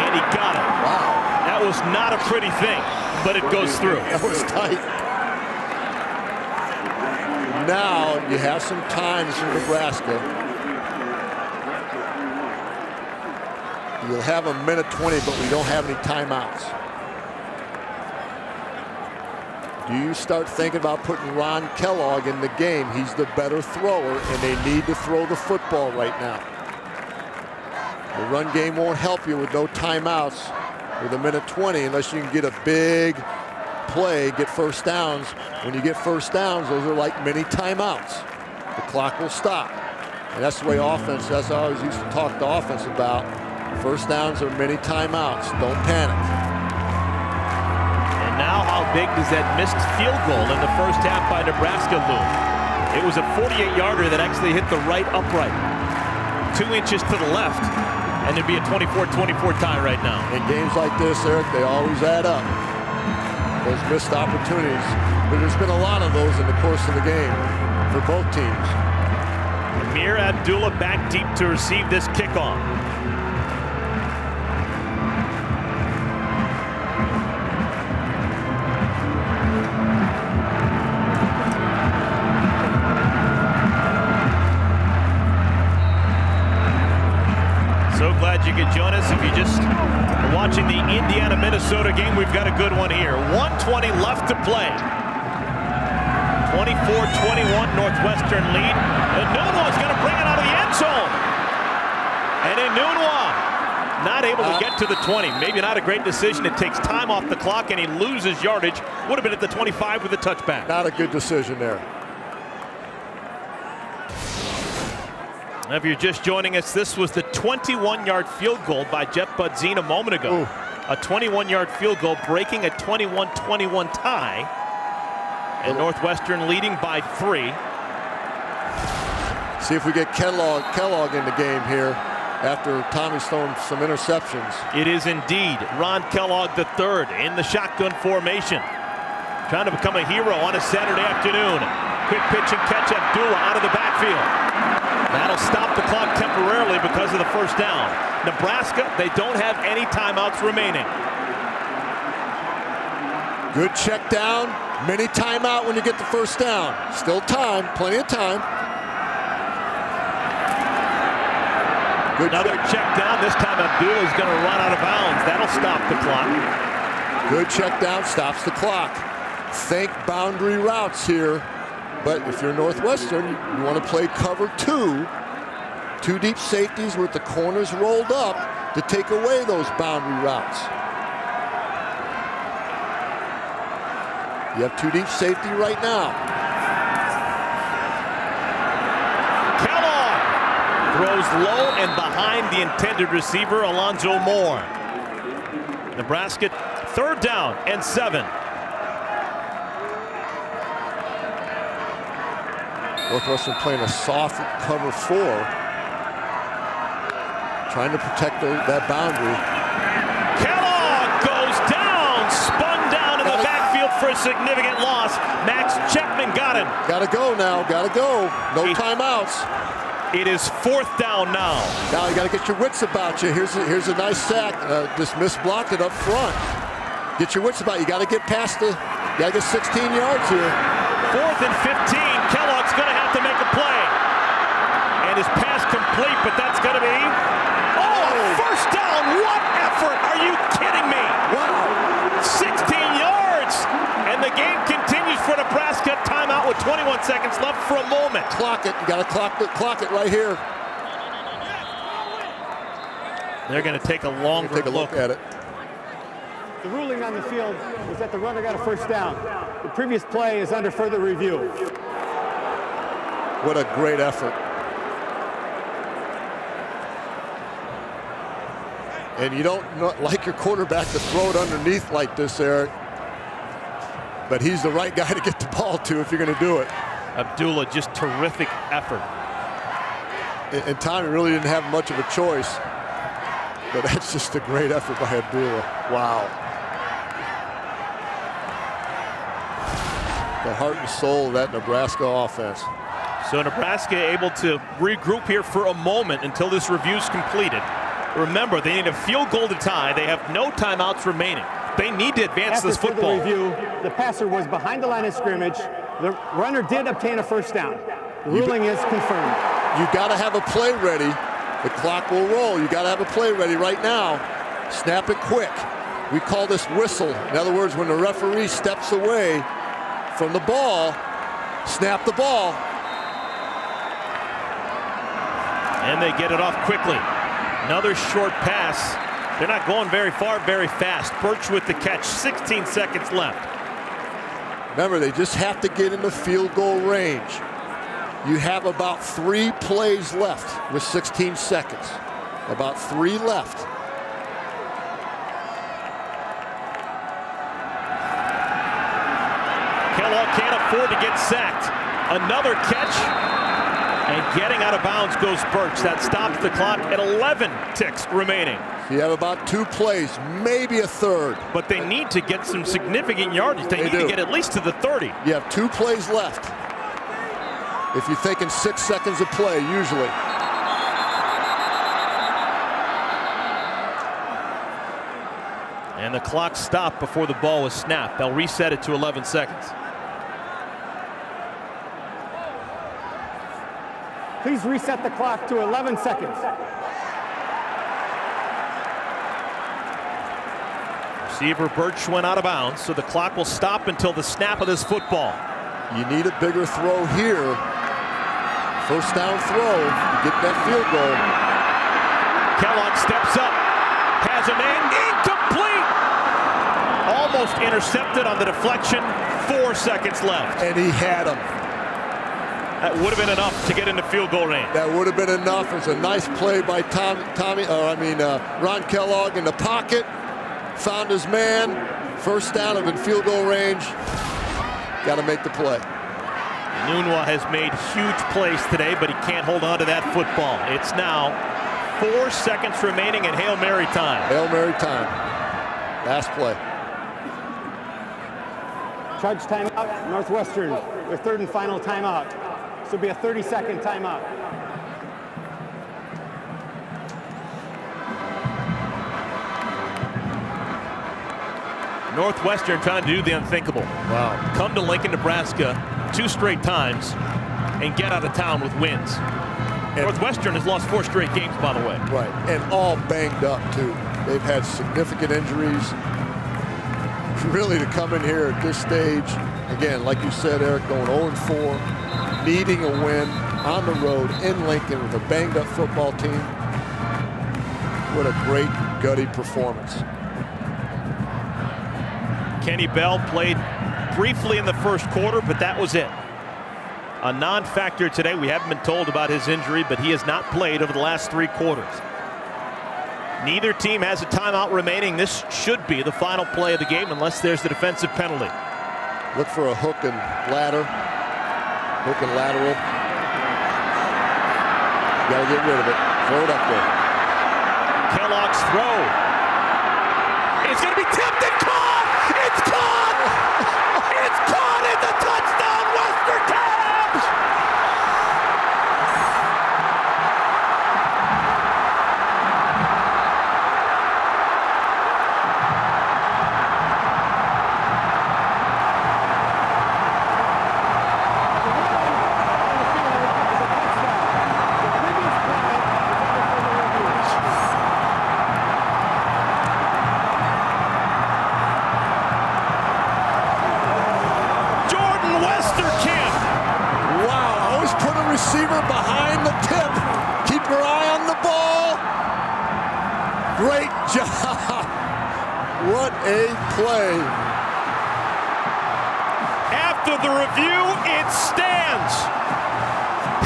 Speaker 1: And he got it.
Speaker 2: Wow.
Speaker 1: That was not a pretty thing, but it goes through.
Speaker 2: That was tight. Now you have some time in Nebraska. You'll have a minute 20, but we don't have any timeouts. Do you start thinking about putting Ron Kellogg in the game? He's the better thrower, and they need to throw the football right now. The run game won't help you with no timeouts with a minute 20 unless you can get a big play, get first downs. When you get first downs, those are like mini timeouts. The clock will stop. And that's the way offense, that's what I always used to talk to offense about. First downs are mini timeouts. Don't panic.
Speaker 1: And now how big does that missed field goal in the first half by Nebraska loom? It was a 48-yarder that actually hit the right upright. 2 inches to the left. And it'd be a 24-24 tie right now.
Speaker 2: In games like this, Eric, they always add up. Those missed opportunities. But there's been a lot of those in the course of the game for both teams.
Speaker 1: Amir Abdullah back deep to receive this kickoff. So glad you could join us. If you just are watching the Indiana-Minnesota game, we've got a good one here. 1:20 left to play. 24-21 Northwestern lead. Enunwa's going to bring it out of the end zone. And Enunwa not able to get to the 20. Maybe not a great decision. It takes time off the clock and he loses yardage. Would have been at the 25 with a touchback.
Speaker 2: Not a good decision there.
Speaker 1: If you're just joining us, this was the 21-yard field goal by Jeff Budzine a moment ago.
Speaker 2: Ooh.
Speaker 1: A 21-yard field goal breaking a 21-21 tie. And Northwestern leading by 3.
Speaker 2: See if we get Kellogg in the game here after Tommy's thrown some interceptions.
Speaker 1: It is indeed Ron Kellogg III in the shotgun formation. Trying to become a hero on a Saturday afternoon. Quick pitch and catch Abdullah out of the backfield. That'll stop the clock temporarily because of the first down. Nebraska, they don't have any timeouts remaining.
Speaker 2: Good check down. Mini timeout when you get the first down. Still time, plenty of time. Good
Speaker 1: Another check down. This time Abdullah is going to run out of bounds. That'll stop the clock.
Speaker 2: Good check down, stops the clock. Think boundary routes here. But if you're Northwestern, you want to play cover 2. 2 deep safeties with the corners rolled up to take away those boundary routes. You have 2 deep safety right now.
Speaker 1: Kellogg throws low and behind the intended receiver, Alonzo Moore. Nebraska, 3rd down and 7.
Speaker 2: Northwestern playing a soft cover 4. Trying to protect that boundary.
Speaker 1: Kellogg goes down, spun down in the backfield for a significant loss. Max Chapman got him.
Speaker 2: Gotta go now, gotta go. No timeouts.
Speaker 1: It is 4th down now.
Speaker 2: Now you gotta get your wits about you. Here's a nice sack. Just misblocked it up front. Get your wits about you. You gotta get past you gotta get 16 yards here.
Speaker 1: 4th and 15. Kellogg's gonna have to make a play. And his pass complete, but that's gonna be, first down. What effort? Are you kidding me?
Speaker 2: Wow.
Speaker 1: 16 yards. And 21 seconds left for a moment.
Speaker 2: Clock it. You got to clock it right here.
Speaker 1: They're going to take a longer
Speaker 2: look at it.
Speaker 3: The ruling on the field was that the runner got a first down. The previous play is under further review.
Speaker 2: What a great effort. And you don't like your quarterback to throw it underneath like this, Eric. But he's the right guy to get the ball to if you're going to do it.
Speaker 1: Abdullah, just terrific effort.
Speaker 2: And Tommy really didn't have much of a choice. But that's just a great effort by Abdullah. Wow. The heart and soul of that Nebraska offense.
Speaker 1: So Nebraska able to regroup here for a moment until this review's completed. Remember, they need a field goal to tie. They have no timeouts remaining. They need to advance this football.
Speaker 3: After further review, the passer was behind the line of scrimmage. The runner did obtain a first down. The ruling is confirmed.
Speaker 2: You got to have a play ready. The clock will roll. You got to have a play ready right now. Snap it quick. We call this whistle. In other words, when the referee steps away from the ball, snap the ball.
Speaker 1: And they get it off quickly. Another short pass. They're not going very far, very fast. Birch with the catch, 16 seconds left.
Speaker 2: Remember, they just have to get in the field goal range. You have about 3 plays left with 16 seconds. About 3 left.
Speaker 1: Kellogg can't afford to get sacked. Another catch. And getting out of bounds goes Birch. That stops the clock at 11 ticks remaining.
Speaker 2: You have about 2 plays, maybe a third.
Speaker 1: But they need to get some significant yardage. They need to get at least to the 30.
Speaker 2: You have 2 plays left. If you're thinking 6 seconds of play, usually.
Speaker 1: And the clock stopped before the ball was snapped. They'll reset it to 11 seconds.
Speaker 3: Please reset the clock to 11 seconds.
Speaker 1: Receiver Birch went out of bounds, so the clock will stop until the snap of this football.
Speaker 2: You need a bigger throw here. First down throw to get that field goal.
Speaker 1: Kellogg steps up, has a man, incomplete! Almost intercepted on the deflection, 4 seconds left.
Speaker 2: And he had him.
Speaker 1: That would have been enough to get into field goal range.
Speaker 2: That would have been enough. It's a nice play by Ron Kellogg in the pocket. Found his man. First down of in field goal range. Got to make the play.
Speaker 1: Nunwa has made huge plays today, but he can't hold on to that football. It's now 4 seconds remaining in Hail Mary time.
Speaker 2: Hail Mary time. Last play.
Speaker 3: Charge timeout. Northwestern with 3rd and final timeout. This will be a 30-second timeout.
Speaker 1: Northwestern trying to do the unthinkable.
Speaker 2: Wow.
Speaker 1: Come to Lincoln, Nebraska 2 straight times and get out of town with wins. And Northwestern has lost 4 straight games, by the way.
Speaker 2: Right, and all banged up, too. They've had significant injuries. Really, to come in here at this stage, again, like you said, Eric, going 0-4, needing a win on the road in Lincoln with a banged-up football team. What a great, gutty performance.
Speaker 1: Kenny Bell played briefly in the first quarter, but that was it. A non-factor today. We haven't been told about his injury, but he has not played over the last 3 quarters. Neither team has a timeout remaining. This should be the final play of the game unless there's the defensive penalty.
Speaker 2: Look for a hook and ladder. Hook and lateral. Got to get rid of it. Throw it up there.
Speaker 1: Kellogg's throw. It's going to be tipped and caught! It's caught! It's caught in the touchdown, Westerkamp!
Speaker 2: What a play.
Speaker 1: After the review, it stands.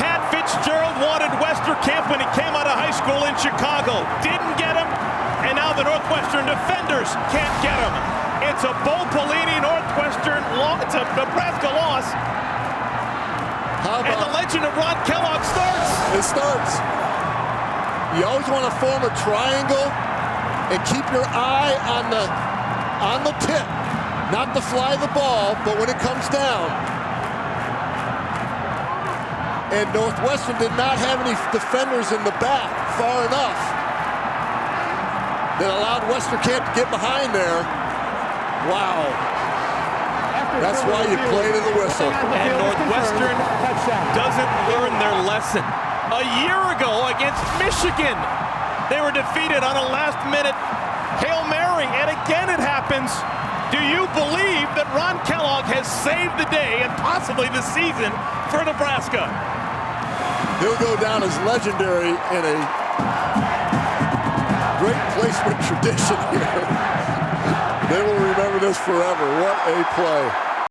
Speaker 1: Pat Fitzgerald wanted Westerkamp when he came out of high school in Chicago. Didn't get him, and now the Northwestern defenders can't get him. It's a Bo Pelini Northwestern loss. It's a Nebraska loss. And the legend of Ron Kellogg starts.
Speaker 2: It starts. You always want to form a triangle and keep your eye on the tip, not to fly the ball, but when it comes down. And Northwestern did not have any defenders in the back far enough that allowed Westerkamp to get behind there. Wow. That's why you play to the whistle.
Speaker 1: And Northwestern doesn't learn their lesson. A year ago against Michigan, they were defeated on a last-minute Hail Mary, and again it happens. Do you believe that Ron Kellogg has saved the day and possibly the season for Nebraska?
Speaker 2: He'll go down as legendary in a great placement tradition here. They will remember this forever. What a play.